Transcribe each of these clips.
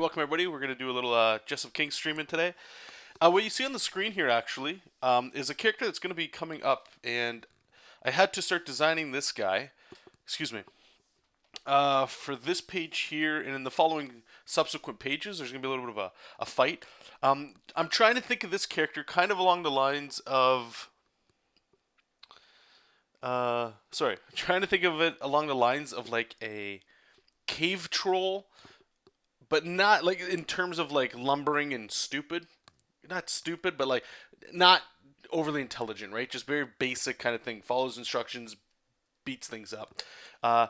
welcome everybody. We're going to do a little Jesop King streaming today. What you see on the screen here actually is a character that's going to be coming up, and I had to start designing this guy. Excuse me. For this page here, and in the following subsequent pages, there's going to be a little bit of a fight. I'm trying to think of this character kind of along the lines of. I'm trying to think of it along the lines of like a cave troll, but not like in terms of like lumbering and stupid. Not stupid, but like not overly intelligent, right? Just very basic kind of thing. Follows instructions, beats things up. Uh,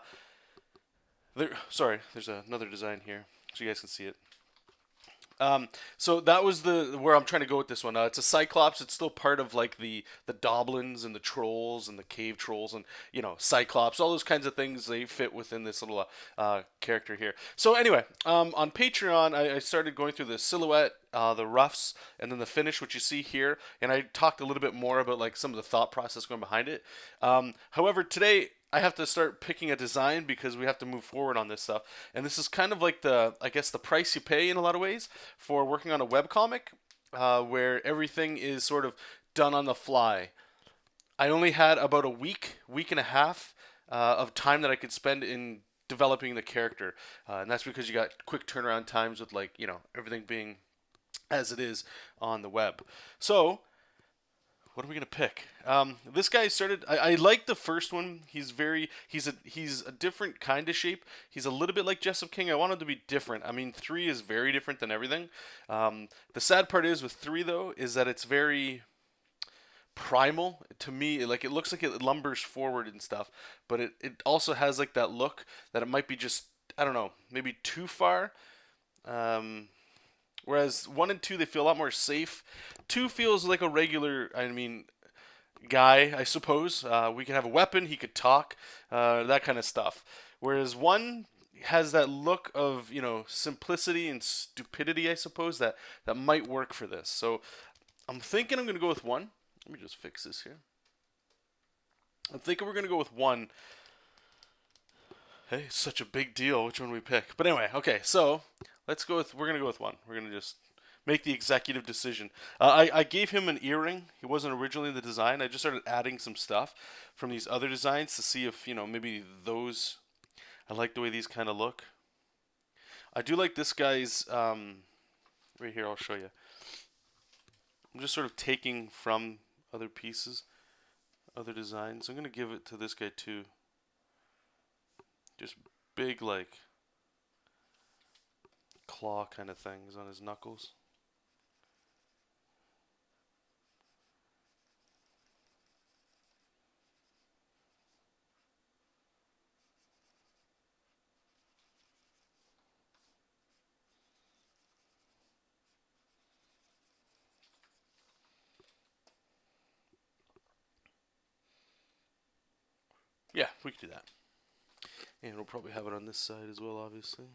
there's another design here, so you guys can see it. So that was the where I'm trying to go with this one. It's a cyclops. It's still part of like the goblins and the trolls and the cave trolls and cyclops. All those kinds of things they fit within this little character here. So anyway, on Patreon, I started going through the silhouette, the roughs, and then the finish, which you see here. And I talked a little bit more about like some of the thought process going behind it. However, today I have to start picking a design because we have to move forward on this stuff. And this is kind of like I guess the price you pay in a lot of ways for working on a webcomic, where everything is sort of done on the fly. I only had about a week and a half of time that I could spend in developing the character. And that's because you got quick turnaround times with like, everything being as it is on the web. So what are we gonna pick? This guy started. I like the first one. He's a different kind of shape. He's a little bit like Jesop King. I want him to be different. I mean, 3 is very different than everything. The sad part is with 3 though is that it's very primal to me. Like it looks like it lumbers forward and stuff, but it also has like that look that it might be just, I don't know, maybe too far. Whereas 1 and 2, they feel a lot more safe. 2 feels like a regular, guy, I suppose. We could have a weapon, he could talk, that kind of stuff. Whereas 1 has that look of, simplicity and stupidity, I suppose, that might work for this. So I'm thinking I'm going to go with 1. Let me just fix this here. I'm thinking we're going to go with 1. Hey, it's such a big deal which one we pick. But anyway, okay, so we're going to go with 1. We're going to just make the executive decision. I gave him an earring. He wasn't originally in the design. I just started adding some stuff from these other designs to see if, maybe those, I like the way these kind of look. I do like this guy's, right here, I'll show you. I'm just sort of taking from other pieces, other designs. I'm going to give it to this guy too. Just big, like, claw kind of things on his knuckles. Yeah, we could do that. And we'll probably have it on this side as well, obviously.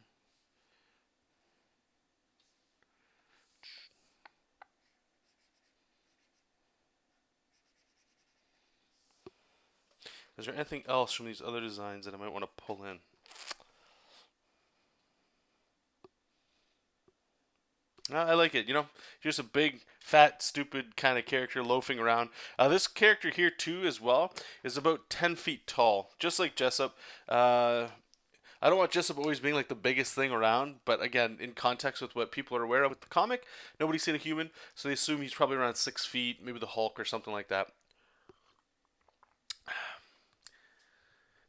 Is there anything else from these other designs that I might want to pull in? I like it, just a big, fat, stupid kind of character loafing around. This character here, too, as well, is about 10 feet tall, just like Jesop. I don't want Jesop always being like the biggest thing around, but again, in context with what people are aware of with the comic, nobody's seen a human, so they assume he's probably around 6 feet, maybe the Hulk or something like that.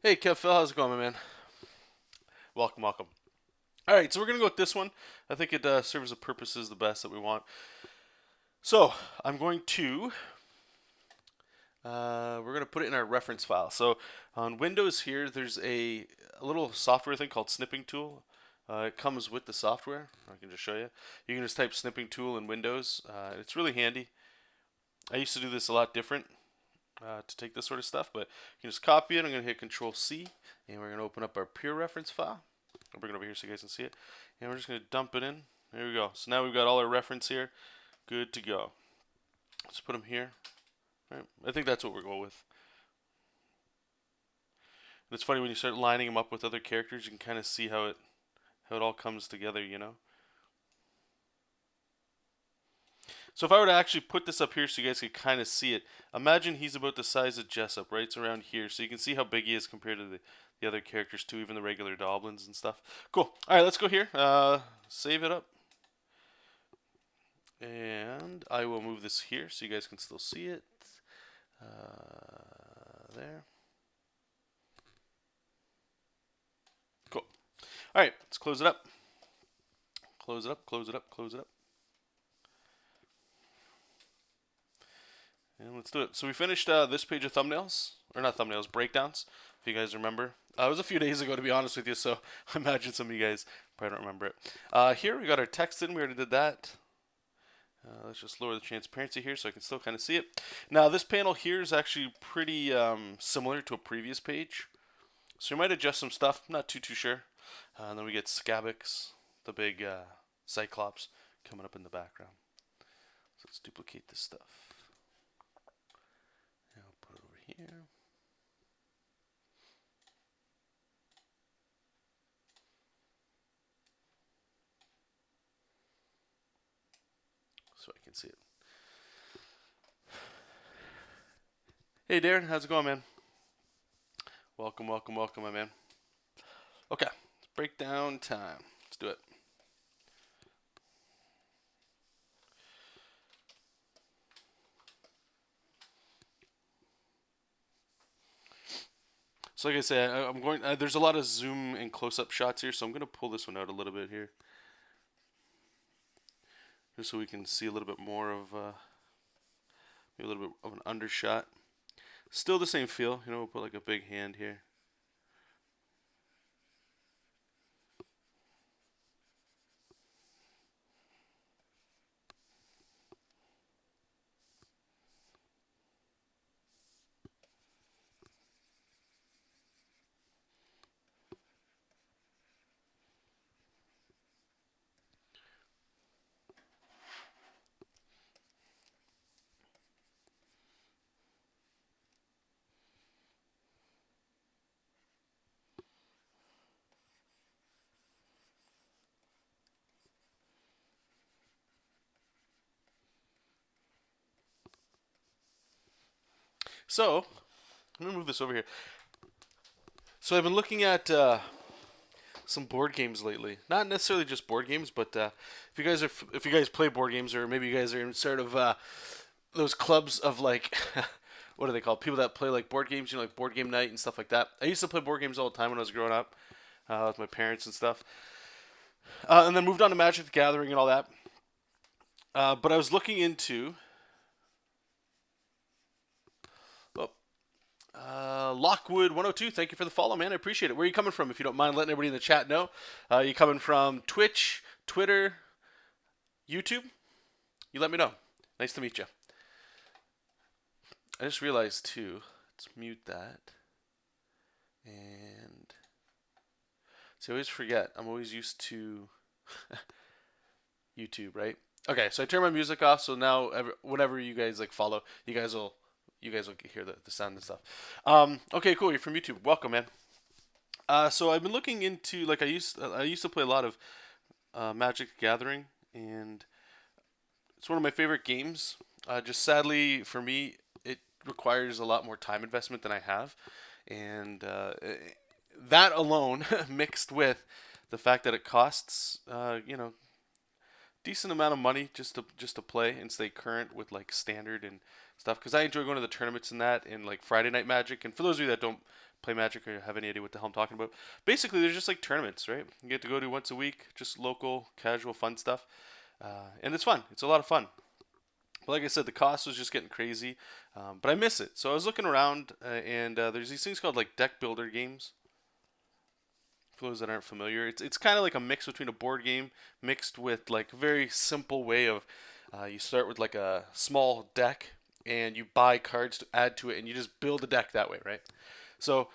Hey, Kev Phil, how's it going, my man? Welcome, welcome. All right, so we're gonna go with this one. I think it serves the purposes the best that we want. So I'm going to. We're gonna put it in our reference file. So on Windows here, there's a little software thing called Snipping Tool. It comes with the software. I can just show you. You can just type Snipping Tool in Windows. It's really handy. I used to do this a lot different to take this sort of stuff, but you can just copy it. I'm gonna hit Control C, and we're gonna open up our pure reference file. I'll bring it over here so you guys can see it. And we're just going to dump it in. There we go. So now we've got all our reference here. Good to go. Let's put them here. All right. I think that's what we're going with. And it's funny when you start lining them up with other characters, you can kind of see how it all comes together, So if I were to actually put this up here so you guys could kind of see it, imagine he's about the size of Jesop, right? It's around here. So you can see how big he is compared to the other characters too, even the regular Doblins and stuff. Cool. All right, let's go here. Save it up. And I will move this here so you guys can still see it. There. Cool. All right, let's close it up. Close it up, close it up, close it up. And let's do it. So we finished this page of thumbnails, or not thumbnails, breakdowns, if you guys remember. It was a few days ago, to be honest with you, so I imagine some of you guys probably don't remember it. Here we got our text in. We already did that. Let's just lower the transparency here so I can still kind of see it. Now this panel here is actually pretty similar to a previous page. So we might adjust some stuff, not too sure. And then we get Scabix, the big cyclops, coming up in the background. So let's duplicate this stuff. And I'll put it over here. So I can see it. Hey Darren, how's it going, man? Welcome, welcome, welcome, my man. Okay, it's breakdown time. Let's do it. So like I said, I'm going. There's a lot of zoom and close-up shots here, so I'm going to pull this one out a little bit here, just so we can see a little bit more of, maybe a little bit of an undershot. Still the same feel, you know. We'll put like a big hand here. So I'm gonna move this over here. So I've been looking at some board games lately. Not necessarily just board games, but if you guys play board games, or maybe you guys are in sort of those clubs of like what are they called? People that play like board games, you know, like board game night and stuff like that. I used to play board games all the time when I was growing up with my parents and stuff, and then moved on to Magic the Gathering and all that. But I was looking into Lockwood 102. Thank you for the follow, man. I appreciate it. Where are you coming from? If you don't mind letting everybody in the chat know, you coming from Twitch, Twitter, YouTube? You let me know. Nice to meet you. I just realized too. Let's mute that. And see, I always forget. I'm always used to YouTube, right? Okay, so I turn my music off. So now, whenever you guys like follow, you guys will hear the sound and stuff. Okay, cool. You're from YouTube. Welcome, man. So I've been looking into like I used to play a lot of Magic the Gathering, and it's one of my favorite games. Just sadly for me, it requires a lot more time investment than I have, and that alone mixed with the fact that it costs decent amount of money just to play and stay current with like standard and stuff, because I enjoy going to the tournaments and that, and like Friday Night Magic. And for those of you that don't play Magic or have any idea what the hell I'm talking about, basically they're just like tournaments, right? You get to go to once a week, just local, casual, fun stuff, and it's fun. It's a lot of fun. But like I said, the cost was just getting crazy, but I miss it. So I was looking around, and there's these things called like deck builder games. For those that aren't familiar, it's kind of like a mix between a board game mixed with like a very simple way of you start with like a small deck, and you buy cards to add to it, and you just build a deck that way, right? So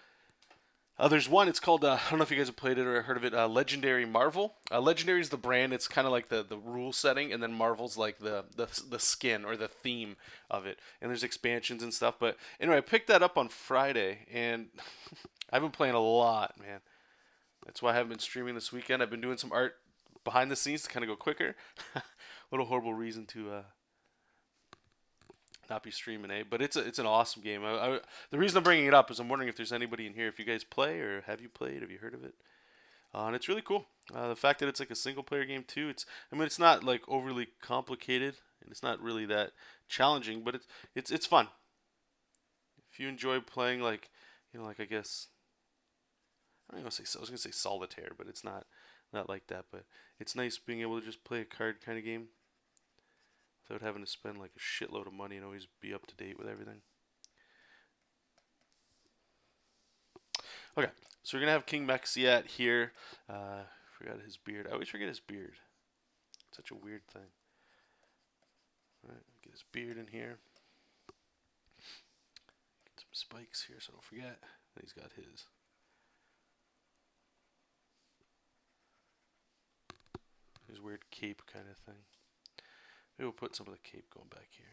there's one. It's called I don't know if you guys have played it or heard of it. Legendary Marvel. Legendary is the brand. It's kind of like the rule setting, and then Marvel's like the skin or the theme of it. And there's expansions and stuff. But anyway, I picked that up on Friday, and I've been playing a lot, man. That's why I haven't been streaming this weekend. I've been doing some art behind the scenes to kind of go quicker. What a horrible reason to not be streaming, eh? But it's an awesome game. The reason I'm bringing it up is I'm wondering if there's anybody in here. If you guys play or have you played? Have you heard of it? And it's really cool. The fact that it's like a single player game too. I mean, it's not like overly complicated and it's not really that challenging, but it's fun. If you enjoy playing like, like I guess I was gonna say solitaire, but it's not like that. But it's nice being able to just play a card kind of game without having to spend like a shitload of money and always be up to date with everything. Okay, so we're gonna have King Mexiat here. Forgot his beard. I always forget his beard. It's such a weird thing. All right, get his beard in here. Get some spikes here so I don't forget. He's got his weird cape kind of thing. Maybe we'll put some of the cape going back here.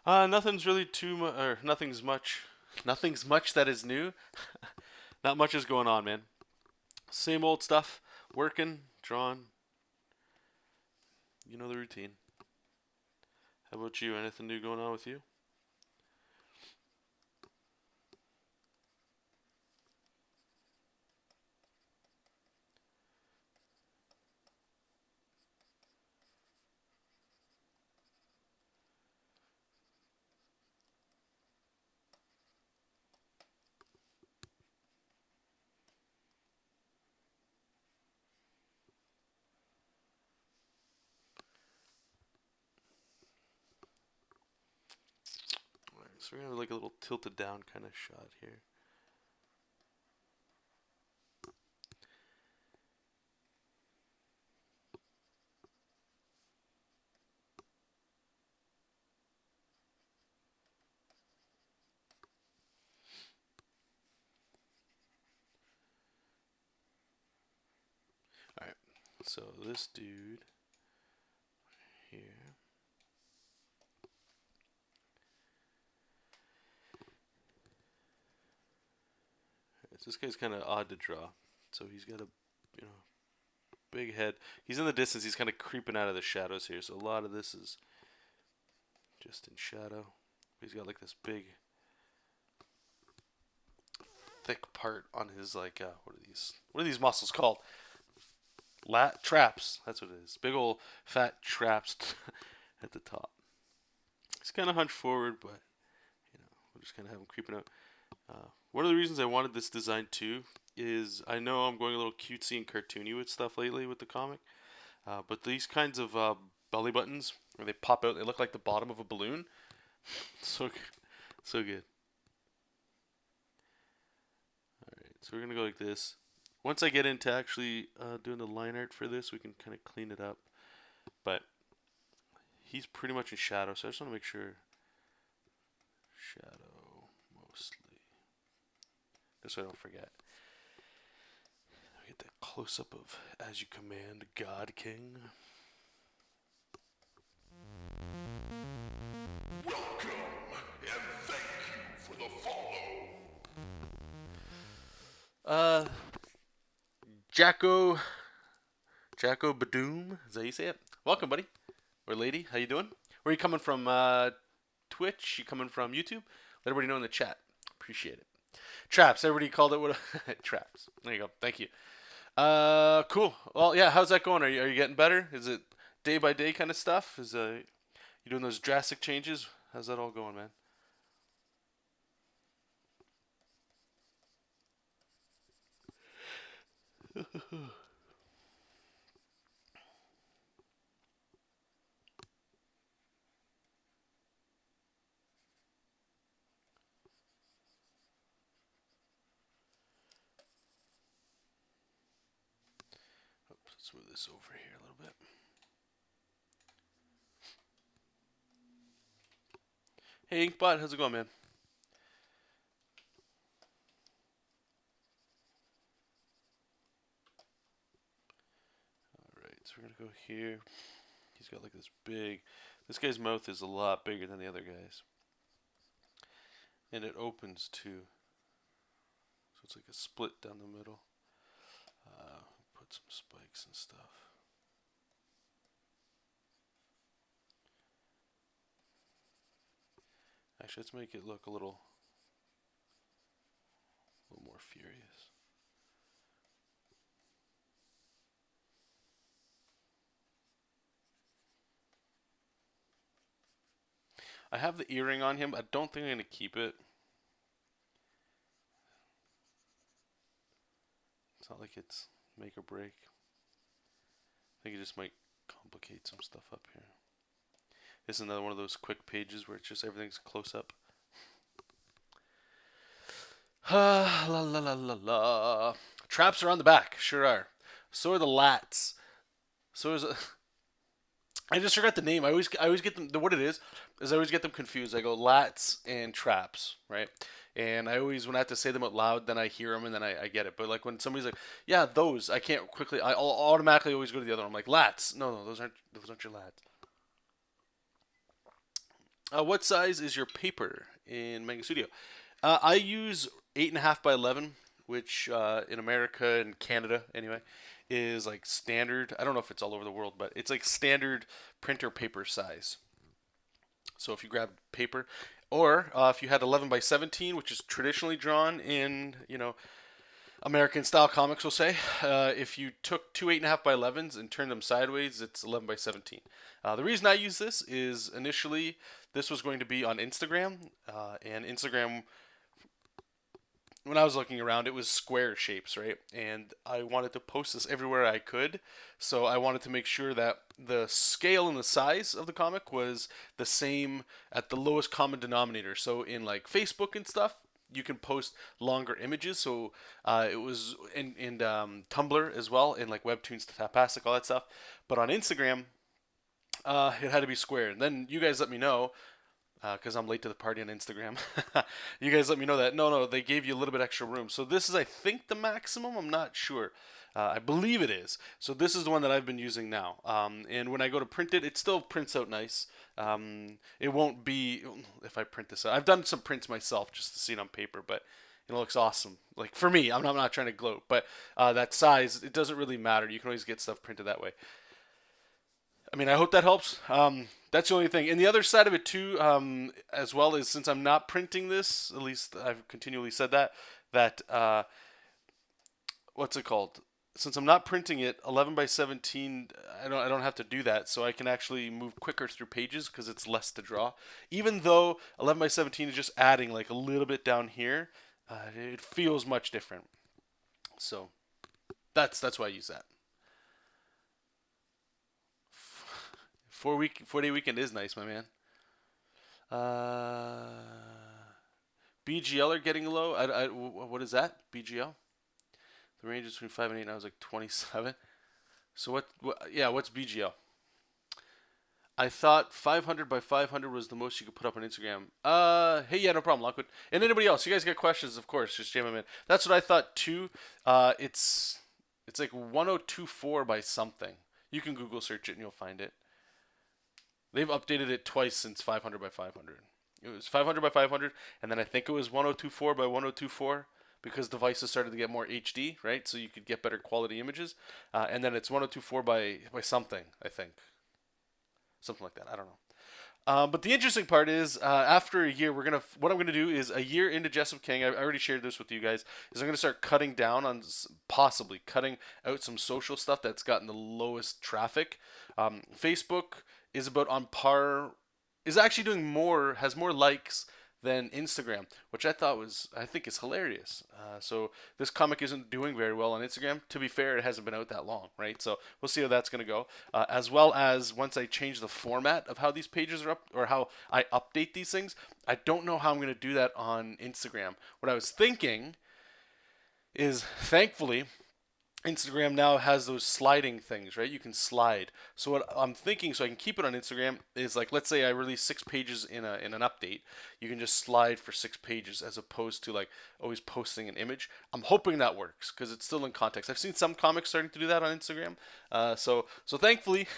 Nothing's really too much, or nothing's much that is new. Not much is going on, man. Same old stuff. Working, drawing. You know the routine. How about you? Anything new going on with you? Alright, so we're gonna have like a little tilted down kind of shot here. Alright, so this dude here. Right, so this guy's kind of odd to draw. So he's got a, big head. He's in the distance. He's kind of creeping out of the shadows here. So a lot of this is just in shadow. He's got like this big, thick part on his like what are these muscles called? Lat traps. That's what it is. Big old fat traps at the top. He's kind of hunched forward, but we'll just kind of have him creeping out. One of the reasons I wanted this design too is I know I'm going a little cutesy and cartoony with stuff lately with the comic, but these kinds of belly buttons where they pop out, they look like the bottom of a balloon. So good. All right, so we're gonna go like this. Once I get into actually doing the line art for this, we can kind of clean it up. But he's pretty much in shadow, so I just want to make sure. Shadow, mostly. Just so I don't forget. Get that close-up of As You Command, God King. Welcome, and thank you for the follow. Jacko Badoom, is that how you say it? Welcome, buddy. Or lady, how you doing? Where are you coming from? Twitch? You coming from YouTube? Let everybody know in the chat. Appreciate it. Traps. Everybody called it what? Traps. There you go. Thank you. Cool. Well, yeah. How's that going? Are you getting better? Is it day by day kind of stuff? Is you doing those drastic changes? How's that all going, man? Let's move this over here a little bit. Hey, Inkbot, how's it going, man? Alright, so we're gonna go here. He's got like this big. This guy's mouth is a lot bigger than the other guy's. And it opens too. So it's like a split down the middle. Put some spikes and stuff. Actually, let's make it look a little more furious. I have the earring on him. I don't think I'm going to keep it. It's not like it's make or break. I think it just might complicate some stuff up here. This is another one of those quick pages where it's just everything's close up. La la la la la. Traps are on the back. Sure are. So are the lats. So is I just forgot the name. I always get them. What it is I always get them confused. I go lats and traps, right? And I always, when I have to say them out loud, then I hear them and then I get it. But like when somebody's like, "Yeah, those," I can't quickly. I'll automatically always go to the other one. I'm like, "Lats." No, no, those aren't your lats. What size is your paper in Manga Studio? I use 8.5 by 11, which in America and Canada anyway is like standard. I don't know if it's all over the world, but it's like standard printer paper size. So if you grab paper, or if you had 11 by 17, which is traditionally drawn in American style comics, we'll say, if you took two 8.5 by 11s and turned them sideways, it's 11 by 17. The reason I use this is initially this was going to be on Instagram, and Instagram, when I was looking around, it was square shapes, right? And I wanted to post this everywhere I could. So I wanted to make sure that the scale and the size of the comic was the same at the lowest common denominator. So in like Facebook and stuff, you can post longer images. So it was in Tumblr as well, in like Webtoons, Tapastic, all that stuff. But on Instagram, it had to be square. And then you guys let me know, because I'm late to the party on Instagram. You guys let me know that no, they gave you a little bit extra room. So this is, I think, the maximum. I'm not sure. I believe it is. So this is the one that I've been using now. And when I go to print it, it still prints out nice. It won't be if I print this out. I've done some prints myself just to see it on paper, but it looks awesome. Like for me, I'm not trying to gloat, but that size, it doesn't really matter. You can always get stuff printed that way. I mean, I hope that helps. That's the only thing. And the other side of it too, as well, is since I'm not printing this, at least I've continually said that what's it called? Since I'm not printing it 11 by 17, I don't have to do that, so I can actually move quicker through pages because it's less to draw. Even though 11 by 17 is just adding like a little bit down here, it feels much different. So that's why I use that. 4 day weekend is nice, my man. Uh, BGL are getting low. What is that? BGL? The range is between 5 and 8. And I was like 27. So yeah, what's BGL? I thought 500 by 500 was the most you could put up on Instagram. Hey, yeah, no problem, Lockwood. And anybody else? You guys got questions? Of course, just jam them in. That's what I thought too. It's like 1024 by something. You can Google search it and you'll find it. They've updated it twice since 500 by 500. It was 500 by 500, and then I think it was 1024 by 1024 because devices started to get more HD, right? So you could get better quality images. And then it's 1024 by something, I think. Something like that. I don't know. But the interesting part is, after a year, what I'm gonna do is a year into Jesop King. I already shared this with you guys. Is I'm gonna start cutting down on possibly cutting out some social stuff that's gotten the lowest traffic. Facebook is about on par. Is actually doing more, has more likes than Instagram, which I think is hilarious. So this comic isn't doing very well on Instagram. To be fair, it hasn't been out that long, right? So we'll see how that's going to go. As well as once I change the format of how these pages are up or how I update these things, I don't know how I'm going to do that on Instagram. What I was thinking is, thankfully, Instagram now has those sliding things, right? You can slide. So what I'm thinking, so I can keep it on Instagram, is like, let's say I release 6 pages in an update, you can just slide for 6 pages as opposed to like always posting an image. I'm hoping that works because it's still in context. I've seen some comics starting to do that on Instagram, so thankfully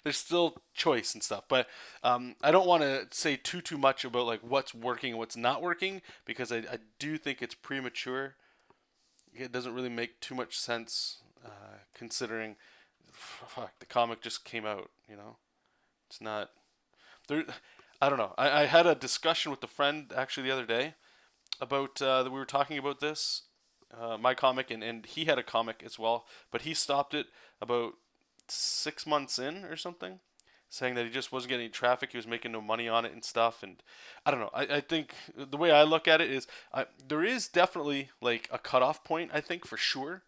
there's still choice and stuff. But I don't want to say too much about like what's working and what's not working because I do think it's premature. It doesn't really make too much sense considering fuck, the comic just came out. It's not there. I don't know. I had a discussion with a friend actually the other day about that we were talking about this, my comic, and he had a comic as well, but he stopped it about 6 months in or something, saying that he just wasn't getting any traffic, he was making no money on it and stuff, and I don't know. I think the way I look at it is there is definitely like a cutoff point. I think for sure.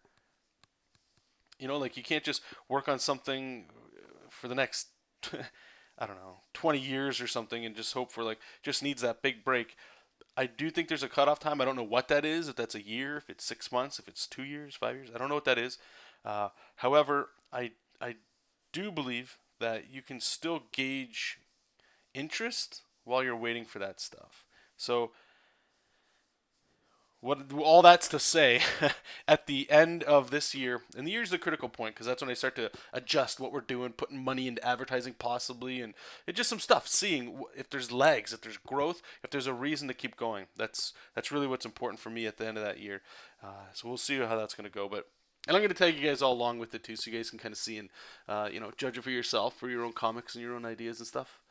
Like you can't just work on something for the next I don't know 20 years or something and just hope for like just needs that big break. I do think there's a cutoff time. I don't know what that is. If that's a year, if it's 6 months, if it's 2 years, 5 years. I don't know what that is. However, I do believe that you can still gauge interest while you're waiting for that stuff. So what all that's to say, at the end of this year, and the year's the critical point because that's when I start to adjust what we're doing, putting money into advertising possibly, and it's just some stuff, seeing if there's legs, if there's growth, if there's a reason to keep going. That's really what's important for me at the end of that year. So we'll see how that's going to go, but. And I'm going to tag you guys all along with it too, so you guys can kind of see and judge it for yourself, for your own comics and your own ideas and stuff.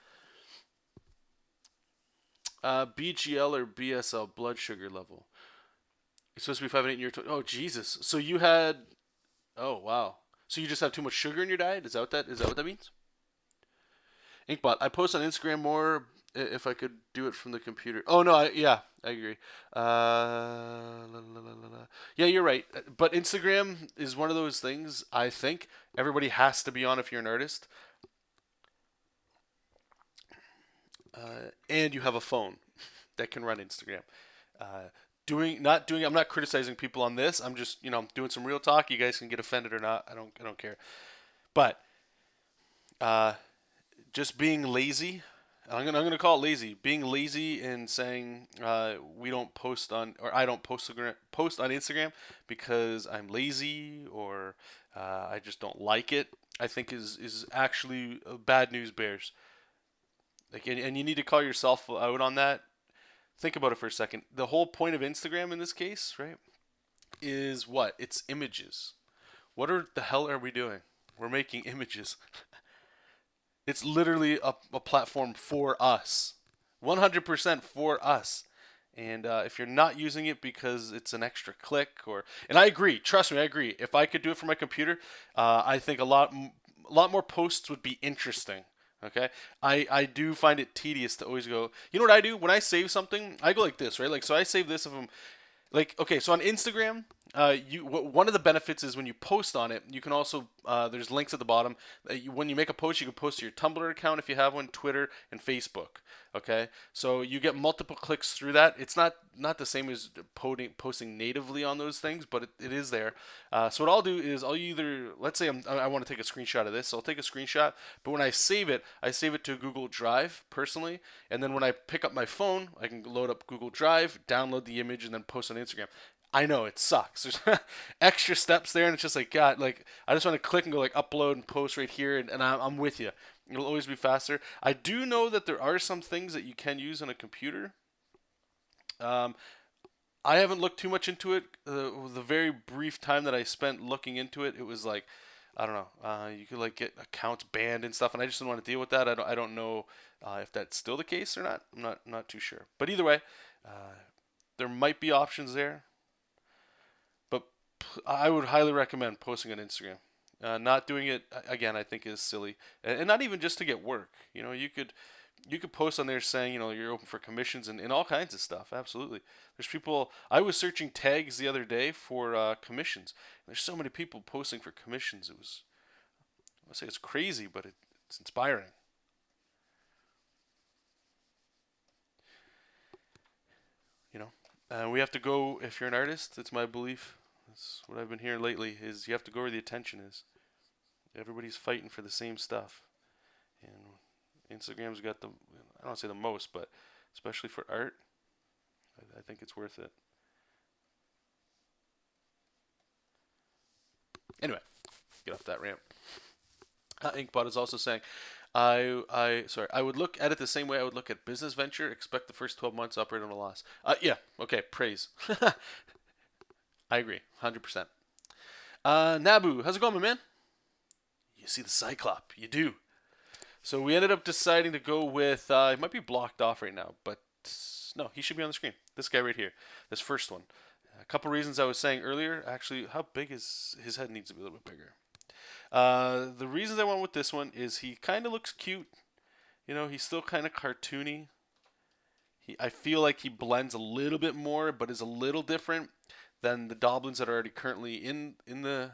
BGL or BSL, blood sugar level. It's supposed to be 5 and 8 in your. Oh Jesus! So you had. Oh wow! So you just have too much sugar in your diet? Is that what that means? Inkbot. I post on Instagram more if I could do it from the computer. Oh no! Yeah, I agree. Yeah, you're right. But Instagram is one of those things. I think everybody has to be on if you're an artist, and you have a phone that can run Instagram. Uh, doing I'm not criticizing people on this. I'm just I'm doing some real talk. You guys can get offended or not. I don't care. But uh, just being lazy. I'm gonna call it lazy. Being lazy and saying we don't post on or I don't post on Instagram because I'm lazy or I just don't like it. I think is actually bad news bears. Like and you need to call yourself out on that. Think about it for a second. The whole point of Instagram in this case, right, is what? It's images. What are the hell are we doing? We're making images. It's literally a platform for us. 100% for us. And if you're not using it because it's an extra click and I agree, trust me, I agree. If I could do it from my computer, I think a lot more posts would be interesting. Okay, I do find it tedious to always go. You know what I do when I save something? I go like this, right? Like so, I save this if I'm like okay, so on Instagram, one of the benefits is when you post on it, you can also there's links at the bottom. When you make a post, you can post to your Tumblr account if you have one, Twitter, and Facebook. Okay, so you get multiple clicks through that. It's not the same as posting natively on those things, but it is there. So what I'll do is I'll either let's say I want to take a screenshot of this, so I'll take a screenshot. But when I save it to Google Drive personally, and then when I pick up my phone, I can load up Google Drive, download the image, and then post on Instagram. I know it sucks. There's extra steps there, and it's just like God. Like I just want to click and go like upload and post right here, and I'm with you. It'll always be faster. I do know that there are some things that you can use on a computer. Um, I haven't looked too much into it. The very brief time that I spent looking into it, it was like I don't know. You could like get accounts banned and stuff, and I just didn't want to deal with that. I don't know if that's still the case or not. I'm not too sure. But either way, there might be options there. But I would highly recommend posting on Instagram. Not doing it again, I think, is silly, and not even just to get work. You could post on there saying you're open for commissions and all kinds of stuff. Absolutely, there's people. I was searching tags the other day for commissions. There's so many people posting for commissions. I say it's crazy, but it's inspiring. You know, we have to go if you're an artist. It's my belief That's what I've been hearing lately. Is you have to go where the attention is. Everybody's fighting for the same stuff, and Instagram's got the, I don't say the most, but especially for art, I think it's worth it. Anyway, get off that rant. Inkbot is also saying, I would look at it the same way I would look at business venture. Expect the first 12 months operate on a loss. Yeah, okay, praise. I agree, 100%. Nabu, how's it going, my man? You see the Cyclops, you do. So we ended up deciding to go with, it might be blocked off right now, but no, he should be on the screen. This guy right here, this first one. A couple reasons I was saying earlier. Actually, how big is his head? Needs to be a little bit bigger. The reasons I went with this one is he kind of looks cute. You know, he's still kind of cartoony. I feel like he blends a little bit more, but is a little different than the Doblins that are already currently in the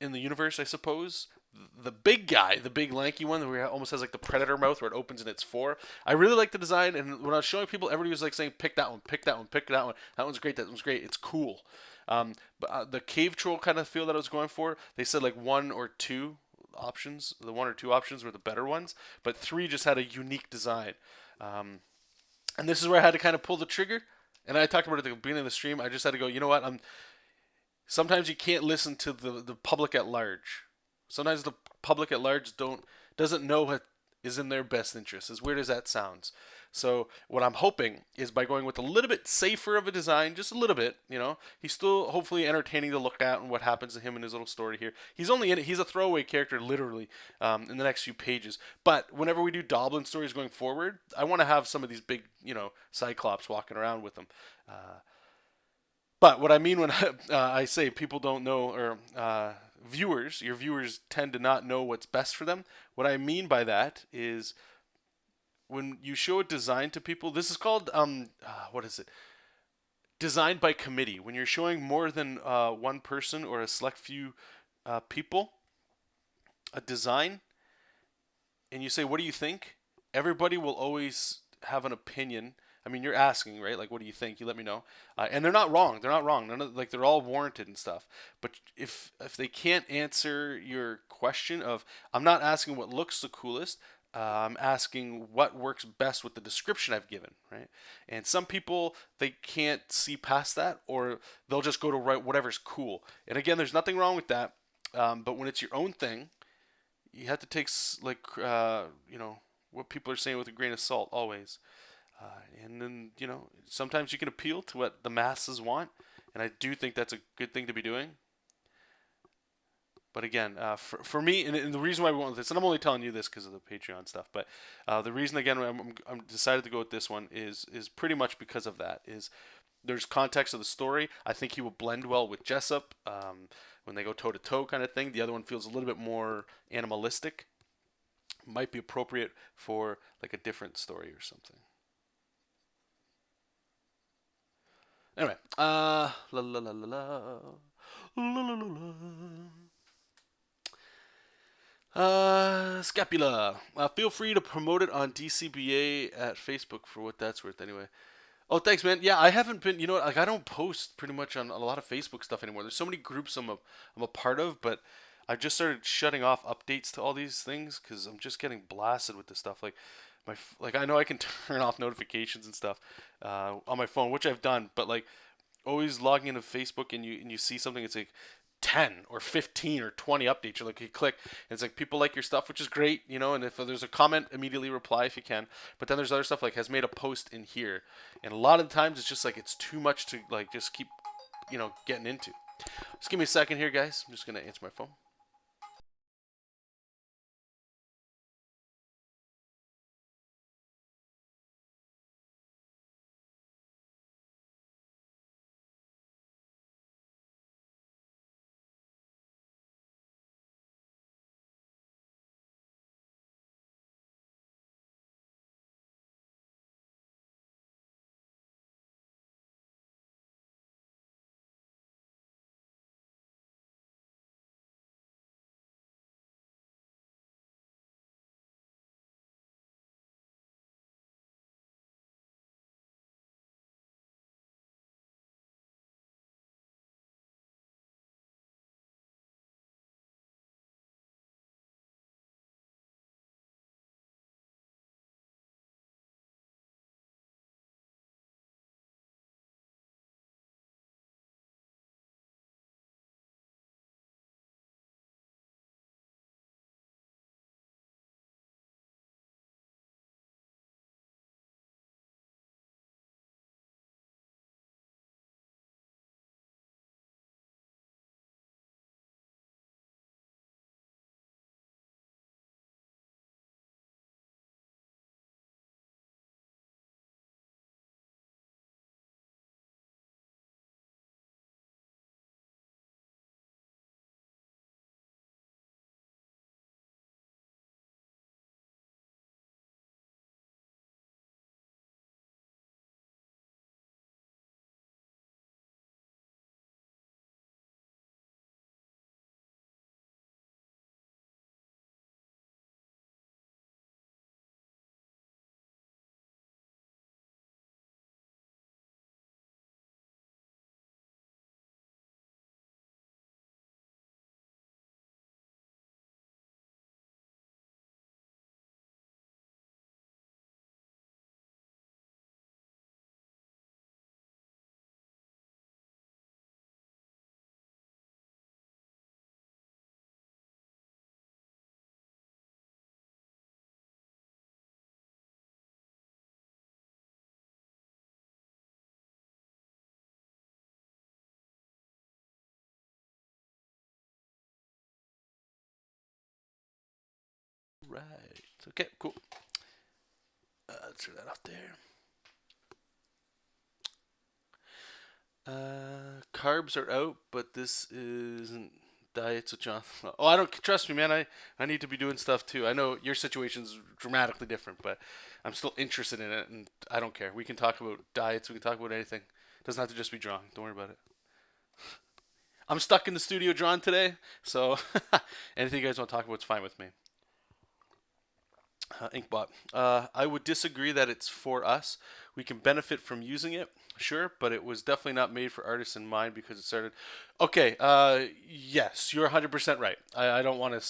universe, I suppose. The big guy, the big lanky one that almost has like the predator mouth where it opens and it's four. I really like the design, and when I was showing people, everybody was like saying, "Pick that one, pick that one, pick that one. That one's great. That one's great. It's cool." But the cave troll kind of feel that I was going for. They said like one or two options. The one or two options were the better ones, but three just had a unique design. And this is where I had to kind of pull the trigger. And I talked about it at the beginning of the stream. I just had to go, you know what? Sometimes you can't listen to the public at large. Sometimes the public at large doesn't know what is in their best interest. As weird as that sounds. So what I'm hoping is by going with a little bit safer of a design, just a little bit, he's still hopefully entertaining to look at and what happens to him in his little story here. He's only in it. He's a throwaway character, literally, in the next few pages. But whenever we do Doblin stories going forward, I want to have some of these big, Cyclops walking around with them. But what I mean when I say people don't know, or your viewers tend to not know what's best for them, what I mean by that is when you show a design to people, this is called, what is it? Designed by committee. When you're showing more than one person or a select few people a design, and you say, what do you think? Everybody will always have an opinion. I mean, you're asking, right? Like, what do you think? You let me know. And they're not wrong. They're not wrong. They're all warranted and stuff. But if they can't answer your question of, I'm not asking what looks the coolest. I'm asking what works best with the description I've given, right? And some people, they can't see past that, or they'll just go to write whatever's cool. And again, there's nothing wrong with that. But when it's your own thing, you have to take what people are saying with a grain of salt always. And then, sometimes you can appeal to what the masses want, and I do think that's a good thing to be doing. But again, for me, and the reason why we went with this, and I'm only telling you this because of the Patreon stuff, but the reason, again, I'm decided to go with this one is pretty much because of that. There's context of the story. I think he will blend well with Jesop when they go toe-to-toe kind of thing. The other one feels a little bit more animalistic. Might be appropriate for like a different story or something. Anyway, la la la la la la la la. Scapula. Feel free to promote it on DCBA at Facebook for what that's worth. Anyway. Oh, thanks, man. Yeah, I haven't been. Like I don't post pretty much on a lot of Facebook stuff anymore. There's so many groups I'm a part of, but I just started shutting off updates to all these things because I'm just getting blasted with this stuff. Like I know I can turn off notifications and stuff on my phone, which I've done, but like always logging into Facebook and you see something, it's like 10 or 15 or 20 updates. You're like, you click, and it's like people like your stuff, which is great, and if there's a comment, immediately reply if you can. But then there's other stuff like has made a post in here, and a lot of the times it's just like it's too much to like just keep, getting into. Just give me a second here, guys. I'm just gonna answer my phone. right. Okay, cool. Let's turn that off there. Carbs are out, but this isn't diets with John. Oh, I don't trust me, man. I need to be doing stuff too. I know your situation's dramatically different, but I'm still interested in it, and I don't care. We can talk about diets. We can talk about anything. It doesn't have to just be drawing. Don't worry about it. I'm stuck in the studio drawing today, so anything you guys want to talk about is fine with me. Inkbot. I would disagree that it's for us. We can benefit from using it, sure, but it was definitely not made for artists in mind because it started. Okay, yes, you're 100% right. I don't want to.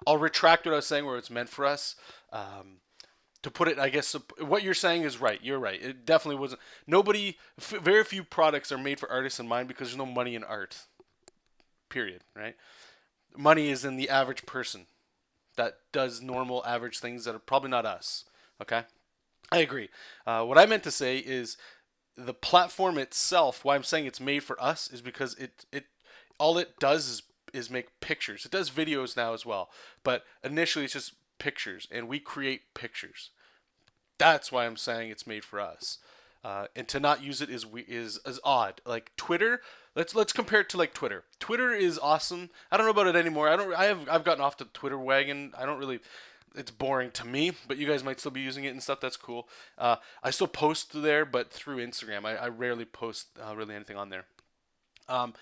I'll retract what I was saying where it's meant for us. To put it, I guess what you're saying is right. You're right. It definitely wasn't. Nobody, very few products are made for artists in mind because there's no money in art. Period. Right? Money is in the average person that does normal average things that are probably not us. Okay, I agree. What I meant to say is the platform itself. Why I'm saying it's made for us is because it all it does is make pictures. It does videos now as well, but initially it's just pictures, and we create pictures. That's why I'm saying it's made for us. And to not use it is odd. Like Twitter, let's compare it to like Twitter. Twitter is awesome. I don't know about it anymore. I've gotten off the Twitter wagon. I don't really. It's boring to me, but you guys might still be using it and stuff. That's cool. I still post there, but through Instagram. I rarely post really anything on there. Um,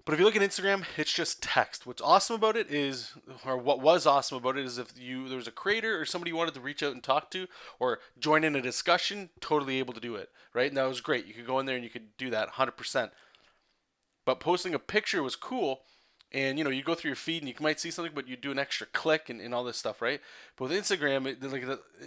but if you look at Instagram, it's just text. What's awesome about it is, or what was awesome about it is, if there was a creator or somebody you wanted to reach out and talk to or join in a discussion, totally able to do it, right? And that was great. You could go in there and you could do that 100%. But posting a picture was cool, and you go through your feed and you might see something, but you do an extra click and all this stuff, right? But with Instagram,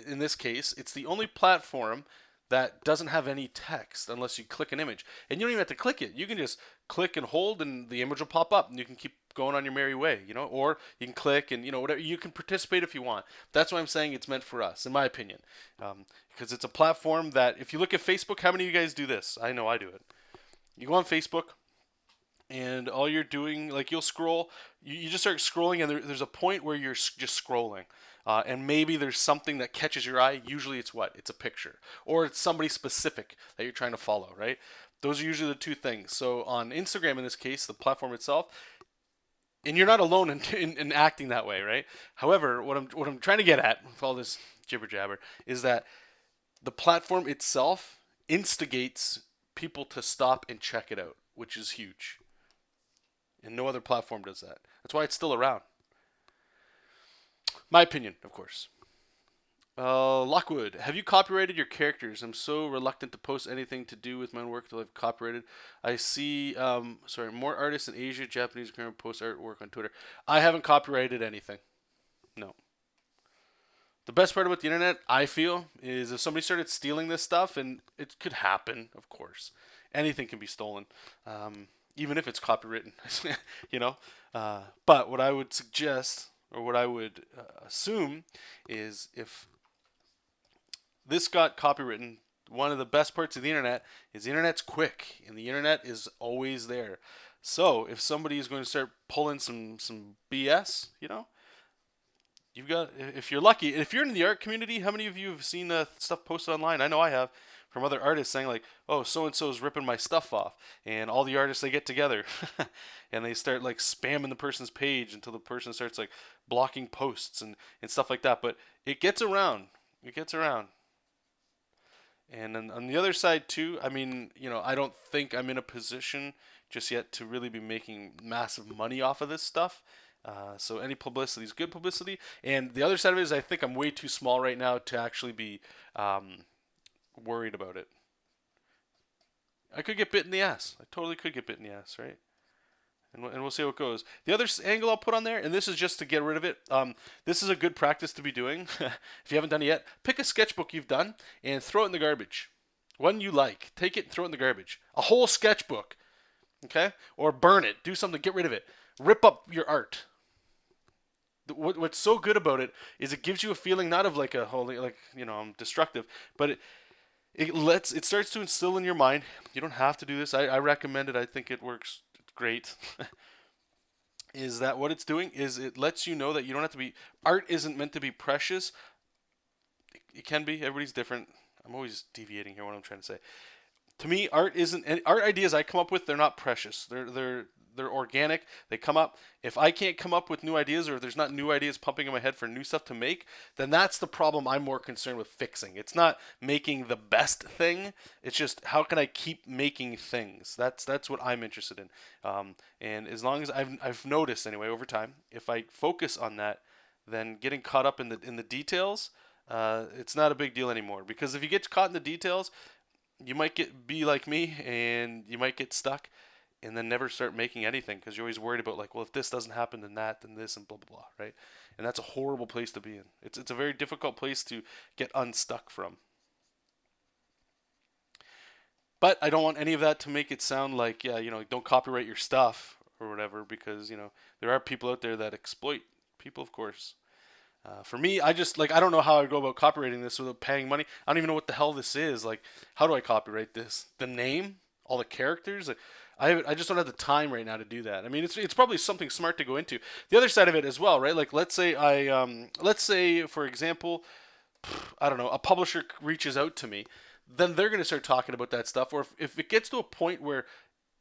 in this case, it's the only platform that doesn't have any text unless you click an image. And you don't even have to click it. You can just click and hold and the image will pop up and you can keep going on your merry way, or you can click and, whatever. You can participate if you want. That's why I'm saying it's meant for us, in my opinion. Because it's a platform that, if you look at Facebook, how many of you guys do this? I know I do it. You go on Facebook, and all you're doing, like, you'll scroll, you just start scrolling, and there's a point where you're just scrolling. And maybe there's something that catches your eye. Usually it's what? It's a picture. Or it's somebody specific that you're trying to follow, right? Those are usually the two things. So on Instagram, in this case, the platform itself, and you're not alone in acting that way, right? However, what I'm trying to get at with all this jibber jabber is that the platform itself instigates people to stop and check it out, which is huge. And no other platform does that. That's why it's still around. My opinion, of course. Lockwood, have you copyrighted your characters? I'm so reluctant to post anything to do with my own work until I've copyrighted. I see, more artists in Asia, Japanese, Korean post artwork on Twitter. I haven't copyrighted anything. No. The best part about the internet, I feel, is if somebody started stealing this stuff, and it could happen, of course. Anything can be stolen, even if it's copywritten, But what I would suggest, or what I would assume, is if this got copywritten, one of the best parts of the internet is the internet's quick, and the internet is always there. So if somebody is going to start pulling some BS, you've got, if you're lucky, if you're in the art community, how many of you have seen stuff posted online? I know I have, from other artists saying like, oh, so-and-so is ripping my stuff off. And all the artists, they get together and they start like spamming the person's page until the person starts like blocking posts and stuff like that. But it gets around. It gets around. And then on the other side too, I mean, I don't think I'm in a position just yet to really be making massive money off of this stuff. So any publicity is good publicity. And the other side of it is I think I'm way too small right now to actually be worried about it. I could get bit in the ass. I totally could get bit in the ass, right? And we'll see how it goes. The other angle I'll put on there, and this is just to get rid of it, this is a good practice to be doing. If you haven't done it yet, pick a sketchbook you've done and throw it in the garbage. One you like. Take it and throw it in the garbage. A whole sketchbook. Okay? Or burn it. Do something. Get rid of it. Rip up your art. What's so good about it is it gives you a feeling not of like a holy, like, I'm destructive, but it starts to instill in your mind. You don't have to do this. I recommend it. I think it works great. is that what it's doing is it lets you know that you don't have to be, art isn't meant to be precious. It can be, everybody's different. I'm always deviating here what I'm trying to say. To me, art isn't, and art ideas I come up with, they're not precious. They're organic. They come up. If I can't come up with new ideas, or if there's not new ideas pumping in my head for new stuff to make, then that's the problem I'm more concerned with fixing. It's not making the best thing. It's just how can I keep making things. That's what I'm interested in. And as long as I've noticed anyway over time, if I focus on that, then getting caught up in the details, it's not a big deal anymore. Because if you get caught in the details, you might be like me, and you might get stuck and then never start making anything because you're always worried about, like, well, if this doesn't happen, then that, then this, and blah blah blah, right? And that's a horrible place to be in. It's a very difficult place to get unstuck from. But I don't want any of that to make it sound like, yeah, don't copyright your stuff or whatever, because there are people out there that exploit people, of course. For me, I just, like, I don't know how I go about copyrighting this without paying money. I don't even know what the hell this is. Like, how do I copyright this? The name, all the characters. I just don't have the time right now to do that. I mean, it's probably something smart to go into. The other side of it as well, right? Like, let's say for example, I don't know, a publisher reaches out to me, then they're going to start talking about that stuff. Or if it gets to a point where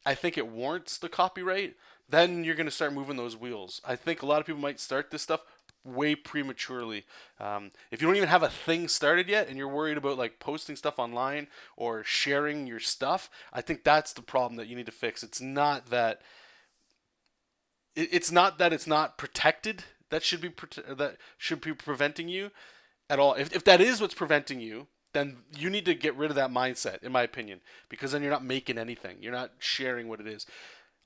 I think it warrants the copyright, then you're going to start moving those wheels. I think a lot of people might start this stuff way prematurely. If you don't even have a thing started yet and you're worried about, like, posting stuff online or sharing your stuff, I think that's the problem that you need to fix. It's not that it's not protected that should be preventing you at all. If that is what's preventing you, then you need to get rid of that mindset, in my opinion, because then you're not making anything. You're not sharing what it is.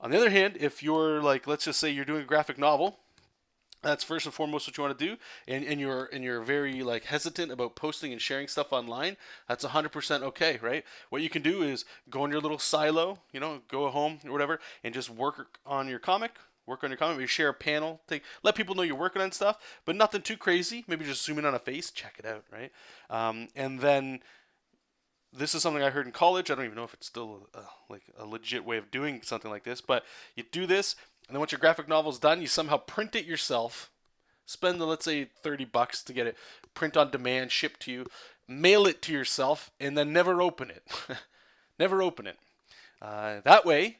On the other hand, if you're, like, let's just say you're doing a graphic novel, that's first and foremost what you want to do, and you're very, like, hesitant about posting and sharing stuff online. That's 100% okay, right? What you can do is go in your little silo, go home or whatever, and just work on your comic. Maybe share a panel. Let people know you're working on stuff, but nothing too crazy. Maybe just zoom in on a face, check it out, right? And then this is something I heard in college. I don't even know if it's still like a legit way of doing something like this, but you do this, and then once your graphic novel's done, you somehow print it yourself. Spend let's say $30 to get it print on demand, shipped to you, mail it to yourself, and then never open it. Never open it. That way,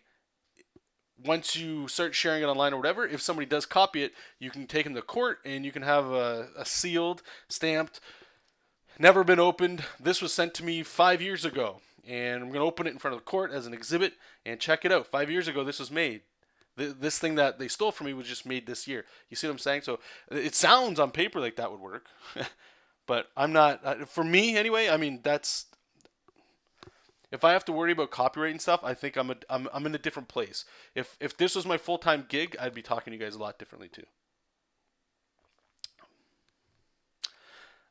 once you start sharing it online or whatever, if somebody does copy it, you can take them to court and you can have a sealed, stamped, never been opened. This was sent to me 5 years ago, and I'm going to open it in front of the court as an exhibit and check it out. 5 years ago, this was made. This thing that they stole from me was just made this year. You see what I'm saying? So it sounds on paper like that would work, but I'm not. For me, anyway. I mean, that's. If I have to worry about copyright and stuff, I think I'm in a different place. If this was my full-time gig, I'd be talking to you guys a lot differently too.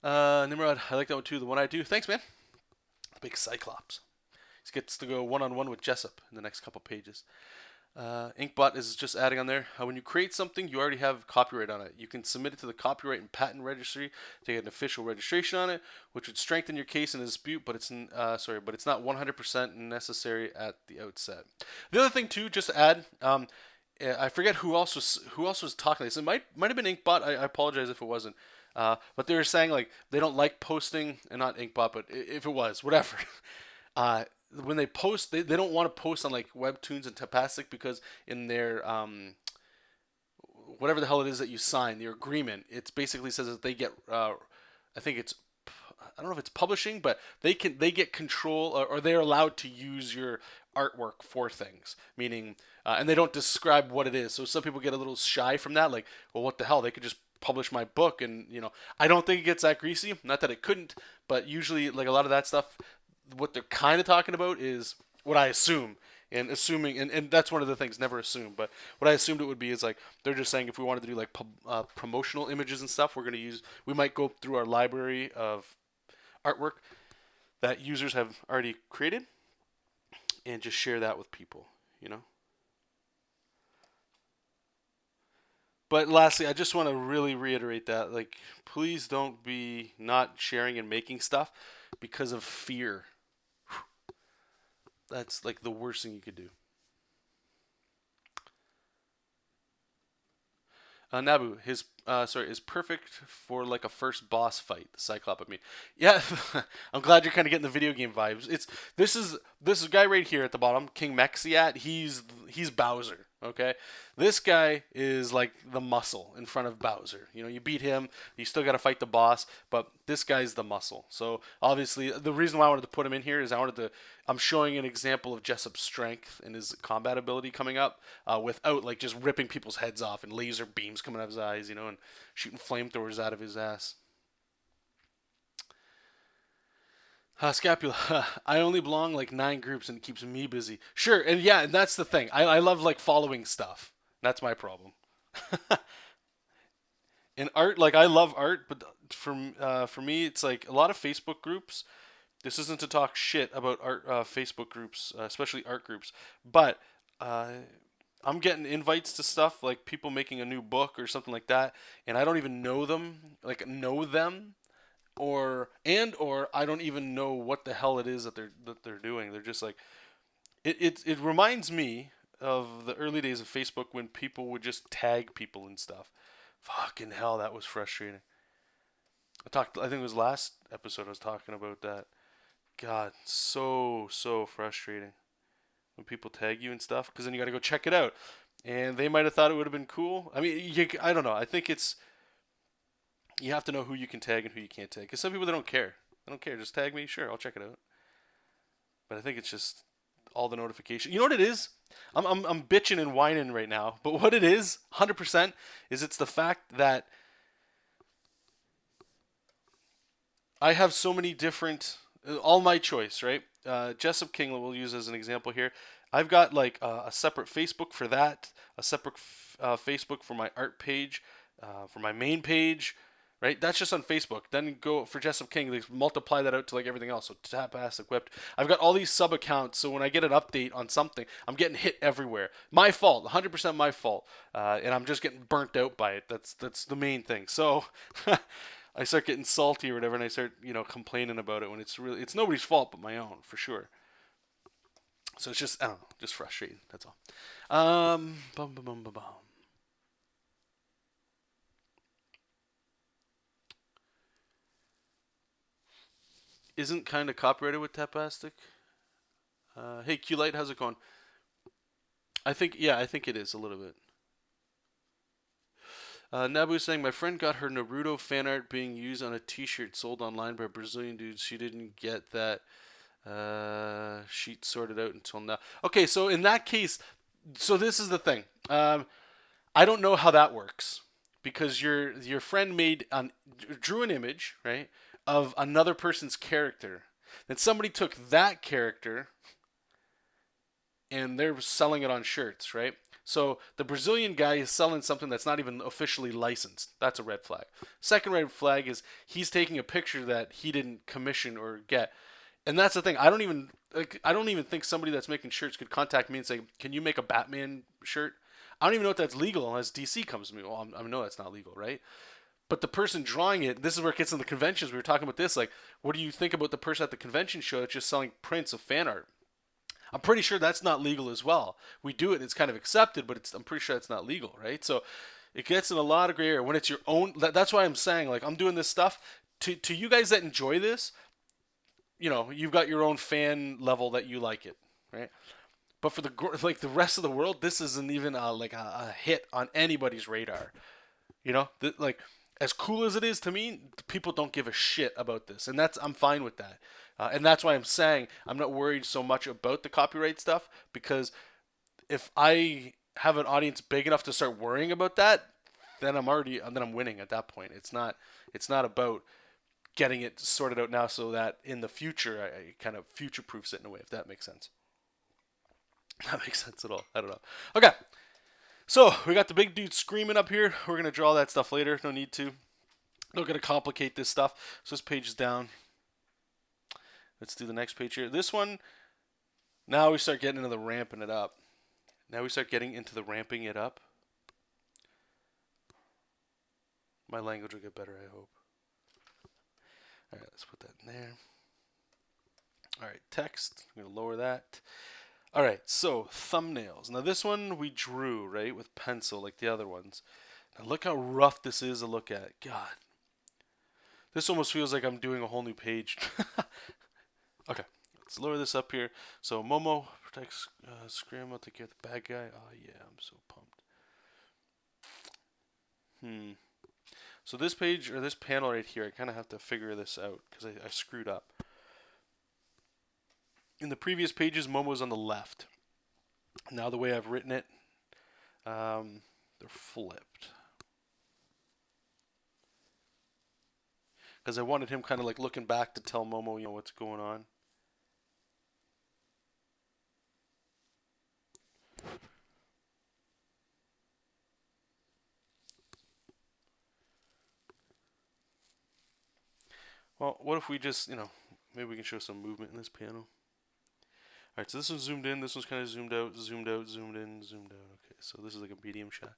Nimrod, I like that one too. The one I do. Thanks, man. The big cyclops. He gets to go one-on-one with Jesop in the next couple pages. Inkbot is just adding on there. When you create something, you already have copyright on it. You can submit it to the Copyright and Patent Registry to get an official registration on it, which would strengthen your case in a dispute. But it's not 100% necessary at the outset. The other thing too, just to add, I forget who else was talking this. It might have been Inkbot. I apologize if it wasn't. But they were saying, like, they don't like posting, and not Inkbot, but if it was, whatever. When they post, they don't want to post on, like, Webtoons and Tapastic, because in their whatever the hell it is that you sign, your agreement, it basically says that they get I don't know if it's publishing, but they get control, or they're allowed to use your artwork for things, meaning and they don't describe what it is. So some people get a little shy from that, like, well, what the hell, they could just publish my book. And I don't think it gets that greasy, not that it couldn't, but usually, like, a lot of that stuff, what they're kind of talking about is what I assume, and that's one of the things, never assume, but what I assumed it would be is, like, they're just saying if we wanted to do, like, promotional images and stuff, we might go through our library of artwork that users have already created and just share that with people. But lastly, I just want to really reiterate that, like, please don't be not sharing and making stuff because of fear. That's, like, the worst thing you could do. Nabu, is perfect for like a first boss fight. The Cyclops, I mean, yeah. I'm glad you're kind of getting the video game vibes. This guy right here at the bottom, King Mexiat. He's Bowser. Okay, this guy is like the muscle in front of Bowser. You know, you beat him, you still got to fight the boss, but this guy's the muscle. So obviously, the reason why I wanted to put him in here is I'm showing an example of Jesop's strength and his combat ability coming up without like just ripping people's heads off and laser beams coming out of his eyes, you know, and shooting flamethrowers out of his ass. Scapula. I only belong like 9 groups and it keeps me busy. Sure, and yeah, and that's the thing. I love like following stuff. That's my problem. In art, like I love art, but for me, it's like a lot of Facebook groups. This isn't to talk shit about art Facebook groups, especially art groups, but uh, I'm getting invites to stuff like people making a new book or something like that, and I don't even know them, or I don't even know what the hell it is that they're doing. They're just like it reminds me of the early days of Facebook when people would just tag people and stuff. Fucking hell, that was frustrating. I think it was last episode I was talking about that. God, so frustrating when people tag you and stuff because then you got to go check it out, and they might have thought it would have been cool. I mean, I don't know. I think you have to know who you can tag and who you can't tag. Because some people they don't care. They don't care. Just tag me, sure, I'll check it out. But I think it's just all the notification. You know what it is? I'm bitching and whining right now. But what it is, 100%, is it's the fact that I have so many different, all my choice, right? Jesop King we'll use as an example here. I've got like a separate Facebook for that, a separate Facebook for my art page, for my main page, right? That's just on Facebook. Then go for Jesop King, they multiply that out to like everything else. So tap ass equipped. I've got all these sub accounts, so when I get an update on something, I'm getting hit everywhere. My fault, 100% my fault, and I'm just getting burnt out by it. That's the main thing. So. I start getting salty or whatever, and I start, complaining about it when it's nobody's fault but my own, for sure. So it's just, I don't know, just frustrating. That's all. Bum, bum, bum, bum, bum. Isn't kind of copyrighted with Tapastic. Hey, Q-Light, how's it going? I think it is a little bit. Nabu saying, my friend got her Naruto fan art being used on a t-shirt sold online by a Brazilian dude. She didn't get that sheet sorted out until now. Okay, so in that case, so this is the thing. I don't know how that works because your friend drew an image, right, of another person's character. Then somebody took that character and they're selling it on shirts, right? So the Brazilian guy is selling something that's not even officially licensed. That's a red flag. Second red flag is he's taking a picture that he didn't commission or get. And that's the thing. I don't even think somebody that's making shirts could contact me and say, "Can you make a Batman shirt?" I don't even know if that's legal unless DC comes to me. Well, I know that's not legal, right? But the person drawing it, this is where it gets in the conventions. We were talking about this. Like, what do you think about the person at the convention show that's just selling prints of fan art? I'm pretty sure that's not legal as well. We do it and it's kind of accepted, but I'm pretty sure it's not legal, right? So it gets in a lot of gray area when it's your own. That's why I'm saying, like, I'm doing this stuff to you guys that enjoy this. You've got your own fan level that you like it, right? But for the rest of the world, this isn't even a hit on anybody's radar. Like as cool as it is to me, people don't give a shit about this, and I'm fine with that. And that's why I'm saying I'm not worried so much about the copyright stuff because if I have an audience big enough to start worrying about that, then I'm winning at that point. It's not about getting it sorted out now so that in the future I kind of future proofs it in a way, if that makes sense. That makes sense at all. I don't know. Okay. So we got the big dude screaming up here. We're gonna draw that stuff later. No need to. Not gonna complicate this stuff. So this page is down. Let's do the next page here. This one. Now we start getting into the ramping it up. Now we start getting into the ramping it up. My language will get better, I hope. All right, let's put that in there. All right, text. I'm gonna lower that. All right, so thumbnails. Now this one we drew, right, with pencil like the other ones. And look how rough this is to look at. God. This almost feels like I'm doing a whole new page. Okay, let's lower this up here. So Momo protects Scram. I'll take care of the bad guy. Oh yeah, I'm so pumped. So this page, or this panel right here, I kind of have to figure this out because I screwed up. In the previous pages, Momo's on the left. Now the way I've written it, they're flipped. Because I wanted him kind of like looking back to tell Momo, you know, what's going on. Well, what if we just, you know, maybe we can show some movement in this panel. Alright, so this one's zoomed in, this one's kind of zoomed out, zoomed out, zoomed in, zoomed out. Okay, so this is like a medium shot.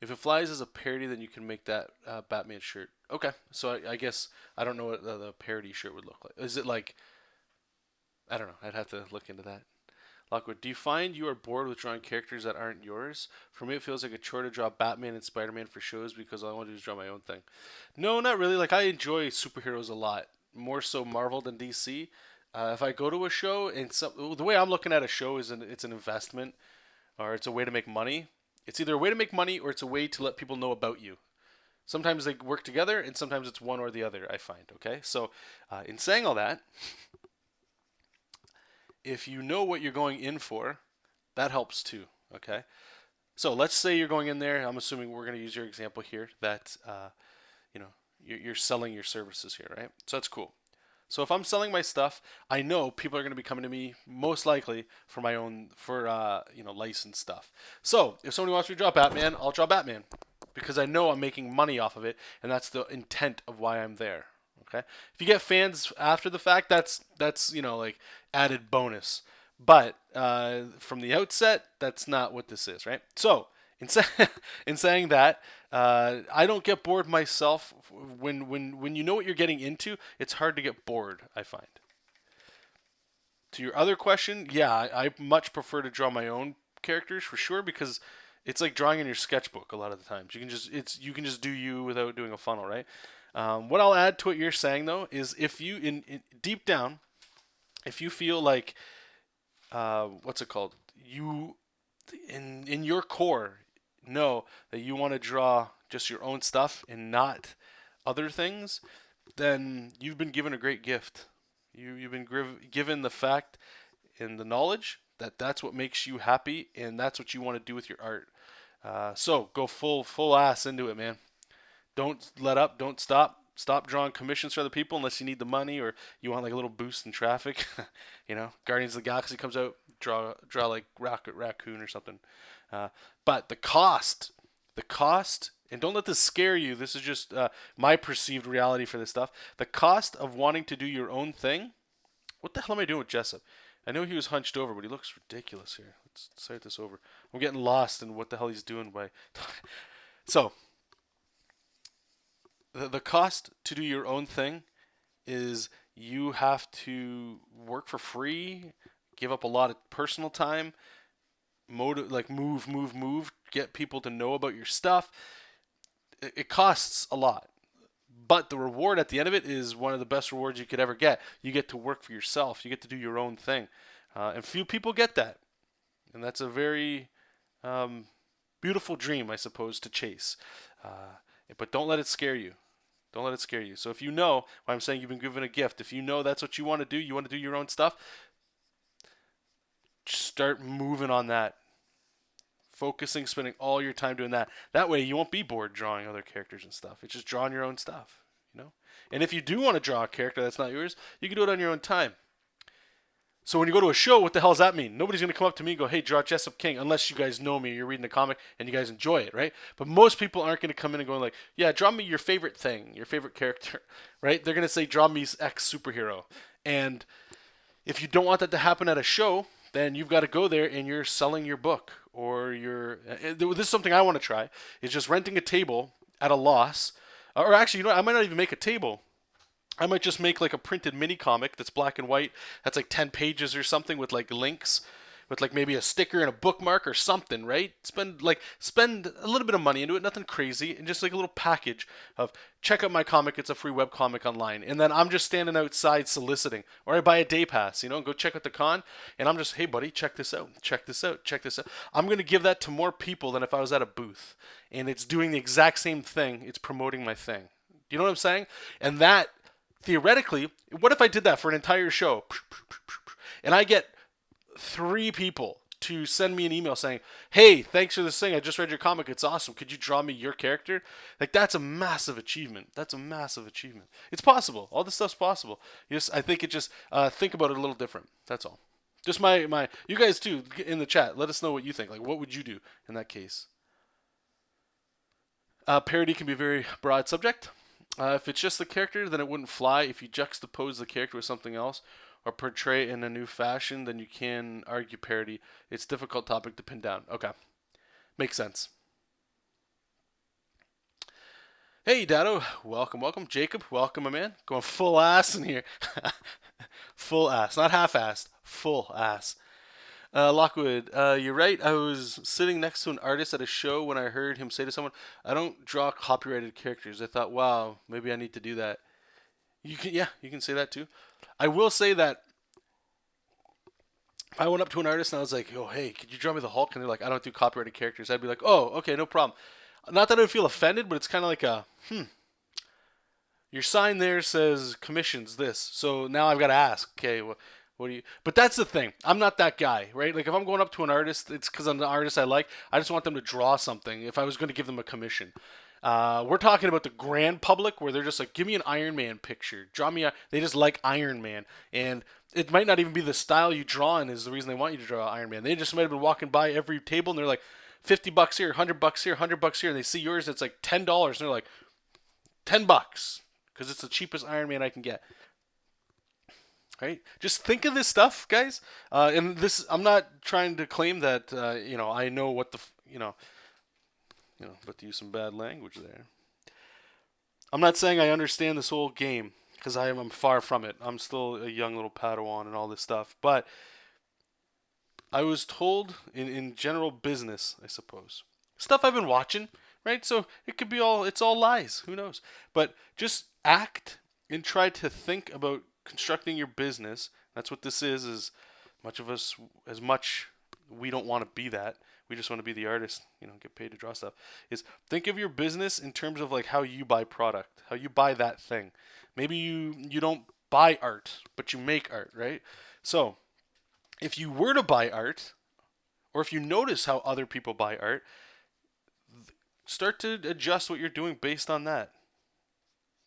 If it flies as a parody, then you can make that Batman shirt. Okay, so I guess I don't know what the parody shirt would look like. Is it like, I don't know, I'd have to look into that. Lockwood, do you find you are bored with drawing characters that aren't yours? For me, it feels like a chore to draw Batman and Spider-Man for shows because all I want to do is draw my own thing. No, not really. Like, I enjoy superheroes a lot. More so Marvel than DC. If I go to a show, and the way I'm looking at a show is it's an investment or it's a way to make money. It's either a way to make money or it's a way to let people know about you. Sometimes they work together and sometimes it's one or the other, I find. Okay? So, in saying all that, if you know what you're going in for, that helps too. Okay, so let's say you're going in there. I'm assuming we're going to use your example here that you know you're selling your services here, right? So that's cool. So if I'm selling my stuff, I know people are going to be coming to me most likely for my own you know, licensed stuff. So if somebody wants me to draw Batman, I'll draw Batman because I know I'm making money off of it, and that's the intent of why I'm there. Okay. If you get fans after the fact, that's you know, like added bonus. But from the outset, that's not what this is, right? So in saying that, I don't get bored myself. When you know what you're getting into, it's hard to get bored, I find. To your other question, yeah, I much prefer to draw my own characters for sure because it's like drawing in your sketchbook a lot of the times. You can just do you without doing a funnel, right? What I'll add to what you're saying though is if you in deep down, if you feel like what's it called, you in your core know that you want to draw just your own stuff and not other things, then you've been given a great gift. You've been given the fact and the knowledge that that's what makes you happy and that's what you want to do with your art. So go full ass into it, man. Don't let up. Don't stop. Stop drawing commissions for other people unless you need the money or you want like a little boost in traffic. You know, Guardians of the Galaxy comes out, draw like Rocket Raccoon or something. But the cost, and don't let this scare you. This is just my perceived reality for this stuff. The cost of wanting to do your own thing. What the hell am I doing with Jesop? I know he was hunched over, but he looks ridiculous here. Let's start this over. I'm getting lost in what the hell he's doing by. So the cost to do your own thing is you have to work for free, give up a lot of personal time, move, get people to know about your stuff. It costs a lot, but the reward at the end of it is one of the best rewards you could ever get. You get to work for yourself. You get to do your own thing, and few people get that, and that's a very beautiful dream, I suppose, to chase. But don't let it scare you. Don't let it scare you. So if you know, I'm saying you've been given a gift, if you know that's what you want to do your own stuff, just start moving on that. Focusing, spending all your time doing that. That way you won't be bored drawing other characters and stuff. It's just drawing your own stuff, you know? And if you do want to draw a character that's not yours, you can do it on your own time. So when you go to a show, what the hell does that mean? Nobody's going to come up to me and go, hey, draw Jesop King, unless you guys know me, you're reading a comic, and you guys enjoy it, right? But most people aren't going to come in and go like, yeah, draw me your favorite thing, your favorite character, right? They're going to say, draw me X superhero. And if you don't want that to happen at a show, then you've got to go there and you're selling your book. Or you're, this is something I want to try, is just renting a table at a loss. Or actually, you know what? I might not even make a table. I might just make like a printed mini comic that's black and white. That's like 10 pages or something with like links. with like maybe a sticker and a bookmark or something, right? Spend a little bit of money into it, nothing crazy, and just like a little package of check out my comic, it's a free web comic online. And then I'm just standing outside soliciting, or I buy a day pass, and go check out the con, and I'm just, hey buddy, check this out, check this out, check this out. I'm gonna give that to more people than if I was at a booth, and it's doing the exact same thing. It's promoting my thing. You know what I'm saying? And that, theoretically, what if I did that for an entire show, and I get 3 people to send me an email saying, hey, thanks for this thing, I just read your comic, it's awesome, could you draw me your character? Like, that's a massive achievement. That's a massive achievement. It's possible. All this stuff's possible. I think it just, think about it a little different. That's all. Just my you guys too, in the chat, let us know what you think. Like, what would you do in that case? Parody can be a very broad subject. If it's just the character, then it wouldn't fly. If you juxtapose the character with something else or portray it in a new fashion, then you can argue parody. It's a difficult topic to pin down. Okay. Makes sense. Hey, Dado. Welcome, welcome. Jacob, welcome, my man. Going full ass in here. Full ass. Not half-assed. Full ass. Lockwood, you're right. I was sitting next to an artist at a show when I heard him say to someone, I don't draw copyrighted characters. I thought, wow, maybe I need to do that. You can say that too. I will say that if I went up to an artist and I was like, oh, hey, could you draw me the Hulk? And they're like, I don't do copyrighted characters. I'd be like, oh, okay, no problem. Not that I would feel offended, but it's kind of like a, your sign there says commissions this. So now I've got to ask, okay, what do you? But that's the thing. I'm not that guy, right? Like if I'm going up to an artist, it's because I'm the artist I like. I just want them to draw something. If I was going to give them a commission, we're talking about the grand public where they're just like, give me an Iron Man picture, draw me. They just like Iron Man, and it might not even be the style you draw in is the reason they want you to draw Iron Man. They just might have been walking by every table and they're like, $50 here, $100 here, $100 here, and they see yours. It's like $10, and they're like, $10 because it's the cheapest Iron Man I can get. Right? Just think of this stuff, guys. And this, I'm not trying to claim that I know what the but to use some bad language there. I'm not saying I understand this whole game because I'm far from it. I'm still a young little Padawan and all this stuff. But I was told in general business, I suppose, stuff I've been watching, right? So it could be it's all lies. Who knows? But just act and try to think about constructing your business. That's what this is. As much we don't want to be that. We just want to be the artist, get paid to draw stuff. Is think of your business in terms of like how you buy product, how you buy that thing. Maybe you don't buy art, but you make art, right? So if you were to buy art, or if you notice how other people buy art, start to adjust what you're doing based on that.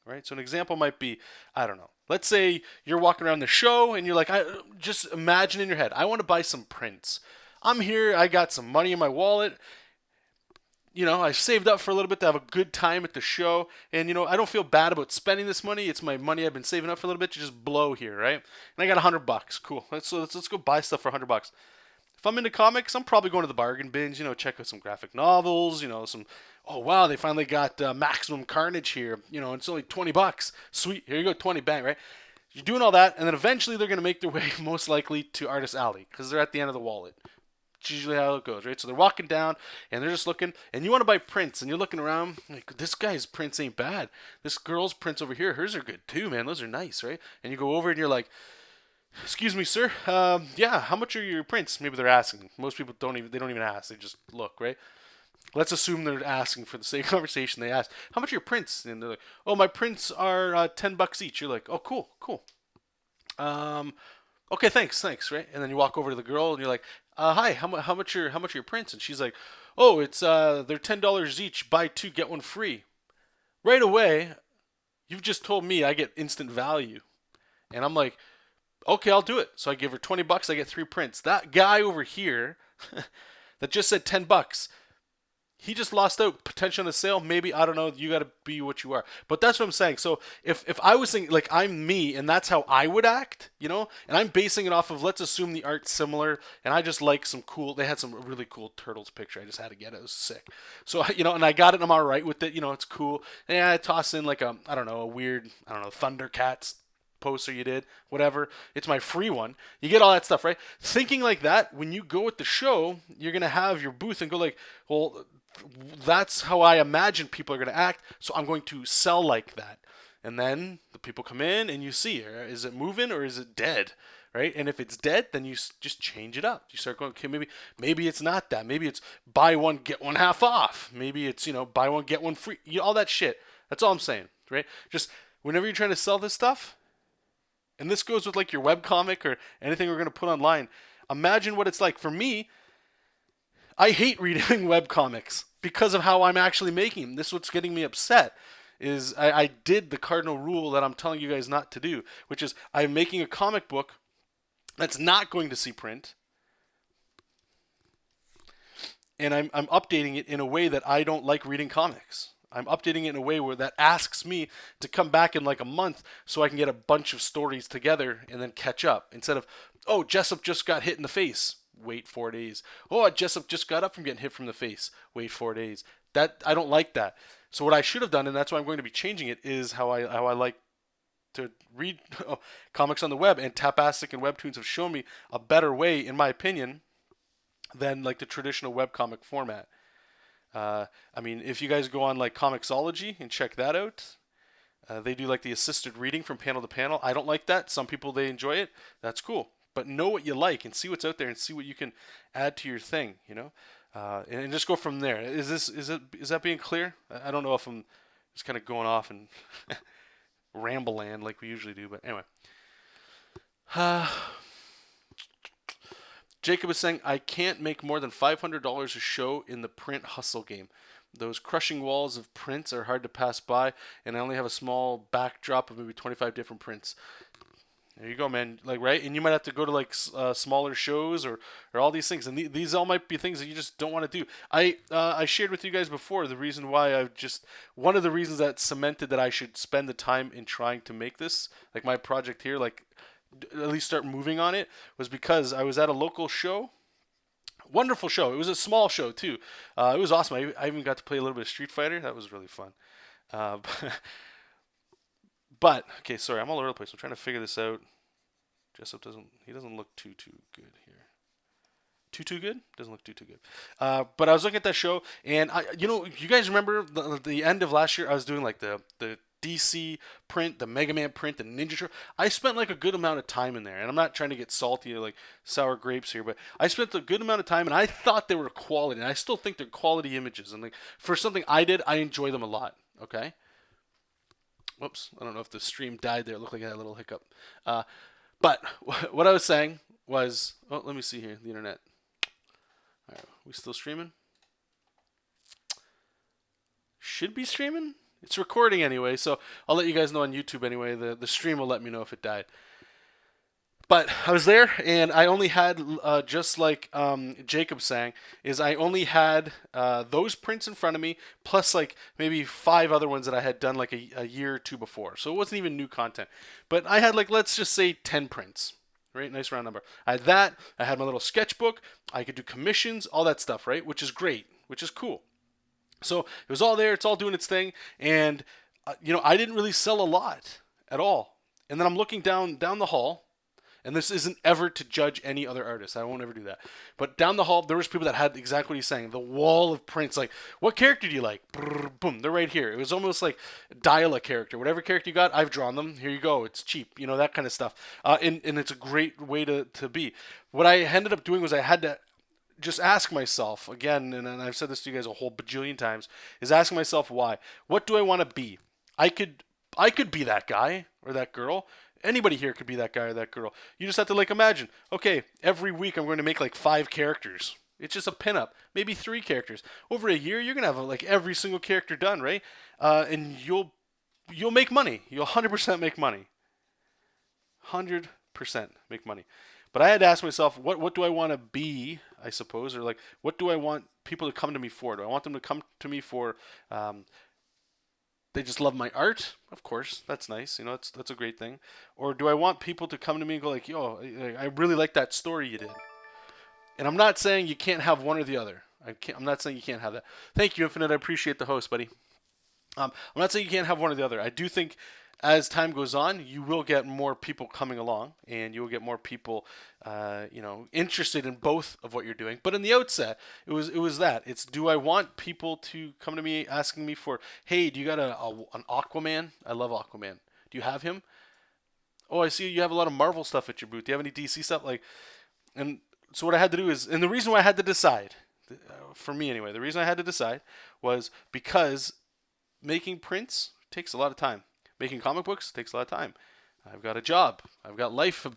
Right? So an example might be, I don't know. Let's say you're walking around the show and you're like, just imagine in your head, I want to buy some prints. I'm here, I got some money in my wallet. I saved up for a little bit to have a good time at the show. And, I don't feel bad about spending this money. It's my money I've been saving up for a little bit to just blow here, right? And I got $100. Cool. Let's go buy stuff for $100. If I'm into comics, I'm probably going to the bargain bins, check out some graphic novels, some, oh wow, they finally got Maximum Carnage here, it's only $20. Sweet, here you go, 20, bang, right? You're doing all that, and then eventually they're going to make their way most likely to Artist Alley, because they're at the end of the wallet. It's usually how it goes, right? So they're walking down, and they're just looking, and you want to buy prints, and you're looking around, like, this guy's prints ain't bad. This girl's prints over here, hers are good too, man, those are nice, right? And you go over and you're like, excuse me, sir. Yeah, how much are your prints? Maybe they're asking. Most people don't even ask. They just look, right? Let's assume they're asking for the sake of conversation. They ask, how much are your prints? And they're like, oh, my prints are $10 each. You're like, oh, cool. Okay, thanks, right? And then you walk over to the girl and you're like, hi, how much are your prints? And she's like, oh, it's they're $10 each. Buy 2, get 1 free. Right away, you've just told me I get instant value, and I'm like, okay, I'll do it. So I give her $20. I get 3 prints. That guy over here that just said $10, he just lost out potential on the sale. Maybe, I don't know. You got to be what you are. But that's what I'm saying. So if I was thinking, like, I'm me and that's how I would act, and I'm basing it off of, let's assume the art's similar, and I just like they had some really cool Turtles picture. I just had to get it. It was sick. So, and I got it and I'm all right with it. It's cool. And I toss in like a weird, Thundercats poster you did, whatever. It's my free one. You get all that stuff, right? Thinking like that, when you go at the show, you're going to have your booth and go like, well, that's how I imagine people are going to act, so I'm going to sell like that. And then the people come in and you see, is it moving or is it dead? Right? And if it's dead, then you just change it up. You start going, okay, maybe it's not that. Maybe it's buy one, get one half off. Maybe it's, buy one, get one free. All that shit. That's all I'm saying, right? Just whenever you're trying to sell this stuff, and this goes with like your webcomic or anything we're going to put online, imagine what it's like. For me, I hate reading webcomics because of how I'm actually making them. This is what's getting me upset. Is I did the cardinal rule that I'm telling you guys not to do, which is I'm making a comic book that's not going to see print, and I'm updating it in a way that I don't like reading comics. I'm updating it in a way where that asks me to come back in like a month so I can get a bunch of stories together and then catch up. Instead of, oh, Jesop just got hit in the face. Wait 4 days. Oh, Jesop just got up from getting hit from the face. Wait 4 days. That I don't like that. So what I should have done, and that's why I'm going to be changing it, is how I like to read comics on the web. And Tapastic and Webtoons have shown me a better way, in my opinion, than like the traditional webcomic format. I mean, if you guys go on like Comixology and check that out, they do like the assisted reading from panel to panel. I don't like that. Some people, they enjoy it. That's cool. But know what you like and see what's out there and see what you can add to your thing, and just go from there. Is that being clear? I don't know if I'm just kind of going off and ramble land like we usually do, but anyway. Jacob is saying, I can't make more than $500 a show in the print hustle game. Those crushing walls of prints are hard to pass by, and I only have a small backdrop of maybe 25 different prints. There you go, man. Like, right? And you might have to go to like smaller shows or all these things. And these all might be things that you just don't want to do. I shared with you guys before the reason why one of the reasons that cemented that I should spend the time in trying to make this, like my project here, like at least start moving on it, was because I was at a local show. Wonderful show. It was a small show too. It was awesome. I even got to play a little bit of Street Fighter. That was really fun. But okay, sorry, I'm all over the place. I'm trying to figure this out. Jesop doesn't look too good here. Too good? Doesn't look too good. But I was looking at that show, and you guys remember the end of last year? I was doing like the DC print, the Mega Man print, the Ninja Turtle. I spent like a good amount of time in there, and I'm not trying to get salty or like sour grapes here, but I spent a good amount of time, and I thought they were quality, and I still think they're quality images. And like for something I did, I enjoy them a lot. Okay. Whoops, I don't know if the stream died there. It looked like I had a little hiccup. But what I was saying was, let me see here, the internet. All right, we still streaming? Should be streaming? It's recording anyway, so I'll let you guys know on YouTube anyway. The stream will let me know if it died. But I was there, and I only had, just like Jacob saying, is I only had those prints in front of me, plus like maybe 5 other ones that I had done like a year or 2 before. So it wasn't even new content. But I had like, let's just say 10 prints, right? Nice round number. I had that. I had my little sketchbook. I could do commissions, all that stuff, right? Which is great, which is cool. So it was all there. It's all doing its thing. And, I didn't really sell a lot at all. And then I'm looking down the hall. And this isn't ever to judge any other artist. I won't ever do that. But down the hall, there was people that had exactly what he's saying. The wall of prints. Like, what character do you like? Brrr, boom, they're right here. It was almost like dial a character. Whatever character you got, I've drawn them. Here you go. It's cheap. That kind of stuff. And it's a great way to be. What I ended up doing was I had to just ask myself, again, and I've said this to you guys a whole bajillion times, is asking myself why. What do I want to be? I could be that guy or that girl. Anybody here could be that guy or that girl. You just have to like imagine, okay, every week I'm going to make like 5 characters. It's just a pinup, maybe 3 characters. Over a year, you're going to have like every single character done, right? And you'll make money. You'll 100% make money. 100% make money. But I had to ask myself, what do I want to be, I suppose, or like what do I want people to come to me for? Do I want them to come to me for they just love my art? Of course, that's nice. That's a great thing. Or do I want people to come to me and go like, yo, I really like that story you did. And I'm not saying you can't have one or the other. I'm not saying you can't have that. Thank you, Infinite. I appreciate the host, buddy. I'm not saying you can't have one or the other. I do think as time goes on, you will get more people coming along, and you will get more people, interested in both of what you're doing. But in the outset, it was that. It's, do I want people to come to me asking me for, hey, do you got an Aquaman? I love Aquaman. Do you have him? Oh, I see you have a lot of Marvel stuff at your booth. Do you have any DC stuff? Like, and so what I had to do is, and the reason why I had to decide, for me anyway, the reason I had to decide was because making prints takes a lot of time. Making comic books takes a lot of time. I've got a job. I've got life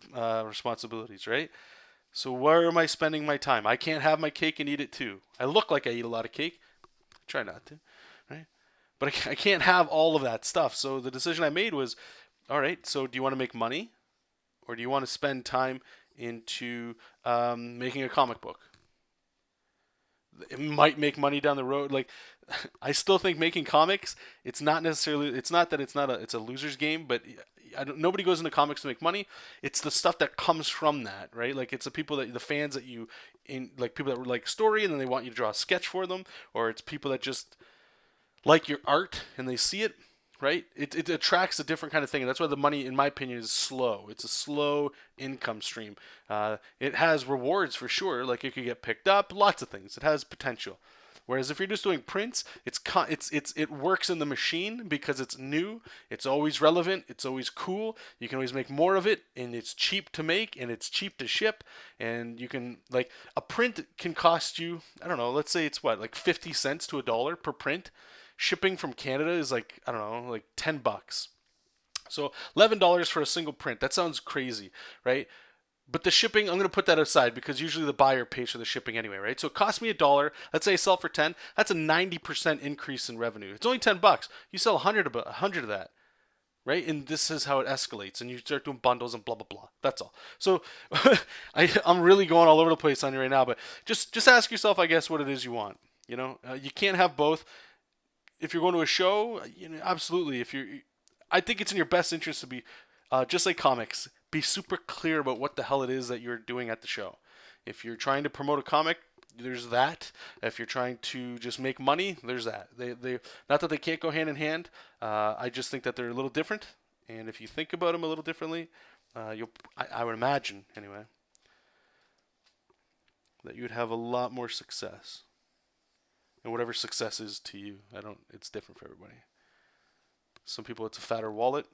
responsibilities, right? So where am I spending my time? I can't have my cake and eat it too. I look like I eat a lot of cake. Try not to, right? But I can't have all of that stuff. So the decision I made was, all right, so do you want to make money, or do you want to spend time into making a comic book? It might make money down the road. Like, I still think making comics, it's not necessarily, it's not that it's a loser's game, but nobody goes into comics to make money. It's the stuff that comes from that, right? Like, it's the fans that like people that like story and then they want you to draw a sketch for them, or it's people that just like your art and they see it, right? It attracts a different kind of thing, and that's why the money, in my opinion, is slow. It's a slow income stream. It has rewards for sure, like it could get picked up, lots of things. It has potential. Whereas if you're just doing prints, it works in the machine because it's new, it's always relevant, it's always cool. You can always make more of it, and it's cheap to make, and it's cheap to ship, and you can, like, a print can cost you, I don't know, let's say it's what, like 50 cents to $1 per print. Shipping from Canada is like, I don't know, like $10. So $11 for a single print. That sounds crazy, right? But the shipping, I'm going to put that aside because usually the buyer pays for the shipping anyway, right? So it cost me $1. Let's say I sell for 10. That's a 90% increase in revenue. It's only $10. You sell 100 of that, right? And this is how it escalates, and you start doing bundles and blah blah blah. That's all. So I'm really going all over the place on you right now, but just ask yourself, I guess, what it is you want. You can't have both. If you're going to a show, absolutely. I think it's in your best interest to be, just like comics, be super clear about what the hell it is that you're doing at the show. If you're trying to promote a comic, there's that. If you're trying to just make money, there's that. They not that they can't go hand in hand. I just think that they're a little different. And if you think about them a little differently, I would imagine anyway, that you would have a lot more success. And whatever success is to you, it's different for everybody. Some people it's a fatter wallet.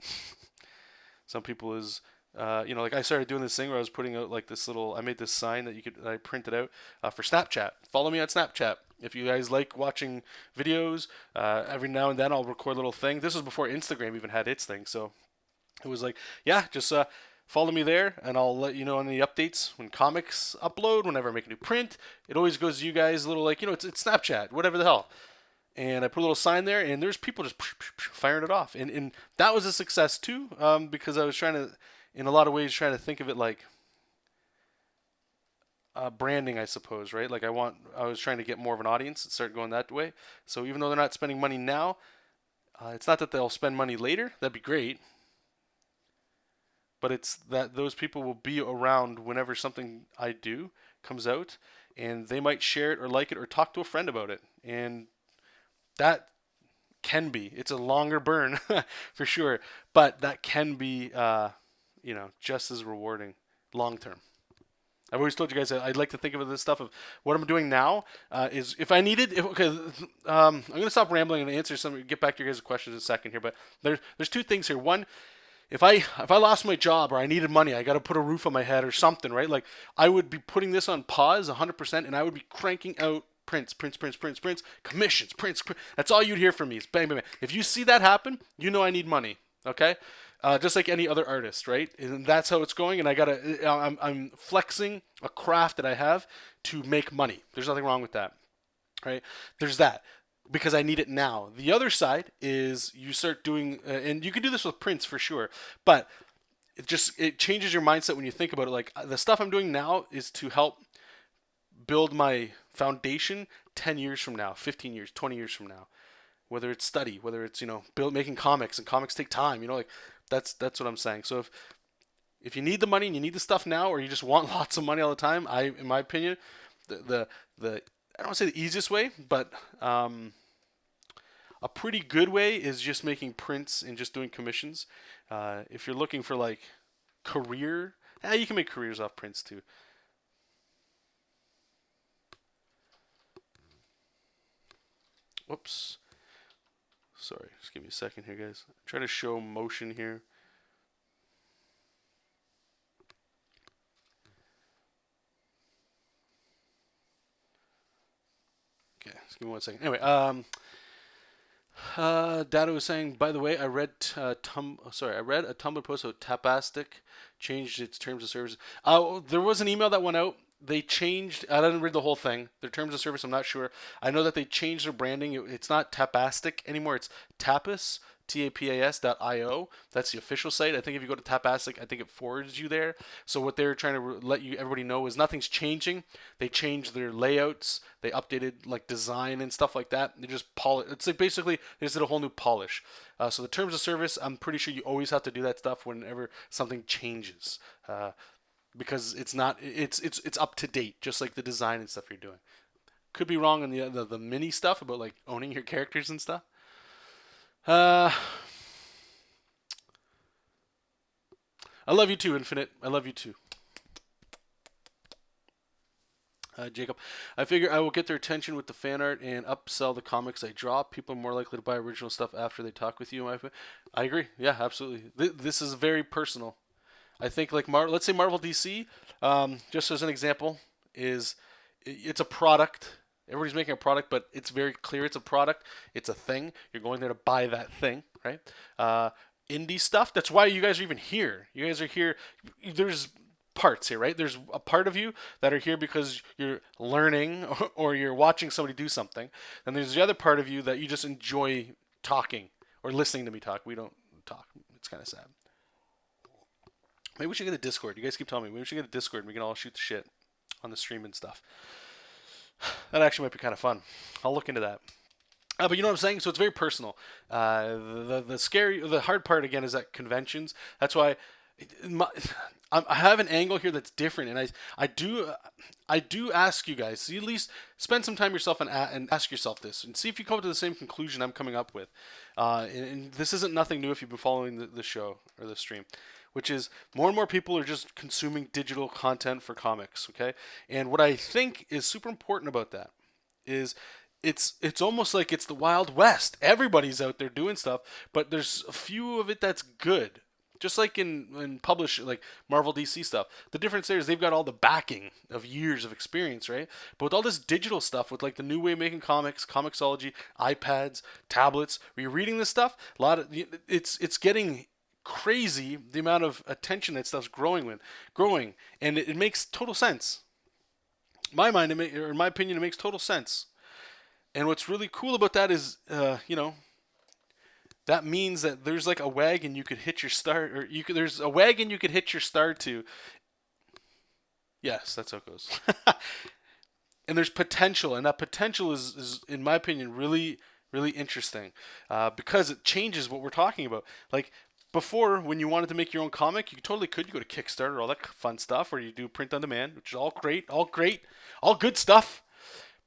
Some people is, like I started doing this thing where I was putting out like I made this sign that I printed out for Snapchat. Follow me on Snapchat. If you guys like watching videos, every now and then I'll record a little thing. This was before Instagram even had its thing. So it was like, yeah, just follow me there, and I'll let you know on the updates when comics upload, whenever I make a new print. It always goes to you guys a little, like, it's Snapchat, whatever the hell. And I put a little sign there, and there's people just firing it off. And that was a success too, because I was trying to, in a lot of ways, trying to think of it like branding, I suppose, right? Like I was trying to get more of an audience and start going that way. So even though they're not spending money now, it's not that they'll spend money later. That'd be great. But it's that those people will be around whenever something I do comes out, and they might share it or like it or talk to a friend about it. And that it's a longer burn for sure, but that can be, just as rewarding long term. I've always told you guys that I'd like to think of this stuff of what I'm doing now is if I needed. I'm going to stop rambling and answer some. Get back to your guys' questions in a second here, but there's two things here. One, if I lost my job or I needed money, I got to put a roof on my head or something, right? Like I would be putting this on pause 100%, and I would be cranking out prints, commissions, prints. That's all you'd hear from me. Is bang, bang, bang. If you see that happen, you know I need money. Okay, just like any other artist, right? And that's how it's going. And I'm flexing a craft that I have to make money. There's nothing wrong with that, right? There's that. Because I need it now. The other side is you start doing, and you can do this with prints for sure, but it changes your mindset when you think about it. Like the stuff I'm doing now is to help build my foundation 10 years from now, 15 years, 20 years from now. Whether it's study, whether it's, making comics, and comics take time, like that's what I'm saying. So if you need the money and you need the stuff now, or you just want lots of money all the time, in my opinion, the I don't want to say the easiest way, but A pretty good way is just making prints and just doing commissions. If you're looking for like career, you can make careers off prints too. Whoops. Sorry, just give me a second here, guys. Try to show motion here. Okay, just give me 1 second. Anyway, Data was saying, by the way, I read a Tumblr post about Tapastic changed its terms of service. There was an email that went out. They changed. I didn't read the whole thing. Their terms of service, I'm not sure. I know that they changed their branding. It's not Tapastic anymore. It's Tapas. Tapas.io. That's the official site. I think if you go to Tapastic, I think it forwards you there. So what they're trying to let everybody know is nothing's changing. They changed their layouts. They updated like design and stuff like that. They just polish. It's like basically they just did a whole new polish. So the terms of service, I'm pretty sure you always have to do that stuff whenever something changes. Because it's not it's up to date, just like the design and stuff you're doing. Could be wrong on the mini stuff about like owning your characters and stuff. I love you too, Infinite. I love you too. Jacob, I figure I will get their attention with the fan art and upsell the comics I draw. People are more likely to buy original stuff after they talk with you. I agree. Yeah, absolutely. This is very personal. I think like let's say Marvel DC, just as an example, it's a product. Everybody's making a product, but it's very clear it's a product. It's a thing. You're going there to buy that thing, right? Indie stuff. That's why you guys are even here. You guys are here. There's parts here, right? There's a part of you that are here because you're learning or you're watching somebody do something. And there's the other part of you that you just enjoy talking or listening to me talk. We don't talk. It's kind of sad. Maybe we should get a Discord. You guys keep telling me. Maybe we should get a Discord and we can all shoot the shit on the stream and stuff. That actually might be kind of fun. I'll look into that. But you know what I'm saying? So it's very personal. The hard part again is at conventions. That's why I have an angle here that's different, and I do ask you guys to at least spend some time yourself and ask yourself this, and see if you come to the same conclusion I'm coming up with. And this isn't nothing new if you've been following the show or the stream, which is more and more people are just consuming digital content for comics, okay? And what I think is super important about that is it's almost like it's the Wild West. Everybody's out there doing stuff, but there's a few of it that's good. Just like in publish like Marvel DC stuff. The difference there is they've got all the backing of years of experience, right? But with all this digital stuff, with like the new way of making comics, Comixology, iPads, tablets, where you're reading this stuff, it's getting crazy the amount of attention that stuff's growing, and it makes total sense. In my mind, or in my opinion, it makes total sense. And what's really cool about that is, that means that there's like a wagon you could hit your star, or there's a wagon you could hit your star to. Yes, that's how it goes. And there's potential, and that potential is in my opinion, really, really interesting, because it changes what we're talking about. Like, before, when you wanted to make your own comic, you totally could. You go to Kickstarter, all that fun stuff, or you do print on demand, which is all great, all good stuff.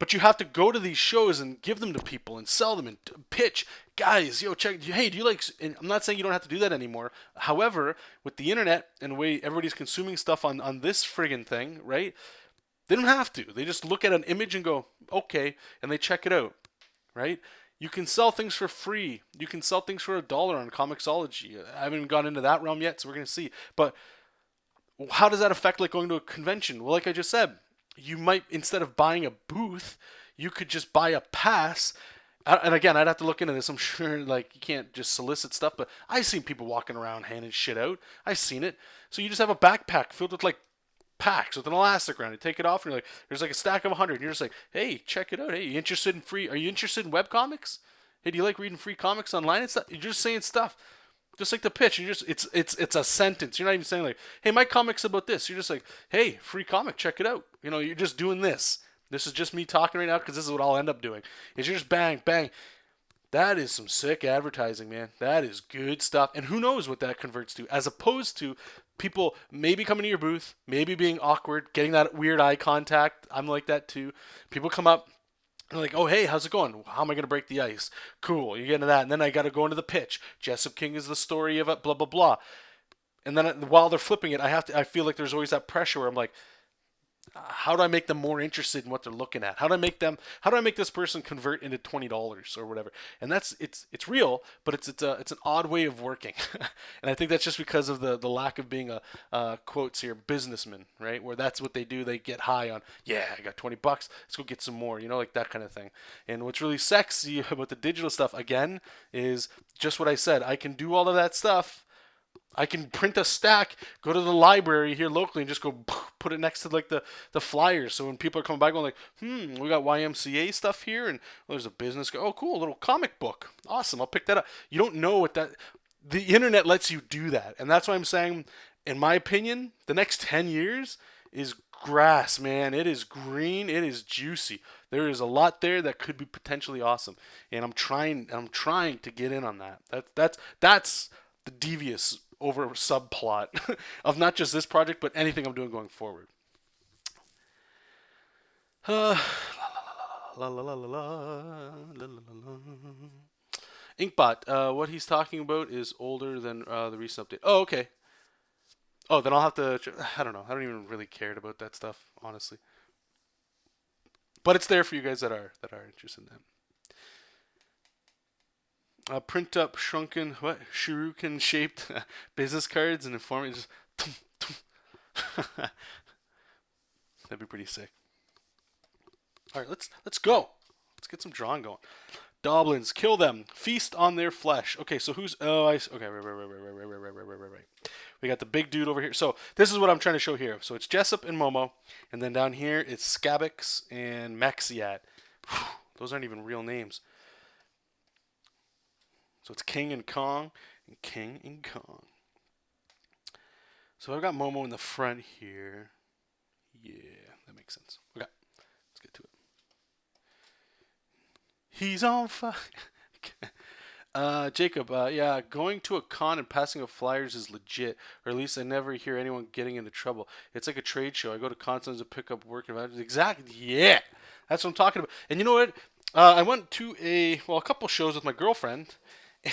But you have to go to these shows and give them to people and sell them and pitch. Guys, check. Hey, do you like? And I'm not saying you don't have to do that anymore. However, with the internet and the way everybody's consuming stuff on this friggin' thing, right? They don't have to. They just look at an image and go, okay, and they check it out, right? You can sell things for free. You can sell things for $1 on Comixology. I haven't even gone into that realm yet, so we're going to see. But how does that affect like going to a convention? Well, like I just said, you might, instead of buying a booth, you could just buy a pass. And again, I'd have to look into this. I'm sure like you can't just solicit stuff, but I've seen people walking around handing shit out. I've seen it. So you just have a backpack filled with like packs with an elastic around it. Take it off, and you're like, there's like a stack of 100. And you're just like, hey, check it out. Hey, you interested in free? Are you interested in webcomics? Hey, do you like reading free comics online and stuff? You're just saying stuff, just like the pitch. It's a sentence. You're not even saying like, hey, my comic's about this. You're just like, hey, free comic, check it out. You're just doing this. This is just me talking right now because this is what I'll end up doing. Is you're just bang, bang. That is some sick advertising, man. That is good stuff. And who knows what that converts to, as opposed to people maybe coming to your booth, maybe being awkward, getting that weird eye contact. I'm like that too. People come up, They're like, oh, hey, how's it going? How am I going to break the ice? Cool. You get into that. And then I got to go into the pitch. Jesop King is the story of it, blah, blah, blah. And then while they're flipping it, I feel like there's always that pressure where I'm like, how do I make them more interested in what they're looking at? How do I make this person convert into $20 or whatever? And it's real, but it's an odd way of working. And I think that's just because of the lack of being a quotes here businessman, right? Where that's what they do. They get high on, yeah, I got $20, let's go get some more, like that kind of thing. And what's really sexy about the digital stuff again is just what I said. I can do all of that stuff. I can print a stack, go to the library here locally, and just go put it next to like the flyers. So when people are coming by, going like, we got YMCA stuff here, and there's a business. Oh, cool, a little comic book, awesome. I'll pick that up. You don't know what that. The internet lets you do that, and that's why I'm saying, in my opinion, the next 10 years is grass, man. It is green. It is juicy. There is a lot there that could be potentially awesome, and I'm trying to get in on that. That's the devious over subplot of not just this project, but anything I'm doing going forward. La, la, la, la, la, la, la, la. Inkbot, what he's talking about is older than the recent update. Oh, okay. Oh, then I'll have to. I don't know. I don't even really cared about that stuff, honestly. But it's there for you guys that are interested in that. Print up shrunken, shuriken shaped business cards and inform it. Just that'd be pretty sick. All right, let's go. Let's get some drawing going. Doblins, kill them, feast on their flesh. Okay, so who's? Okay, right. We got the big dude over here. So this is what I'm trying to show here. So it's Jesop and Momo, and then down here it's Skabix and Maxiat. Those aren't even real names. So it's King and Kong, and King and Kong. So I've got Momo in the front here. Yeah, that makes sense. Okay, let's get to it. He's on fire. Jacob, yeah, going to a con and passing out flyers is legit, or at least I never hear anyone getting into trouble. It's like a trade show. I go to cons to pick up work and exactly, yeah, that's what I'm talking about. And you know what? I went to a couple shows with my girlfriend.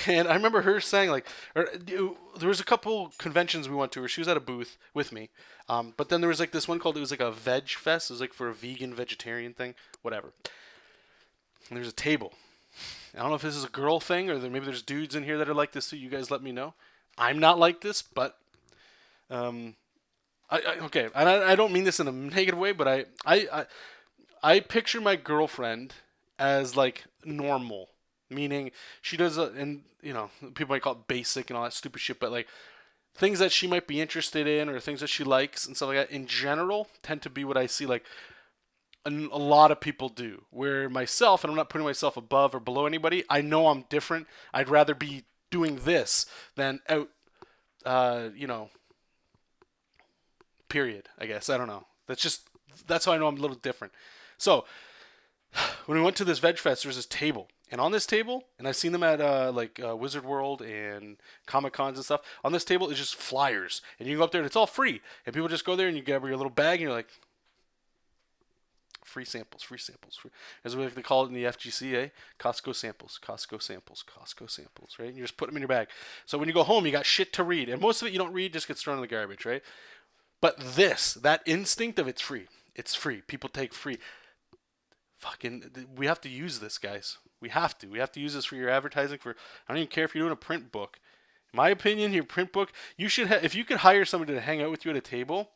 And I remember her saying, like, there was a couple conventions we went to where she was at a booth with me. But then there was, like, this one called, it was like a veg fest. It was, like, for a vegan, vegetarian thing. Whatever. And there's a table. I don't know if this is a girl thing or maybe there's dudes in here that are like this too. You guys let me know. I'm not like this, but... okay, and I don't mean this in a negative way, but I picture my girlfriend as, like, normal. Meaning she does, and people might call it basic and all that stupid shit, but like things that she might be interested in or things that she likes and stuff like that in general tend to be what I see like a lot of people do. Where myself, and I'm not putting myself above or below anybody, I know I'm different. I'd rather be doing this than out, period, I guess. I don't know. That's how I know I'm a little different. So when we went to this Veg Fest, there was this table. And on this table, and I've seen them at Wizard World and Comic Cons and stuff, on this table is just flyers. And you can go up there and it's all free. And people just go there and you grab your little bag and you're like, free samples. Free. As we like to call it in the FGC, eh? Costco samples, right? And you just put them in your bag. So when you go home, you got shit to read. And most of it you don't read, just gets thrown in the garbage, right? But that instinct of it's free. It's free. People take free. We have to use this, guys. We have to use this for your advertising. I don't even care if you're doing a print book. In my opinion, your print book, you should if you could hire somebody to hang out with you at a table,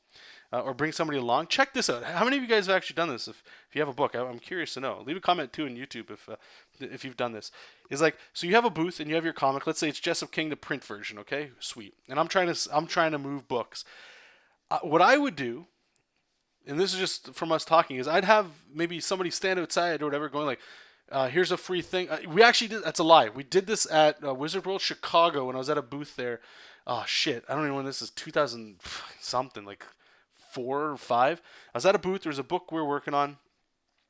or bring somebody along. Check this out. How many of you guys have actually done this? If you have a book, I'm curious to know. Leave a comment too on YouTube if you've done this. It's like, so you have a booth and you have your comic. Let's say it's Jesop King, the print version. Okay, sweet. And I'm trying to move books. What I would do, and this is just from us talking, is I'd have maybe somebody stand outside or whatever going like, here's a free thing. We actually did, that's a lie. We did this at Wizard World Chicago when I was at a booth there. Oh, shit. I don't even know when this is, 2000 something, like 4 or 5. I was at a booth. There was a book we were working on.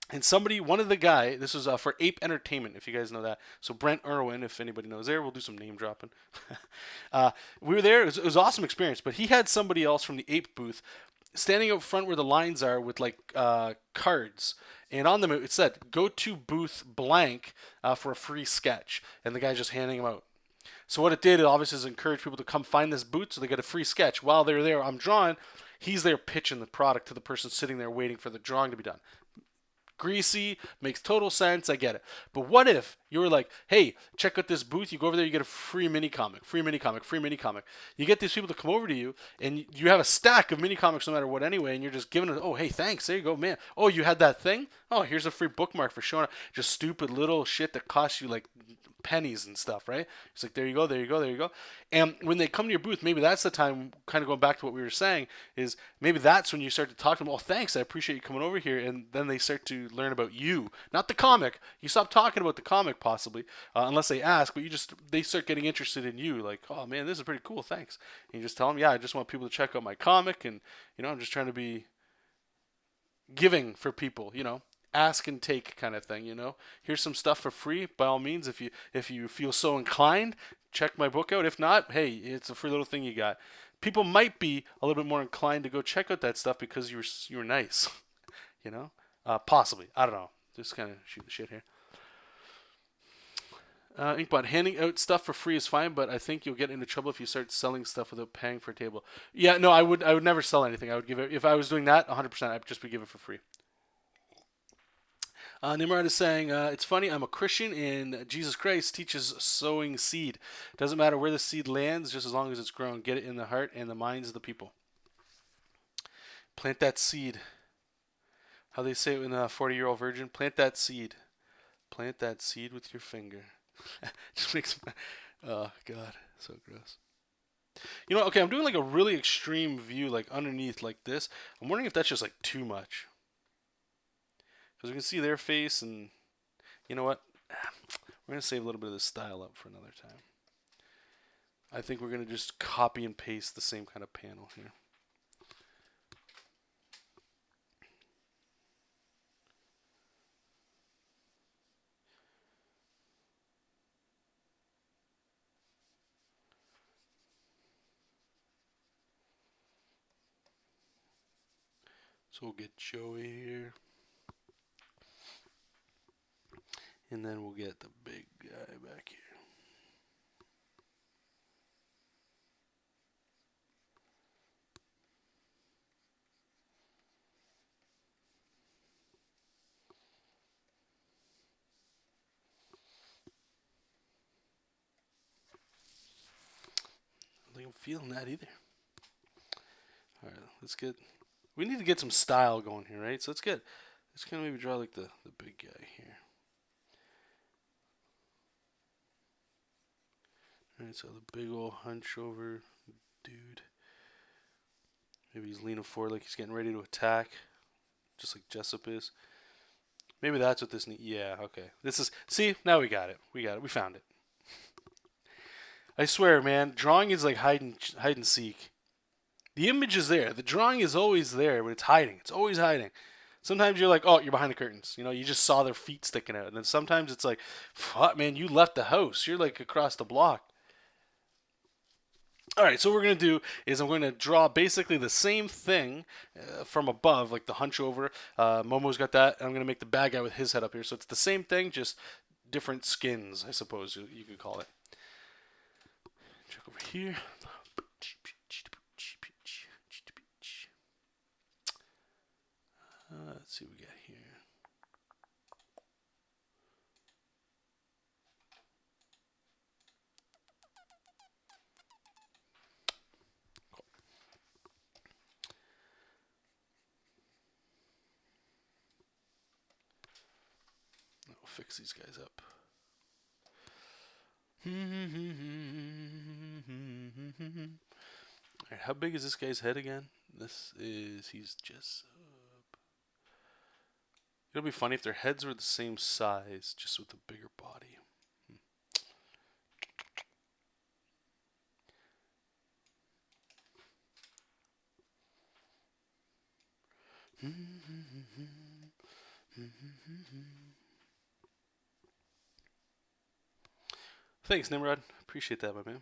And one of the guy, this was for Ape Entertainment, if you guys know that. So Brent Irwin, if anybody knows there, we'll do some name dropping. We were there. It was an awesome experience. But he had somebody else from the Ape booth standing up front where the lines are with like cards. And on them it said, "Go to booth blank for a free sketch," and the guy's just handing them out. So what it did, it obviously is encourage people to come find this booth so they get a free sketch. While they're there, I'm drawing. He's there pitching the product to the person sitting there waiting for the drawing to be done. Greasy, makes total sense. I get it. But what if you were like, hey, check out this booth. You go over there, you get a free mini comic, free mini comic, free mini comic. You get these people to come over to you, and you have a stack of mini comics no matter what anyway, and you're just giving it, oh, hey, thanks. There you go, man. Oh, you had that thing? Oh, here's a free bookmark for showing up. Just stupid little shit that costs you like pennies and stuff, right? It's like, there you go, there you go, there you go. And when they come to your booth, maybe that's the time, kind of going back to what we were saying, is maybe that's when you start to talk to them. Oh, thanks, I appreciate you coming over here. And then they start to learn about you, not the comic. You stop talking about the comic possibly, unless they ask, but they start getting interested in you. Like, oh man, this is pretty cool, thanks. And you just tell them, yeah, I just want people to check out my comic, and I'm just trying to be giving for people, ask and take kind of thing. Here's some stuff for free. By all means, if you feel so inclined, check my book out. If not, hey, it's a free little thing you got. People might be a little bit more inclined to go check out that stuff because you were nice, possibly. I don't know. Just kind of shoot the shit here. Inkbot, handing out stuff for free is fine, but I think you'll get into trouble if you start selling stuff without paying for a table. Yeah, no, I would never sell anything. I would give it, if I was doing that, 100%, I'd just be giving it for free. Nimrod is saying, it's funny, I'm a Christian and Jesus Christ teaches sowing seed. Doesn't matter where the seed lands, just as long as it's grown. Get it in the heart and the minds of the people. Plant that seed. How they say it in a 40-year-old virgin, plant that seed. Plant that seed with your finger. Just makes me, oh god, so gross. Okay, I'm doing like a really extreme view, like underneath, like this. I'm wondering if that's just like too much, because we can see their face, and you know what? We're gonna save a little bit of this style up for another time. I think we're gonna just copy and paste the same kind of panel here. So we'll get Joey here. And then we'll get the big guy back here. I don't think I'm feeling that either. Alright, we need to get some style going here, right? So let's kind of maybe draw like the big guy here. Alright, so the big old hunch over dude. Maybe he's leaning forward like he's getting ready to attack, just like Jesop is. Maybe that's what this needs. Yeah, okay. See, now we got it. We found it. I swear, man, drawing is like hide and seek. The image is there. The drawing is always there, but it's hiding. It's always hiding. Sometimes you're like, oh, you're behind the curtains. You just saw their feet sticking out. And then sometimes it's like, fuck, man, you left the house. You're like across the block. All right, so what we're going to do is I'm going to draw basically the same thing from above, like the hunch over. Momo's got that. And I'm going to make the bad guy with his head up here. So it's the same thing, just different skins, I suppose you could call it. Check over here. Let's see what we got here. Cool. I'll fix these guys up. Alright, how big is this guy's head again? He's Jesop. It'll be funny if their heads were the same size, just with a bigger body. Thanks, Nimrod. Appreciate that, my man.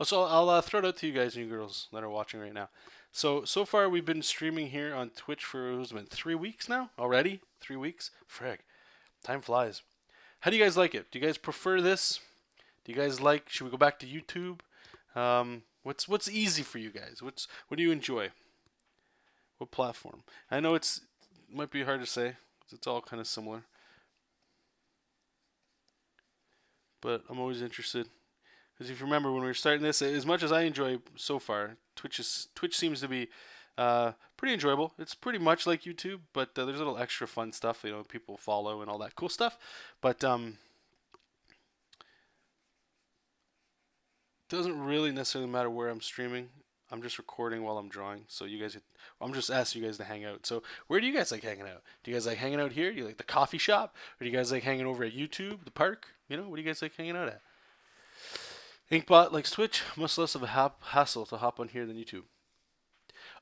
Oh, so I'll throw it out to you guys and you girls that are watching right now. So far we've been streaming here on Twitch for what's it been 3 weeks now already. 3 weeks. Frig, time flies. How do you guys like it? Do you guys prefer this? Do you guys like? Should we go back to YouTube? What's easy for you guys? What do you enjoy? What platform? I know it might be hard to say 'cause it's all kind of similar, but I'm always interested. Because if you remember when we were starting this, as much as I enjoy so far, Twitch seems to be pretty enjoyable. It's pretty much like YouTube, but there's a little extra fun stuff. You know, people follow and all that cool stuff. But doesn't really necessarily matter where I'm streaming. I'm just recording while I'm drawing. So you guys, I'm just asking you guys to hang out. So where do you guys like hanging out? Do you guys like hanging out here? Do you like the coffee shop? Or do you guys like hanging over at YouTube, the park? You know, what do you guys like hanging out at? Inkbot likes Twitch. Much less of a hassle to hop on here than YouTube.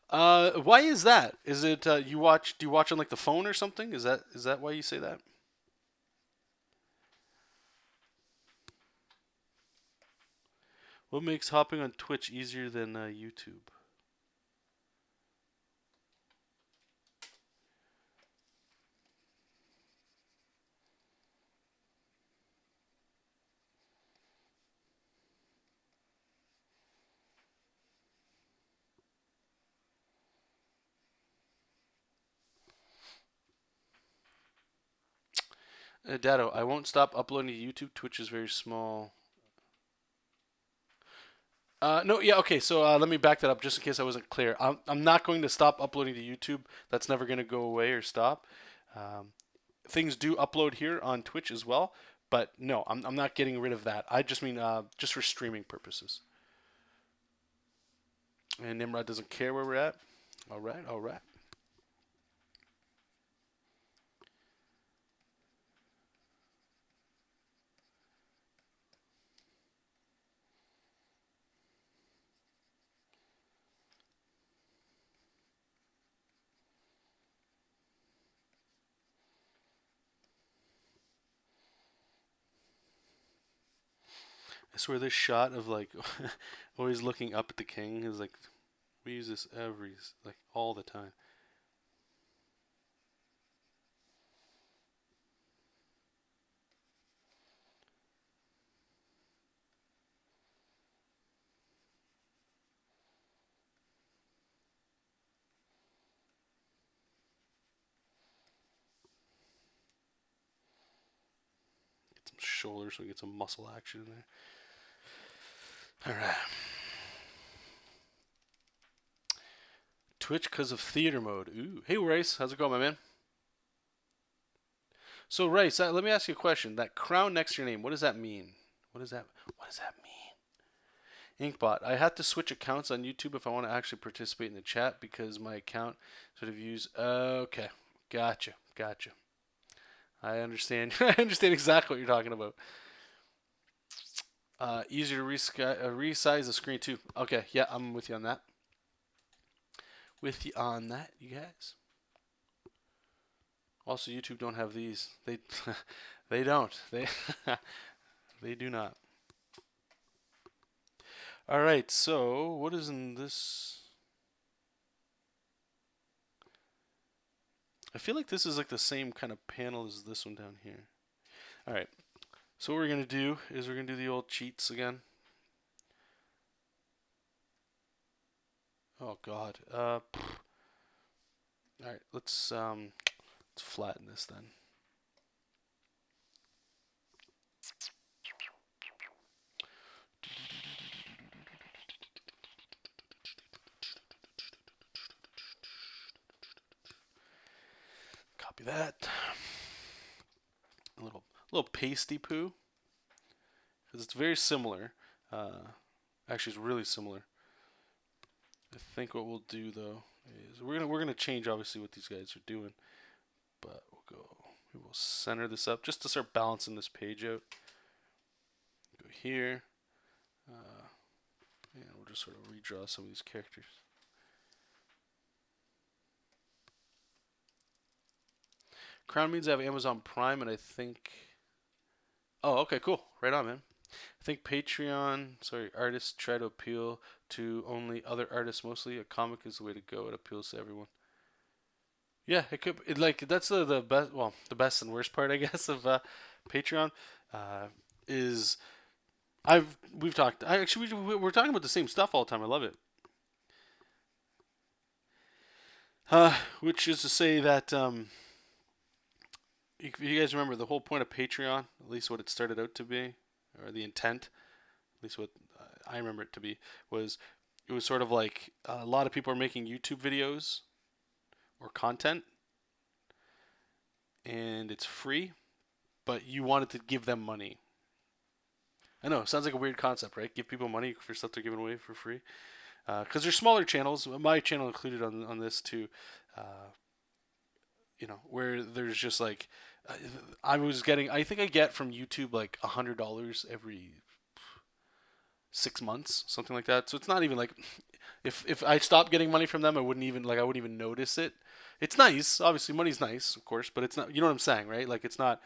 Why is that? Is it you watch? Do you watch on like the phone or something? Is that why you say that? What makes hopping on Twitch easier than YouTube? Dado, I won't stop uploading to YouTube. Twitch is very small. No, yeah, okay. So let me back that up just in case I wasn't clear. I'm not going to stop uploading to YouTube. That's never going to go away or stop. Um, Things do upload here on Twitch as well, but no, I'm not getting rid of that. I just mean just for streaming purposes. And Nimrod doesn't care where we're at. All right, all right. I swear this shot of like always looking up at the king is like we use this like all the time. Get some shoulders so we get some muscle action in there. All right. Twitch because of theater mode. Ooh. Hey, Rice. How's it going, my man? So, Rice, let me ask you a question. That crown next to your name, what does that mean? What does that mean? Inkbot, I had to switch accounts on YouTube if I want to actually participate in the chat because my account sort of used. Okay, gotcha. I understand. I understand exactly what you're talking about. Easier to resize the screen too. Okay, yeah, I'm with you on that. With you on that, you guys. Also, YouTube don't have these. They, they don't. They do not. All right. So, what is in this? I feel like this is like the same kind of panel as this one down here. All right. So what we're gonna do is we're gonna do the old cheats again. Oh God. All right. Let's flatten this then. Copy that. A little pasty poo because it's very similar. Actually, it's really similar. I think what we'll do though is we're gonna change obviously what these guys are doing, but we will center this up just to start balancing this page out. Go here, and we'll just sort of redraw some of these characters. Crown means I have Amazon Prime, and I think. Oh, okay, cool. Right on, man. I think artists try to appeal to only other artists mostly. A comic is the way to go. It appeals to everyone. Yeah, it could. That's the best. Well, the best and worst part, I guess, of Patreon uh, is we've talked. We're talking about the same stuff all the time. I love it. Which is to say that if you guys remember the whole point of Patreon, at least what it started out to be, or the intent, at least what I remember it to be, was it was sort of like a lot of people are making YouTube videos or content, and it's free, but you wanted to give them money. I know, it sounds like a weird concept, right? Give people money for stuff they're giving away for free. Because there's smaller channels, my channel included on this too, uh, where there's just like, I think I get from YouTube like $100 every 6 months, something like that. So it's not even like, if I stopped getting money from them, I wouldn't even notice it. It's nice, obviously, money's nice, of course, but it's not. You know what I'm saying, right? Like it's not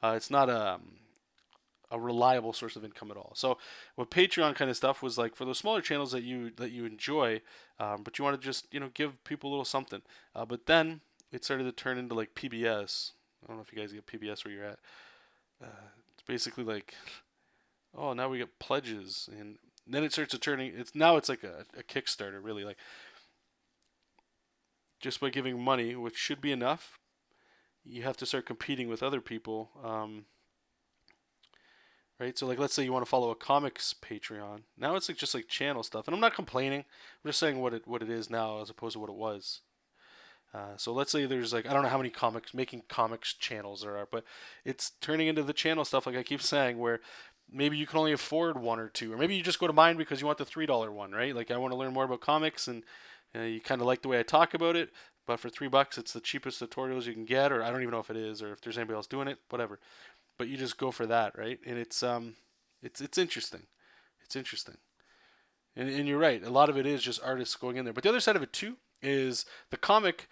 a reliable source of income at all. So what Patreon kind of stuff was like for those smaller channels that you enjoy, but you want to just give people a little something. But then it started to turn into like PBS. I don't know if you guys get PBS where you're at. It's basically like, oh, now we get pledges, and then it starts to turning. It's like a Kickstarter, really. Like just by giving money, which should be enough, you have to start competing with other people. Right? So like let's say you want to follow a comics Patreon. Now it's like just like channel stuff. And I'm not complaining. I'm just saying what it is now as opposed to what it was. So let's say there's like I don't know how many making comics channels there are, but it's turning into the channel stuff like I keep saying where maybe you can only afford one or two, or maybe you just go to mine because you want the $3 one, right? Like I want to learn more about comics and you kind of like the way I talk about it, but for $3 it's the cheapest tutorials you can get, or I don't even know if it is, or if there's anybody else doing it, whatever. But you just go for that, right? And it's interesting. It's interesting. And you're right. A lot of it is just artists going in there. But the other side of it too is the comic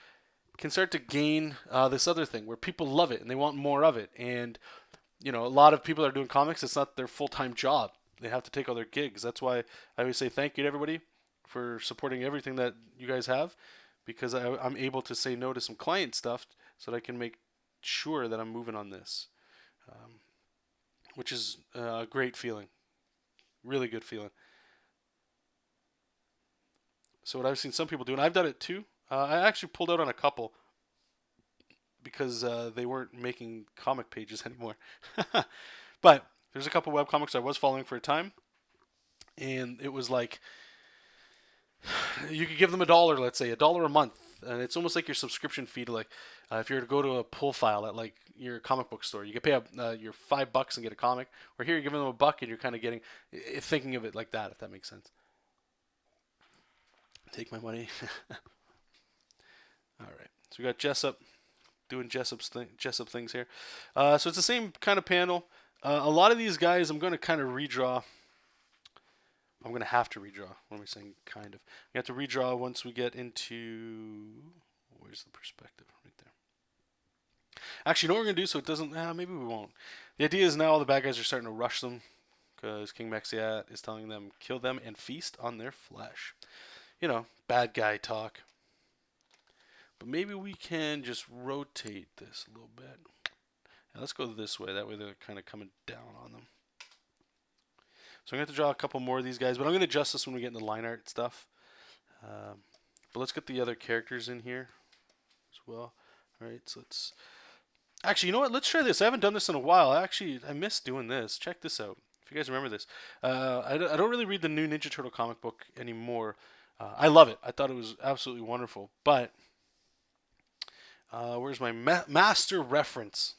can start to gain this other thing where people love it and they want more of it. And a lot of people that are doing comics. It's not their full time job. They have to take other gigs. That's why I always say thank you to everybody for supporting everything that you guys have, because I'm able to say no to some client stuff so that I can make sure that I'm moving on this. Which is a great feeling, really good feeling. So what I've seen some people do, and I've done it too. I actually pulled out on a couple because they weren't making comic pages anymore. But there's a couple webcomics I was following for a time, and it was like you could give them $1, let's say $1 a month, and it's almost like your subscription fee to like if you were to go to a pull file at like your comic book store, you could pay your $5 and get a comic. Or here you're giving them $1 and you're kind of getting thinking of it like that, if that makes sense. Take my money. All right, so we got Jesop doing Jesop things here. So it's the same kind of panel. A lot of these guys I'm going to kind of redraw. I'm going to have to redraw. What am I saying? Kind of. We have to redraw once we get into. Where's the perspective? Right there. Actually, you know what we're going to do so it doesn't. Maybe we won't. The idea is now all the bad guys are starting to rush them because King Mexiat is telling them kill them and feast on their flesh. Bad guy talk. But maybe we can just rotate this a little bit. Now let's go this way. That way they're kind of coming down on them. So I'm going to have to draw a couple more of these guys, but I'm going to adjust this when we get into line art stuff. But let's get the other characters in here as well. All right, so let's... Actually, you know what? Let's try this. I haven't done this in a while. I miss doing this. Check this out. If you guys remember this. I don't really read the new Ninja Turtle comic book anymore. I love it. I thought it was absolutely wonderful. But where's my master reference?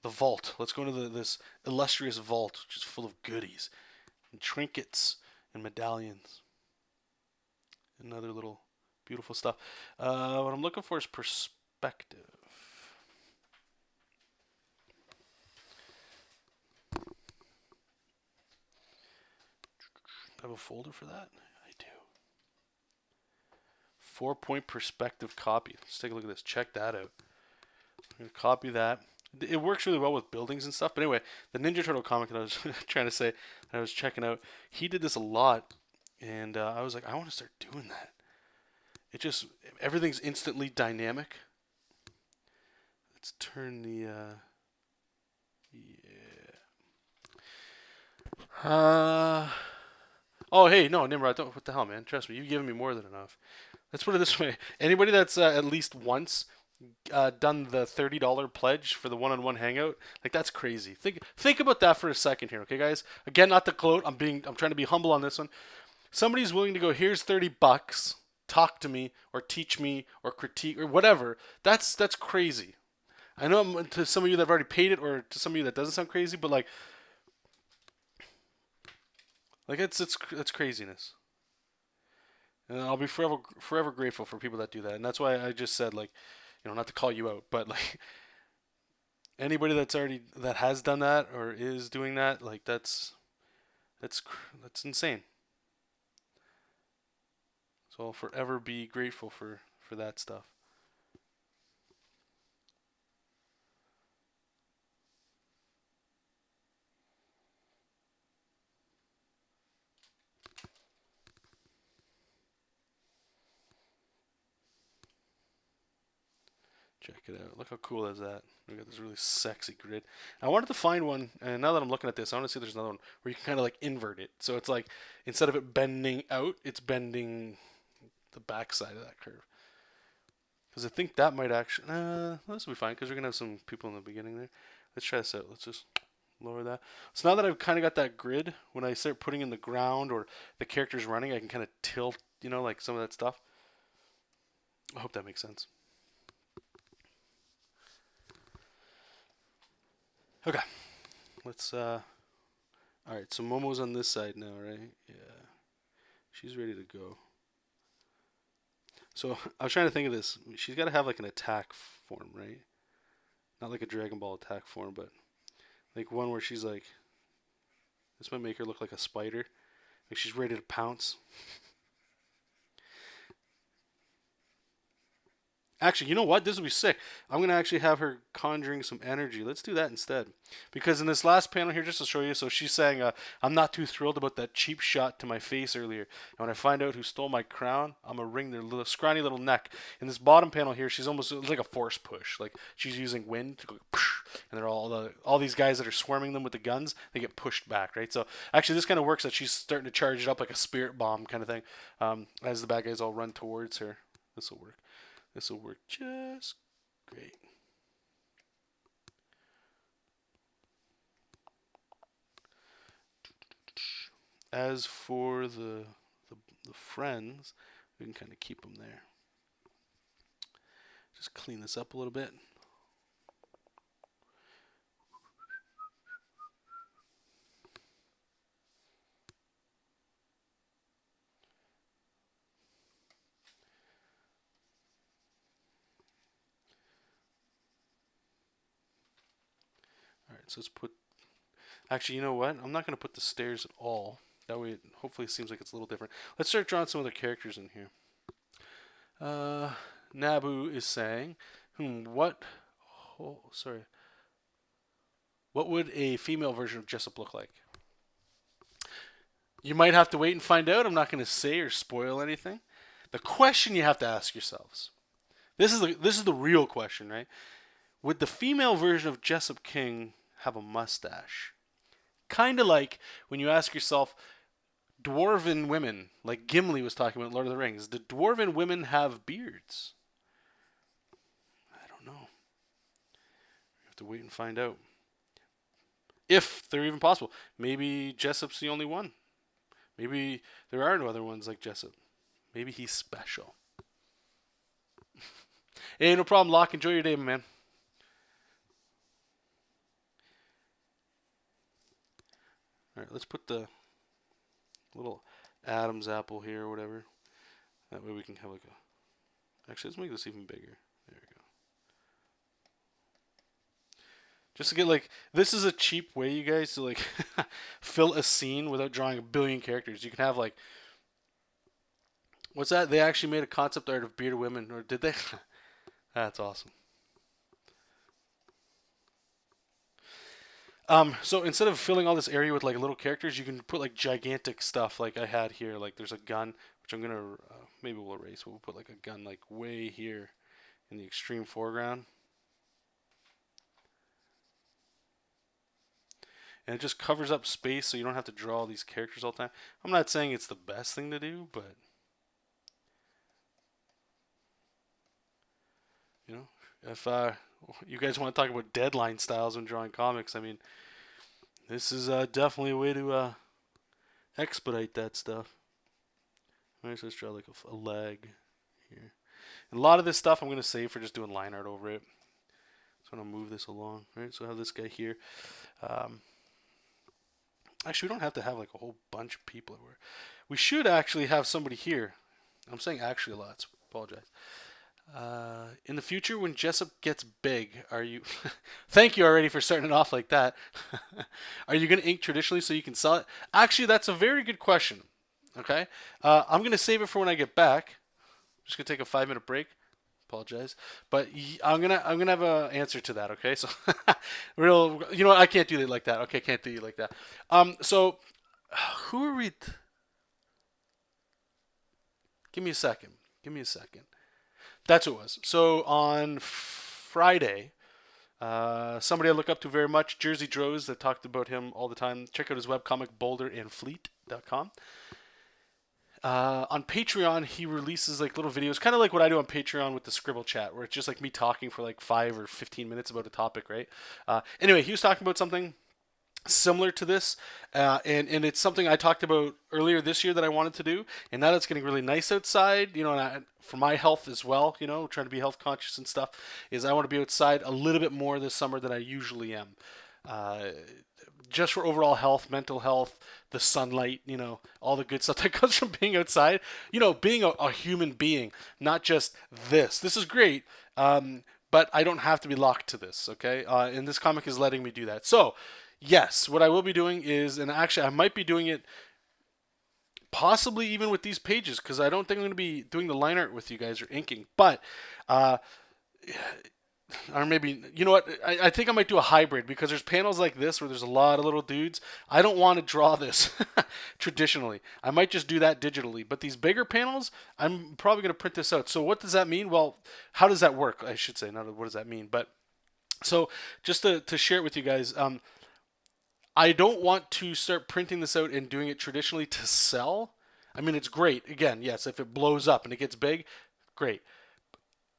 The vault. Let's go into this illustrious vault, which is full of goodies and trinkets and medallions and other little beautiful stuff. What I'm looking for is perspective. I have a folder for that? I do. 4-point perspective copy. Let's take a look at this. Check that out. I'm going to copy that. It works really well with buildings and stuff. But anyway, the Ninja Turtle comic that I was trying to say, that I was checking out, he did this a lot, and I was like, I want to start doing that. It just everything's instantly dynamic. Let's turn the yeah. Oh hey, no, Nimrod, don't, what the hell, man? Trust me, you've given me more than enough. Let's put it this way: anybody that's at least once done the $30 pledge for the one-on-one hangout, like that's crazy. Think about that for a second here, okay, guys? Again, not to gloat. I'm trying to be humble on this one. Somebody's willing to go, here's $30, talk to me or teach me or critique or whatever. That's crazy. I know to some of you that have already paid it, or to some of you that doesn't sound crazy, but like it's craziness. And I'll be forever grateful for people that do that. And that's why I just said, like, not to call you out, but like anybody that has done that or is doing that, like that's insane. So I'll forever be grateful for that stuff. Check it out. Look how cool is that. We got this really sexy grid. I wanted to find one, and now that I'm looking at this, I want to see if there's another one where you can kind of like invert it. So it's like instead of it bending out, it's bending the backside of that curve. Because I think that might actually, this will be fine because we're gonna have some people in the beginning there. Let's try this out. Let's just lower that. So now that I've kind of got that grid, when I start putting in the ground or the character's running, I can kind of tilt, like some of that stuff. I hope that makes sense. Okay, let's. All right, so Momo's on this side now, right? Yeah, she's ready to go. So I was trying to think of this. She's got to have like an attack form, right? Not like a Dragon Ball attack form, but like one where she's like, this might make her look like a spider, like she's ready to pounce. Actually, you know what? This will be sick. I'm going to actually have her conjuring some energy. Let's do that instead. Because in this last panel here, just to show you, so she's saying, I'm not too thrilled about that cheap shot to my face earlier. And when I find out who stole my crown, I'm going to wring their little scrawny little neck. In this bottom panel here, she's almost it's like a force push. Like she's using wind to go, and they're all these guys that are swarming them with the guns, they get pushed back, right? So actually, this kind of works that she's starting to charge it up like a spirit bomb kind of thing as the bad guys all run towards her. This will work. This will work just great. As for the friends, we can kind of keep them there. Just clean this up a little bit. All right, so let's put. Actually, you know what? I'm not going to put the stairs at all. That way, it hopefully seems like it's a little different. Let's start drawing some other characters in here. Nabu is saying, what? Oh, sorry. What would a female version of Jesop look like? You might have to wait and find out. I'm not going to say or spoil anything. The question you have to ask yourselves. This is the real question, right? Would the female version of Jesop King have a mustache? Kind of like when you ask yourself, dwarven women, like Gimli was talking about in Lord of the Rings, do dwarven women have beards? I don't know. You have to wait and find out. If they're even possible. Maybe Jessop's the only one. Maybe there are no other ones like Jesop. Maybe he's special. Hey, no problem, Locke. Enjoy your day, man. Alright, let's put the little Adam's apple here or whatever. That way we can have like a... Actually, let's make this even bigger. There we go. Just to get like... This is a cheap way, you guys, to like fill a scene without drawing a billion characters. You can have like... What's that? They actually made a concept art of bearded women, or did they? That's awesome. So instead of filling all this area with like little characters, you can put like gigantic stuff like I had here. Like there's a gun, which I'm gonna maybe we'll erase. We'll put like a gun like way here in the extreme foreground, and it just covers up space so you don't have to draw all these characters all the time. I'm not saying it's the best thing to do, but you know, if you guys want to talk about deadline styles when drawing comics, I mean, this is definitely a way to expedite that stuff. Alright, so let's draw like a leg here. And a lot of this stuff I'm going to save for just doing line art over it. So I'm going to move this along. Right, so I have this guy here. Um, Actually, we don't have to have like a whole bunch of people everywhere. We should actually have somebody here. I'm saying actually a lot, so apologize. In the future, when Jesop gets big, are you? Thank you already for starting it off like that. Are you going to ink traditionally so you can sell it? Actually, that's a very good question. Okay, I'm going to save it for when I get back. I'm just going to take a 5-minute break. Apologize, but I'm gonna have an answer to that. Okay, so real, you know what? I can't do it like that. Okay, can't do it like that. So who are we? Give me a second. Give me a second. That's who it was. So on Friday, somebody I look up to very much, Jersey Droz, that talked about him all the time. Check out his webcomic boulderandfleet.com. On Patreon, he releases like little videos, kind of like what I do on Patreon with the Scribble Chat, where it's just like me talking for like 5 or 15 minutes about a topic, right? Anyway, he was talking about something similar to this, and it's something I talked about earlier this year that I wanted to do, and now that it's getting really nice outside, you know, and for my health as well, you know, trying to be health conscious and stuff, is I want to be outside a little bit more this summer than I usually am. Uh, just for overall health, mental health, the sunlight, you know, all the good stuff that comes from being outside. You know, being a human being, not just this. This is great, but I don't have to be locked to this, okay? And this comic is letting me do that. So, yes, what I will be doing is, and actually I might be doing it possibly even with these pages, because I don't think I'm going to be doing the line art with you guys or inking, but uh, or maybe, you know what, I think I might do a hybrid, because there's panels like this where there's a lot of little dudes. I don't want to draw this traditionally. I might just do that digitally, but these bigger panels, I'm probably going to print this out. So what does that mean? Well, how does that work, I should say, not what does that mean, but so just to share it with you guys, I don't want to start printing this out and doing it traditionally to sell. I mean, it's great, again, yes, if it blows up and it gets big, great.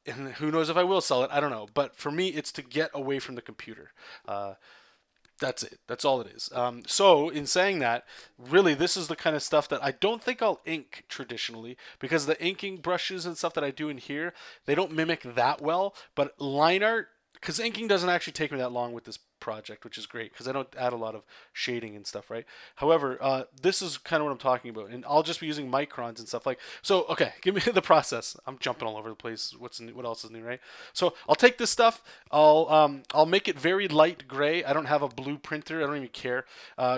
And who knows if I will sell it? I don't know. But for me, it's to get away from the computer. That's it. That's all it is. So, in saying that, really, this is the kind of stuff that I don't think I'll ink traditionally, because the inking brushes and stuff that I do in here, they don't mimic that well. But line art, because inking doesn't actually take me that long with this project, which is great because I don't add a lot of shading and stuff, right? However, this is kind of what I'm talking about, and I'll just be using microns and stuff like. So, okay, give me the process. I'm jumping all over the place. What's new, what else is new, right? So I'll take this stuff. I'll make it very light gray. I don't have a blue printer. I don't even care.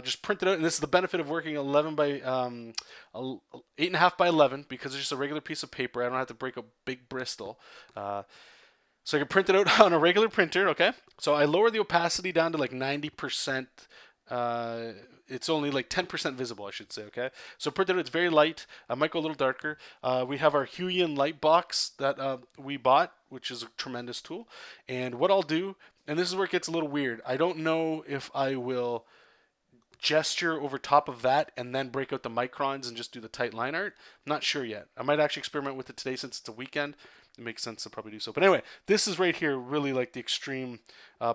Just print it out, and this is the benefit of working 11 by 8.5 by 11, because it's just a regular piece of paper. I don't have to break a big Bristol. So I can print it out on a regular printer, okay? So I lower the opacity down to like 90%. It's only like 10% visible, I should say, okay? So print it out, it's very light. I might go a little darker. We have our Huion light box that we bought, which is a tremendous tool. And what I'll do, and this is where it gets a little weird, I don't know if I will gesture over top of that and then break out the microns and just do the tight line art. I'm not sure yet. I might actually experiment with it today since it's a weekend. It makes sense to probably do so. But anyway, this is right here really like the extreme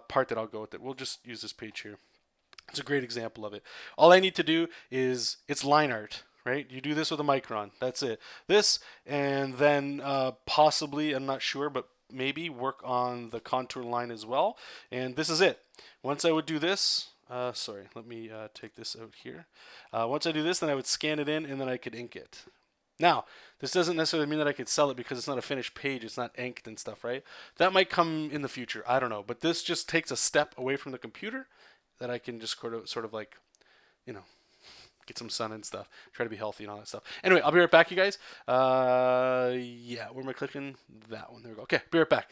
part that I'll go with it. We'll just use this page here. It's a great example of it. All I need to do is, it's line art, right? You do this with a micron. That's it. This, and then possibly, I'm not sure, but maybe work on the contour line as well. And this is it. Once I would do this, sorry, let me take this out here. Once I do this, then I would scan it in, and then I could ink it. Now, this doesn't necessarily mean that I could sell it because it's not a finished page. It's not inked and stuff, right? That might come in the future. I don't know. But this just takes a step away from the computer that I can just sort of like, you know, get some sun and stuff. Try to be healthy and all that stuff. Anyway, I'll be right back, you guys. Yeah, where am I clicking? That one. There we go. Okay, be right back.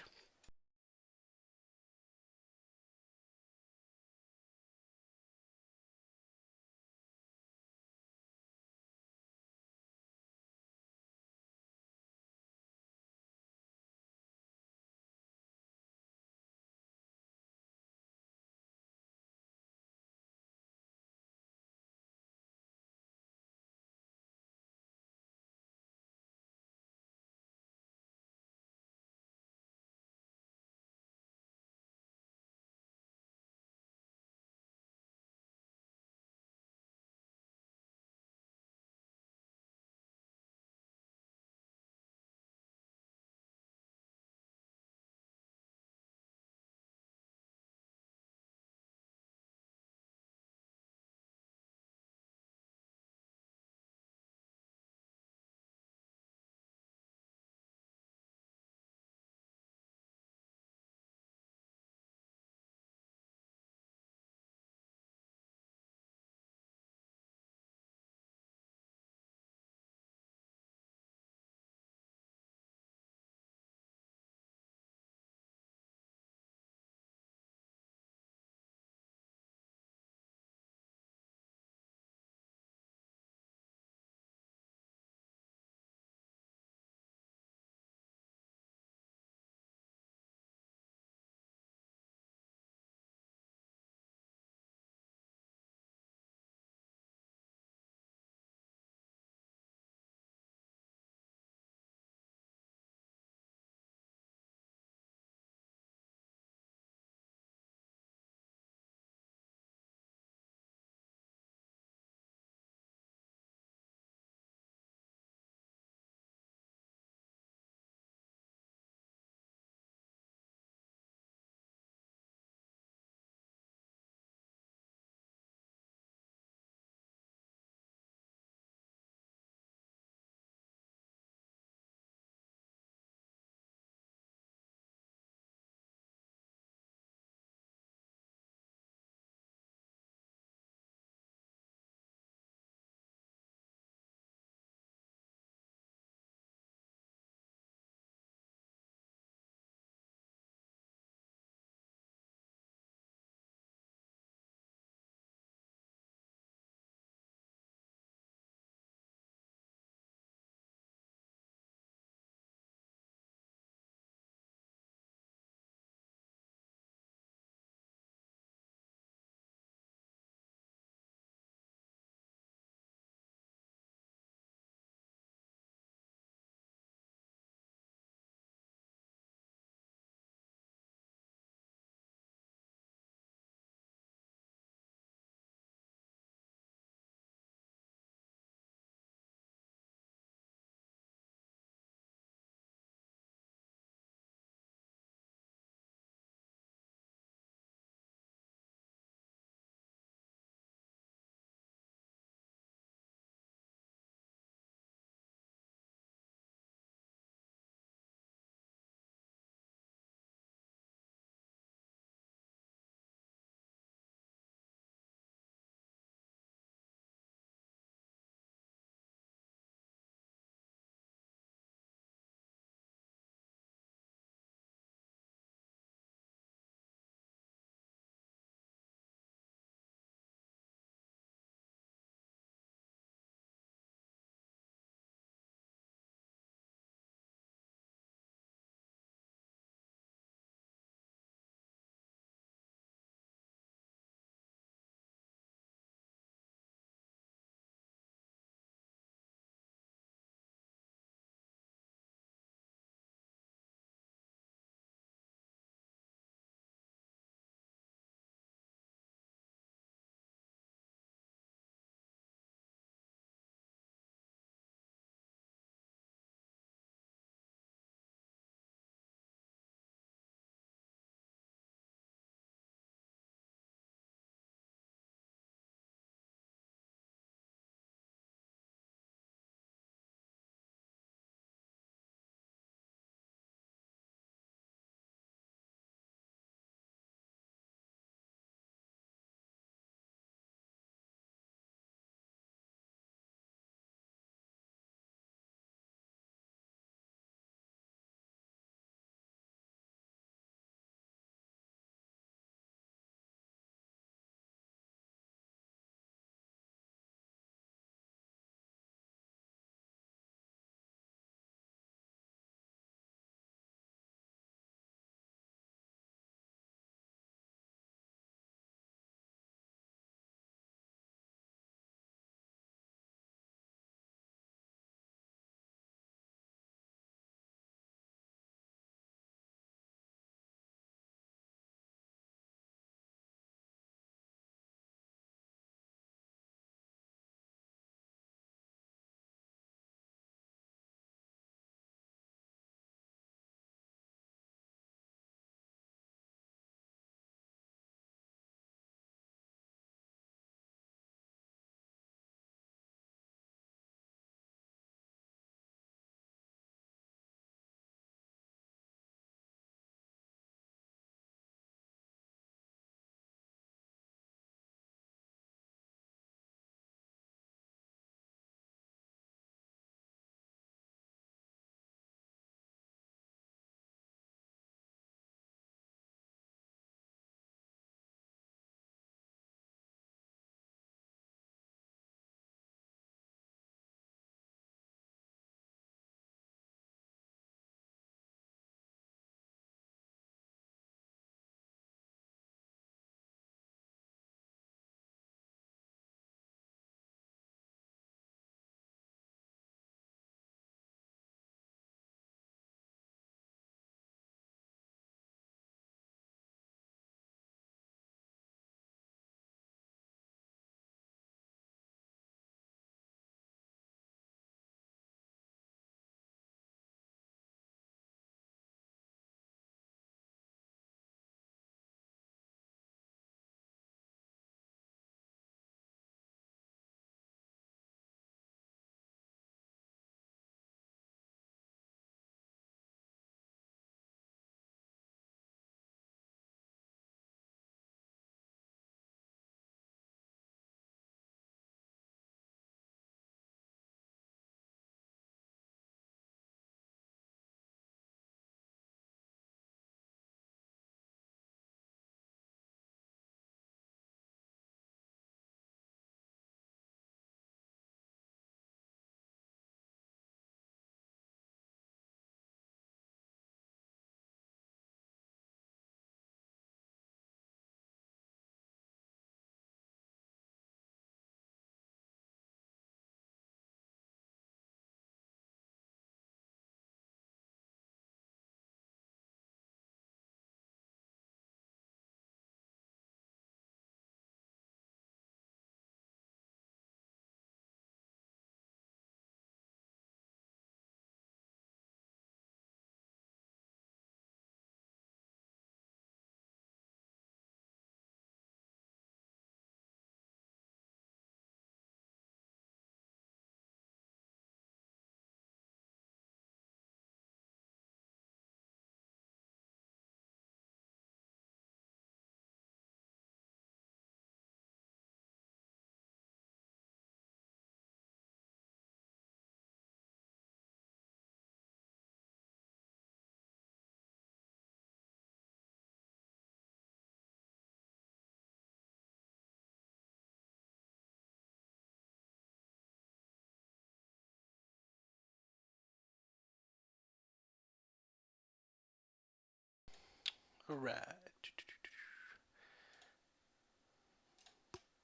Alright.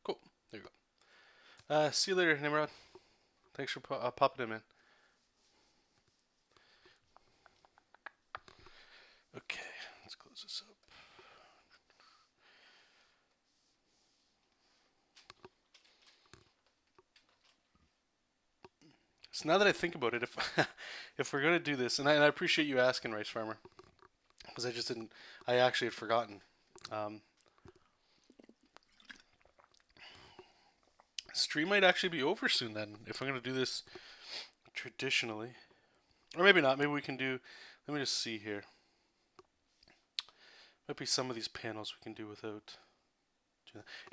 Cool. There you go. See you later, Nimrod. Thanks for popping in, man. Okay, let's close this up. So now that I think about it, if if we're gonna do this, and I appreciate you asking, Rice Farmer, because I just didn't, I actually had forgotten. Um, Stream might actually be over soon then, if I'm gonna do this traditionally, or maybe not. Maybe we can do. Let me just see here. Might be some of these panels we can do without.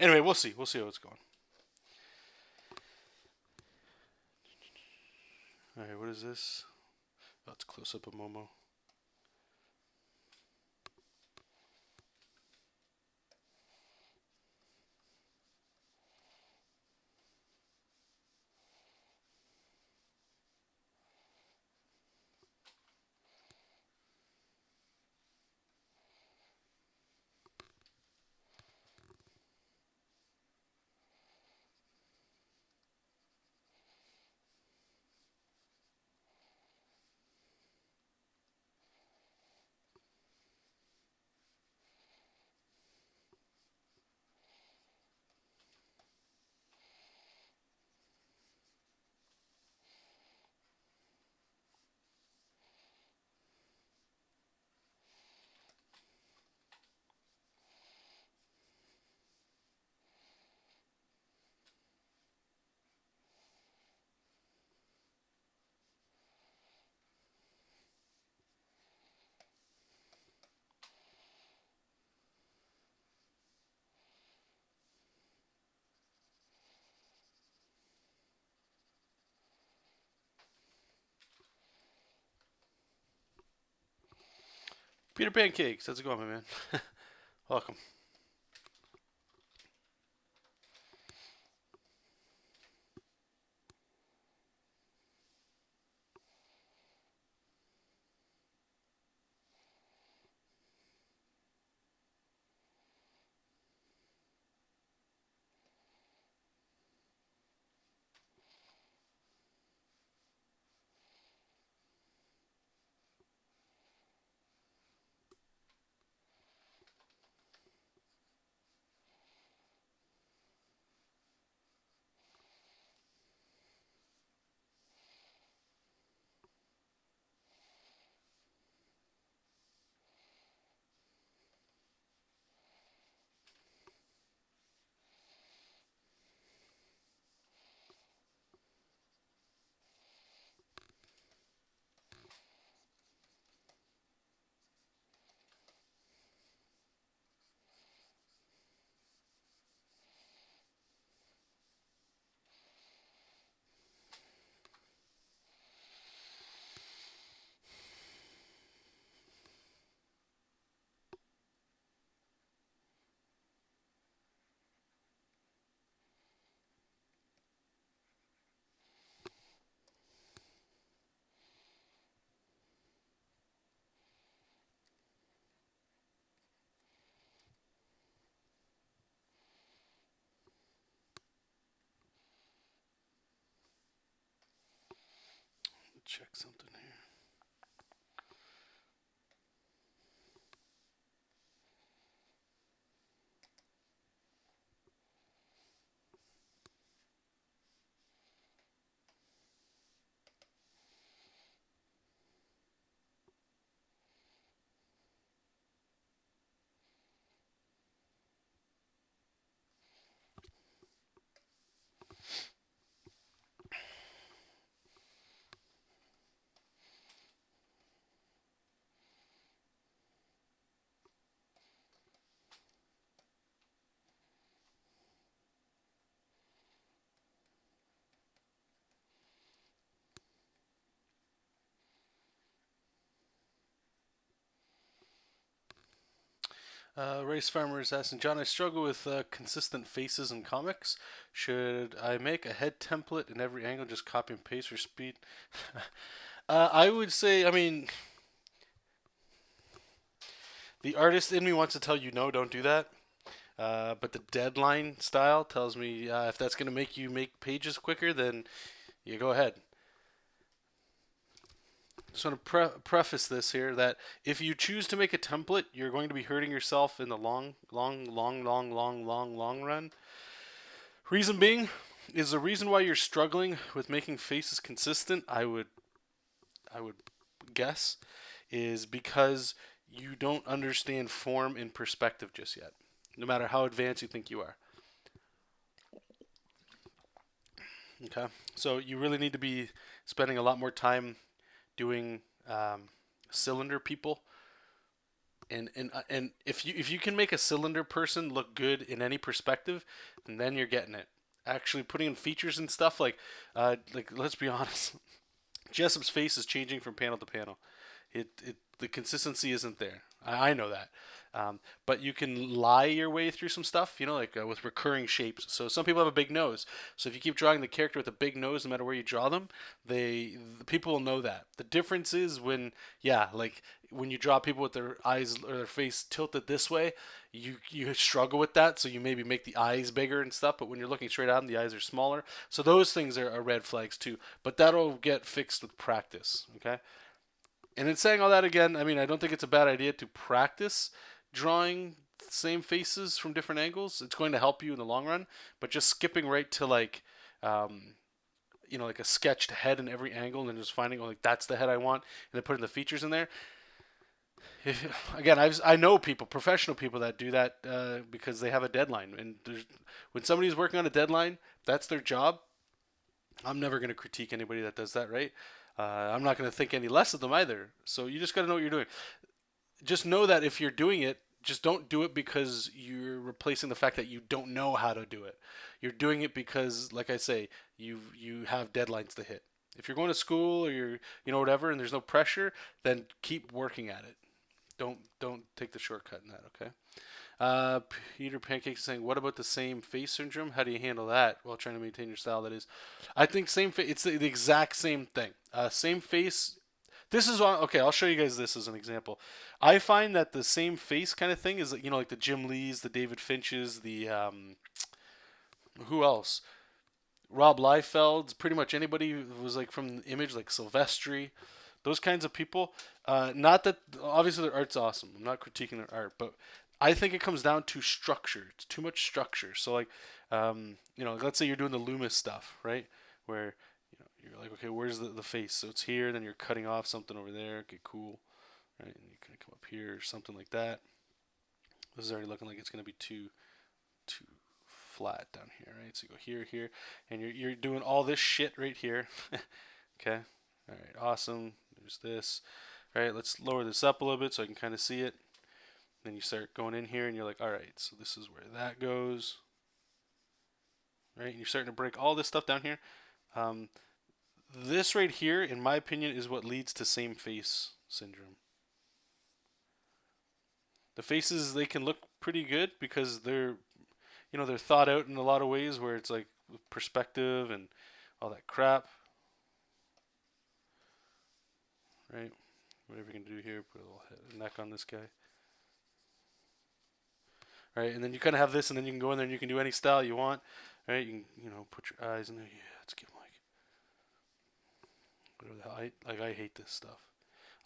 Anyway, we'll see. We'll see how it's going. Alright, what is this? Oh, it's a close up of Momo. Peter Pancakes, how's it going, my man? Welcome. Check something here. Race Farmer is asking, John, I struggle with consistent faces in comics. Should I make a head template in every angle, just copy and paste for speed? I would say, I mean, The artist in me wants to tell you no, don't do that. But the deadline style tells me if that's going to make you make pages quicker, then you go ahead. Just want to preface this here that if you choose to make a template, you're going to be hurting yourself in the long run. Reason being is the reason why you're struggling with making faces consistent. I would guess is because you don't understand form and perspective just yet. No matter how advanced you think you are. Okay, so you really need to be spending a lot more time doing cylinder people, and if you can make a cylinder person look good in any perspective, then you're getting it. Actually, putting in features and stuff like let's be honest, Jesop's face is changing from panel to panel. It the consistency isn't there. I know that. But you can lie your way through some stuff, like with recurring shapes. So some people have a big nose. So if you keep drawing the character with a big nose, no matter where you draw them, the people will know that. The difference is like when you draw people with their eyes or their face tilted this way, you struggle with that. So you maybe make the eyes bigger and stuff. But when you're looking straight at them, the eyes are smaller. So those things are red flags too. But that'll get fixed with practice. Okay. And in saying all that again, I mean, I don't think it's a bad idea to practice drawing same faces from different angles. It's going to help you in the long run. But just skipping right to like a sketched head in every angle and then just finding, like, that's the head I want, and then putting the features in there. Again, I know people, professional people that do that because they have a deadline. And when somebody's working on a deadline, that's their job. I'm never going to critique anybody that does that, right? I'm not going to think any less of them either. So you just got to know what you're doing. Just know that if you're doing it, just don't do it because you're replacing the fact that you don't know how to do it. You're doing it because, like I say, you have deadlines to hit. If you're going to school or you're whatever and there's no pressure, then keep working at it. Don't take the shortcut in that. Okay. Uh, Peter Pancakes is saying, "What about the same face syndrome? How do you handle that while trying to maintain your style?" That is, I think same face. It's the exact same thing. Same face. This is okay. I'll show you guys this as an example. I find that the same face kind of thing is like the Jim Lees, the David Finches, the who else? Rob Liefeld's, pretty much anybody who was like from the Image, like Silvestri, those kinds of people. Not that obviously their art's awesome. I'm not critiquing their art, but I think it comes down to structure. It's too much structure. So like, let's say you're doing the Loomis stuff, right? Where you're like, okay, where's the face? So it's here. Then you're cutting off something over there. Okay, cool. Right, and you kind of come up here or something like that. This is already looking like it's gonna be too flat down here, right? So you go here, here, and you're doing all this shit right here. Okay. All right. Awesome. There's this. All right. Let's lower this up a little bit so I can kind of see it. Then you start going in here and you're like, all right, so this is where that goes. Right. And you're starting to break all this stuff down here. This right here, in my opinion, is what leads to same face syndrome. The faces, they can look pretty good because they're thought out in a lot of ways where it's like perspective and all that crap. Right? Whatever you can do here, put a little head, neck on this guy. Right? And then you kind of have this, and then you can go in there and you can do any style you want. Right? You can, put your eyes in there. Yeah, let's give them whatever the hell. I hate this stuff.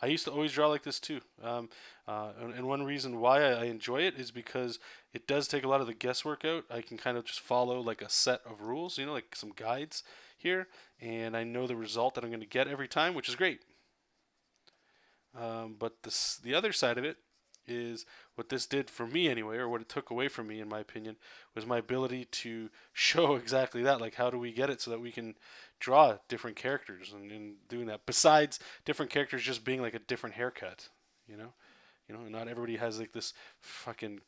I used to always draw like this too. And one reason why I enjoy it is because it does take a lot of the guesswork out. I can kind of just follow like a set of rules, like some guides here, and I know the result that I'm going to get every time, which is great. But the other side of it is what this did for me anyway, or what it took away from me, in my opinion, was my ability to show exactly that. Like, how do we get it so that we can draw different characters and doing that? Besides different characters just being like a different haircut, not everybody has like this fucking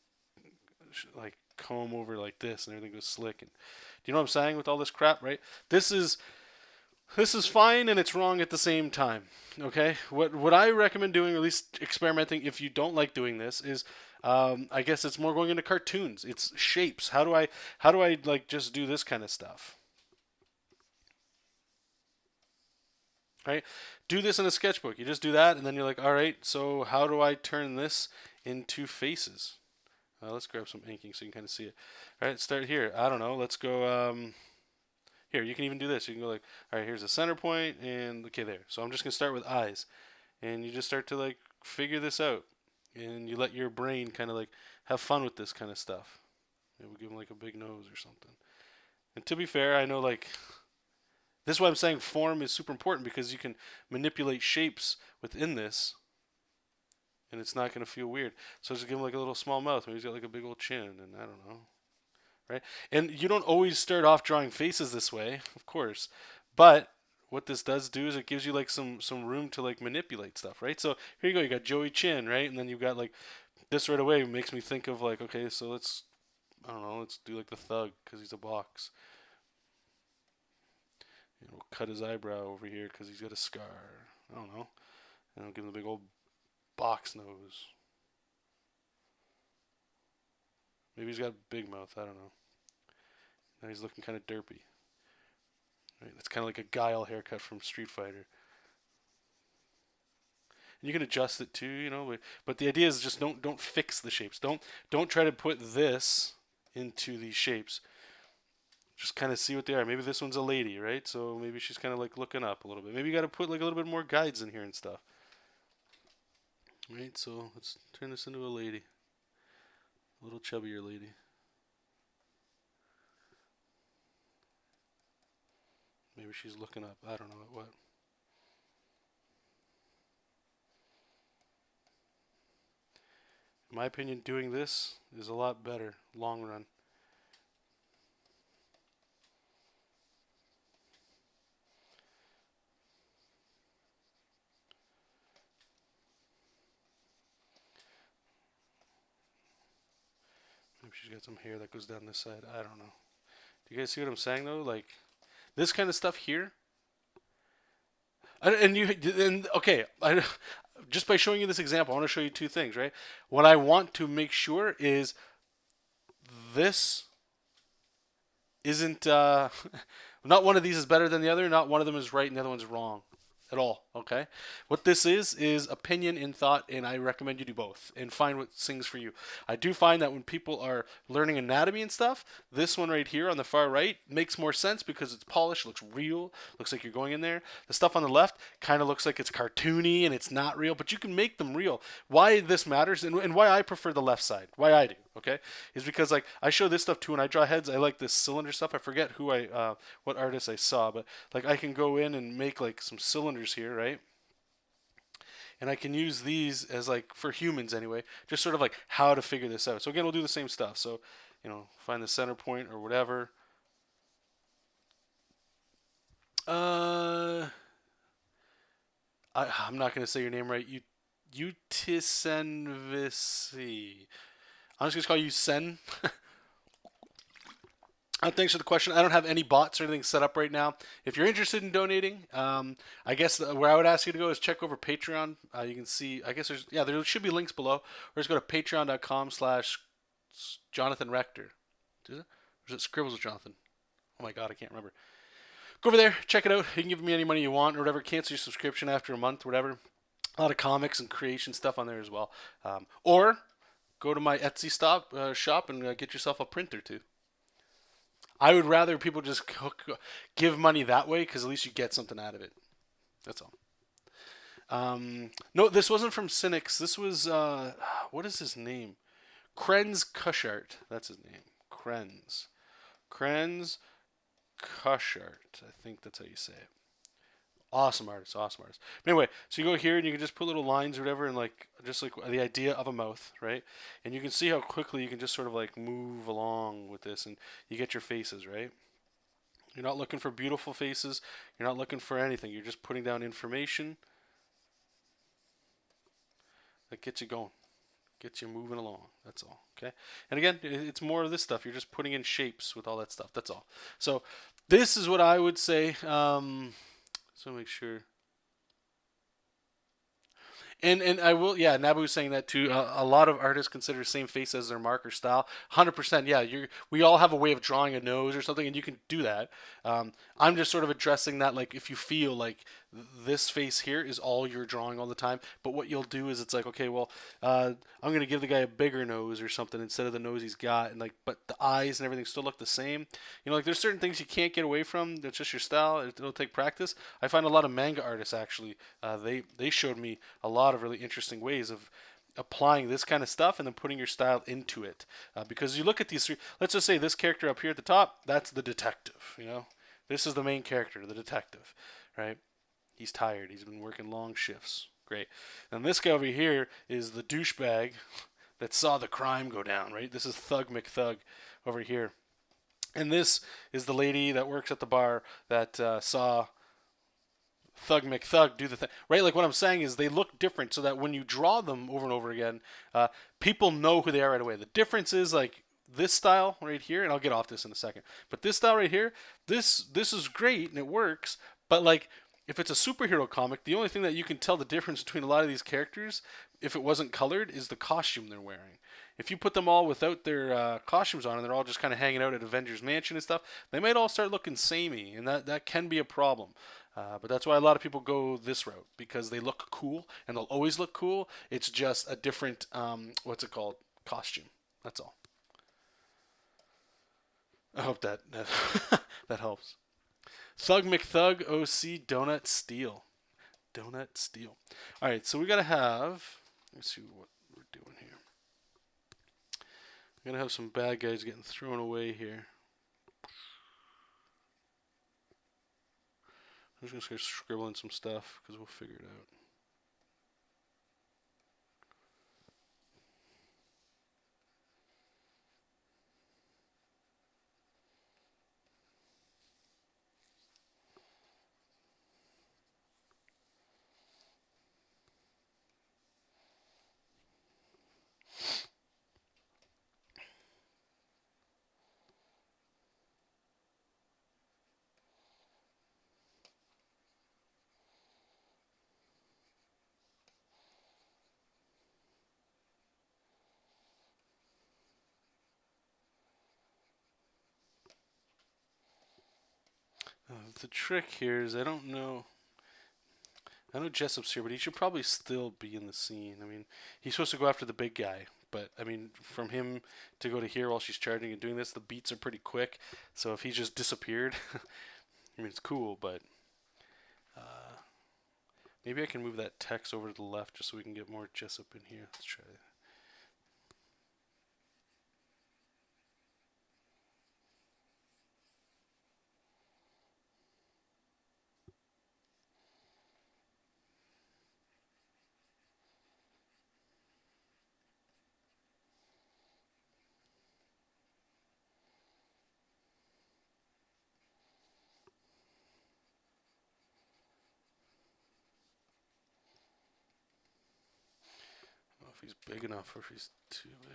like comb over like this and everything goes slick. And do you know what I'm saying with all this crap, right? This is fine and it's wrong at the same time. Okay, what I recommend doing, or at least experimenting, if you don't like doing this, is I guess it's more going into cartoons. It's shapes. How do I like just do this kind of stuff? Right? Do this in a sketchbook. You just do that, and then you're like, all right. So how do I turn this into faces. Let's grab some inking so you can kind of see it. All right, start here. I don't know. Let's go. Here, you can even do this. You can go like, all right, here's the center point, and okay, there. So I'm just gonna start with eyes, and you just start to like figure this out, and you let your brain kind of like have fun with this kind of stuff. Maybe we'll give him like a big nose or something. And to be fair, I know like this is why I'm saying form is super important, because you can manipulate shapes within this, and it's not gonna feel weird. So just give him like a little small mouth. Maybe he's got like a big old chin, and I don't know. Right? And you don't always start off drawing faces this way, of course, but what this does do is it gives you like some room to like manipulate stuff, right? So here you go, you got Joey Chin, right? And then you've got like this right away makes me think of like, okay, so let's, I don't know, let's do like the thug because he's a box. You know, cut his eyebrow over here because he's got a scar. I don't know. And I'll give him a big old box nose. Maybe he's got a big mouth. I don't know. Now he's looking kind of derpy. Right? That's kind of like a Guile haircut from Street Fighter. And you can adjust it too, you know. But the idea is just don't fix the shapes. Don't try to put this into these shapes. Just kind of see what they are. Maybe this one's a lady, right? So maybe she's kind of like looking up a little bit. Maybe you got to put like a little bit more guides in here and stuff. Right? So let's turn this into a lady. A little chubbier lady. Maybe she's looking up. I don't know at what. In my opinion, doing this is a lot better, long run. Maybe she's got some hair that goes down this side. I don't know. Do you guys see what I'm saying though? Like this kind of stuff here. Okay, just by showing you this example, I want to show you two things, right? What I want to make sure is this isn't not one of these is better than the other, not one of them is right and the other one's wrong at all, okay? What this is opinion and thought, and I recommend you do both and find what sings for you. I do find that when people are learning anatomy and stuff, this one right here on the far right makes more sense because it's polished, looks real, looks like you're going in there. The stuff on the left kind of looks like it's cartoony and it's not real, but you can make them real. Why this matters and why I prefer the left side, why I do, okay, is because like I show this stuff too when I draw heads. I like this cylinder stuff. I forget who what artist I saw, but like I can go in and make like some cylinders here, right? And I can use these as like for humans anyway, just sort of like how to figure this out. So again, we'll do the same stuff. So, you know, find the center point or whatever. I'm not going to say your name right. Utisenvisi. I'm just going to call you Sen. Thanks for the question. I don't have any bots or anything set up right now. If you're interested in donating, I guess where I would ask you to go is check over Patreon. You can see, I guess there should be links below. Or just go to patreon.com/Jonathan Rector. Is it? Or is it Scribbles with Jonathan? Oh my God, I can't remember. Go over there, check it out. You can give me any money you want or whatever. Cancel your subscription after a month, whatever. A lot of comics and creation stuff on there as well. Or go to my Etsy shop and get yourself a printer too. I would rather people just give money that way because at least you get something out of it. That's all. No, this wasn't from Cynics. This was, what is his name? Krenz Kushart. That's his name. Krenz Kushart. I think that's how you say it. Awesome artist. But anyway, so you go here and you can just put little lines or whatever and like, just like the idea of a mouth, right? And you can see how quickly you can just sort of like move along with this and you get your faces, right? You're not looking for beautiful faces. You're not looking for anything. You're just putting down information that gets you going, gets you moving along. That's all, okay? And again, it's more of this stuff. You're just putting in shapes with all that stuff. That's all. So this is what I would say. So make sure. And I will, yeah, Nabu was saying that too. A lot of artists consider the same face as their mark or style. 100%, yeah. We all have a way of drawing a nose or something, and you can do that. I'm just sort of addressing that, like if you feel like this face here is all you're drawing all the time. But what you'll do is it's like, okay, well, I'm gonna give the guy a bigger nose or something instead of the nose he's got, and like, but the eyes and everything still look the same. You know, like there's certain things you can't get away from. That's just your style. It'll take practice. I find a lot of manga artists actually, they showed me a lot of really interesting ways of applying this kind of stuff and then putting your style into it. Because you look at these three, let's just say this character up here at the top, that's the detective. You know, this is the main character, the detective, right? He's tired. He's been working long shifts. Great. And this guy over here is the douchebag that saw the crime go down, right? This is Thug McThug over here. And this is the lady that works at the bar that saw Thug McThug do the thing, right? Like what I'm saying is they look different, so that when you draw them over and over again, people know who they are right away. The difference is like this style right here, and I'll get off this in a second. But this style right here, this is great and it works. But like if it's a superhero comic, the only thing that you can tell the difference between a lot of these characters, if it wasn't colored, is the costume they're wearing. If you put them all without their costumes on and they're all just kind of hanging out at Avengers Mansion and stuff, they might all start looking samey, and that can be a problem. But that's why a lot of people go this route because they look cool and they'll always look cool. It's just a different, what's it called, costume. That's all. I hope that that helps. Thug McThug OC Donut Steel. Donut Steel. All right, so we gotta have. Let's see what we're doing here. We're gonna have some bad guys getting thrown away here. I'm just gonna start scribbling some stuff because we'll figure it out. The trick here is I don't know. I know Jesop's here, but he should probably still be in the scene. I mean, he's supposed to go after the big guy, but I mean, from him to go to here while she's charging and doing this, the beats are pretty quick. So if he just disappeared, I mean, it's cool, but maybe I can move that text over to the left just so we can get more Jesop in here. Let's try it. I don't know if he's big enough or if he's too big.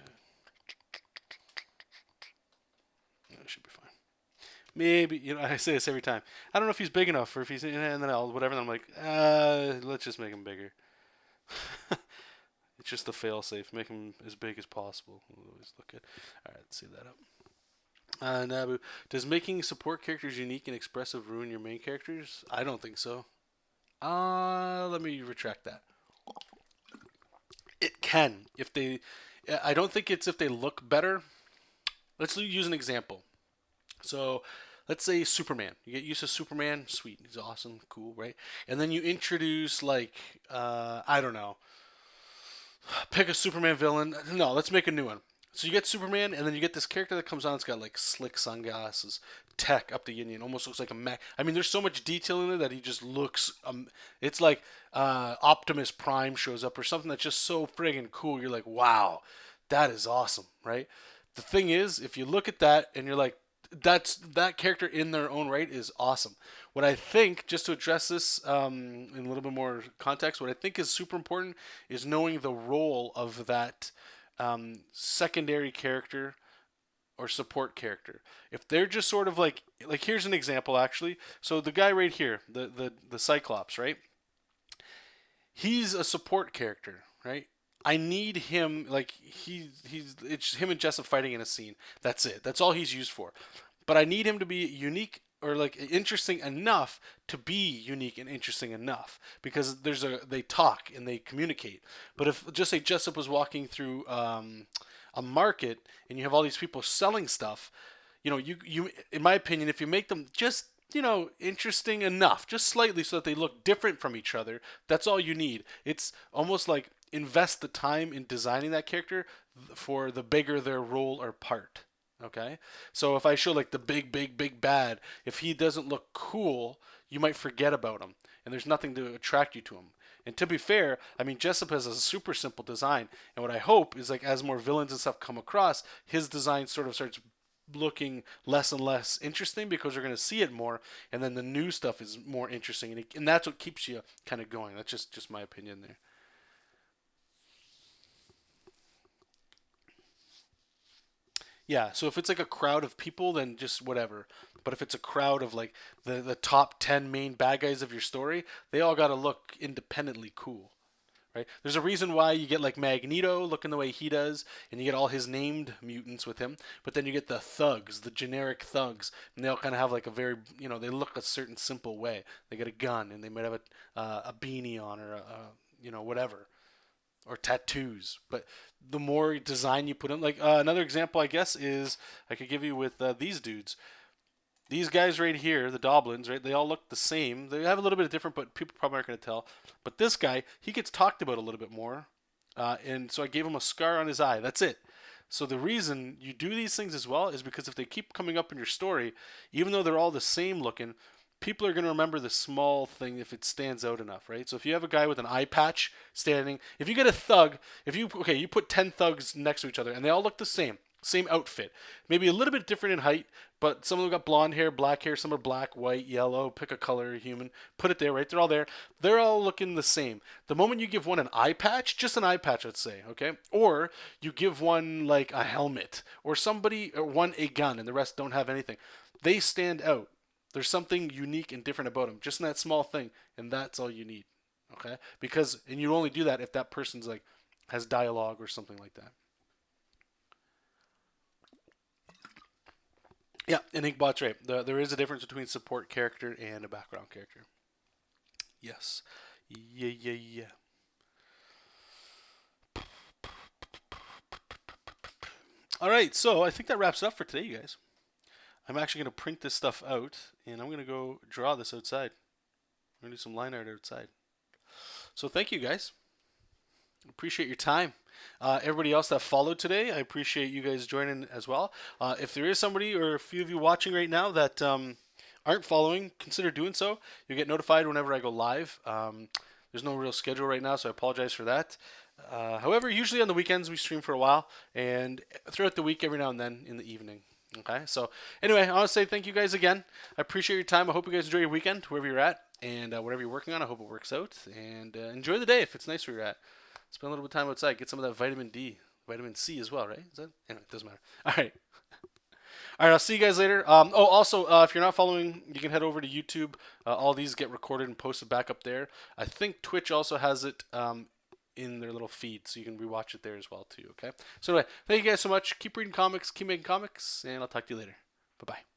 That should be fine. Maybe, you know, I say this every time. I don't know if he's big enough or if he's, and then I'll, whatever, and I'm like, let's just make him bigger. It's just the fail safe. Make him as big as possible. We'll always look at. Alright, let's save that up. Nabu, does making support characters unique and expressive ruin your main characters? I don't think so. Let me retract that. It can. If they, I don't think it's if they look better. Let's use an example. So, let's say Superman. You get used to Superman, sweet, he's awesome, cool, right? And then you introduce like, I don't know, pick a Superman villain. No, let's make a new one. So you get Superman, and then you get this character that comes on. It's got like slick sunglasses, tech up the yin, almost looks like a mech. I mean, there's so much detail in there that he just looks. It's like Optimus Prime shows up or something that's just so friggin' cool. You're like, wow, that is awesome, right? The thing is, if you look at that and you're like, that character in their own right is awesome. What I think, just to address this in a little bit more context, what I think is super important is knowing the role of that secondary character or support character. If they're just sort of like here's an example actually. So the guy right here, the Cyclops, right? He's a support character, right? I need him like he's it's him and Jessup fighting in a scene. That's it. That's all he's used for. But I need him to be unique or like interesting enough to be unique and interesting enough, because they talk and they communicate. But if just say Jesop was walking through a market and you have all these people selling stuff, you in my opinion, if you make them just interesting enough, just slightly, so that they look different from each other, that's all you need. It's almost like invest the time in designing that character for the bigger their role or part. Okay, so if I show like the big bad, if he doesn't look cool, you might forget about him, and there's nothing to attract you to him. And to be fair, I mean, Jessup has a super simple design, and what I hope is, like, as more villains and stuff come across, his design sort of starts looking less and less interesting, because we're going to see it more, and then the new stuff is more interesting, and that's what keeps you kind of going. That's just my opinion there. Yeah, so if it's like a crowd of people, then just whatever. But if it's a crowd of like the top 10 main bad guys of your story, they all got to look independently cool, right? There's a reason why you get like Magneto looking the way he does, and you get all his named mutants with him, but then you get the thugs, the generic thugs, and they all kind of have like a very, they look a certain simple way. They get a gun, and they might have a beanie on, or whatever, or tattoos. But the more design you put in, like another example, I guess, is I could give you with these dudes. These guys right here, the Doblins, right? They all look the same. They have a little bit of different, but people probably aren't going to tell. But this guy, he gets talked about a little bit more, and so I gave him a scar on his eye. That's it. So the reason you do these things as well is because if they keep coming up in your story, even though they're all the same looking, people are going to remember the small thing if it stands out enough, right? So if you have a guy with an eye patch standing, if you get a thug, you put 10 thugs next to each other and they all look the same outfit, maybe a little bit different in height, but some of them got blonde hair, black hair, some are black, white, yellow, pick a color, human, put it there, right? They're all there. They're all looking the same. The moment you give one an eye patch, just an eye patch, let's say, okay? Or you give one like a helmet, or one a gun, and the rest don't have anything. They stand out. There's something unique and different about them, just in that small thing, and that's all you need, okay? And you only do that if that person's like has dialogue or something like that. Yeah, and Inkbot's right. There is a difference between support character and a background character. Yes. Yeah, yeah, yeah. All right, so I think that wraps it up for today, you guys. I'm actually going to print this stuff out, and I'm going to go draw this outside. I'm going to do some line art outside. So thank you, guys. Appreciate your time. Everybody else that followed today, I appreciate you guys joining as well. If there is somebody or a few of you watching right now that aren't following, consider doing so. You'll get notified whenever I go live. There's no real schedule right now, so I apologize for that. However, usually on the weekends we stream for a while, and throughout the week every now and then in the evening. Okay, so anyway, I want to say thank you guys again. I appreciate your time. I hope you guys enjoy your weekend, wherever you're at, and whatever you're working on. I hope it works out, and enjoy the day if it's nice where you're at. Spend a little bit of time outside. Get some of that vitamin D, vitamin C as well, right? Is that anyway? It doesn't matter. All right. All right, I'll see you guys later. Also, if you're not following, you can head over to YouTube. All these get recorded and posted back up there. I think Twitch also has it in their little feed, so you can rewatch it there as well too. Okay. So anyway, thank you guys so much. Keep reading comics, keep making comics, and I'll talk to you later. Bye bye.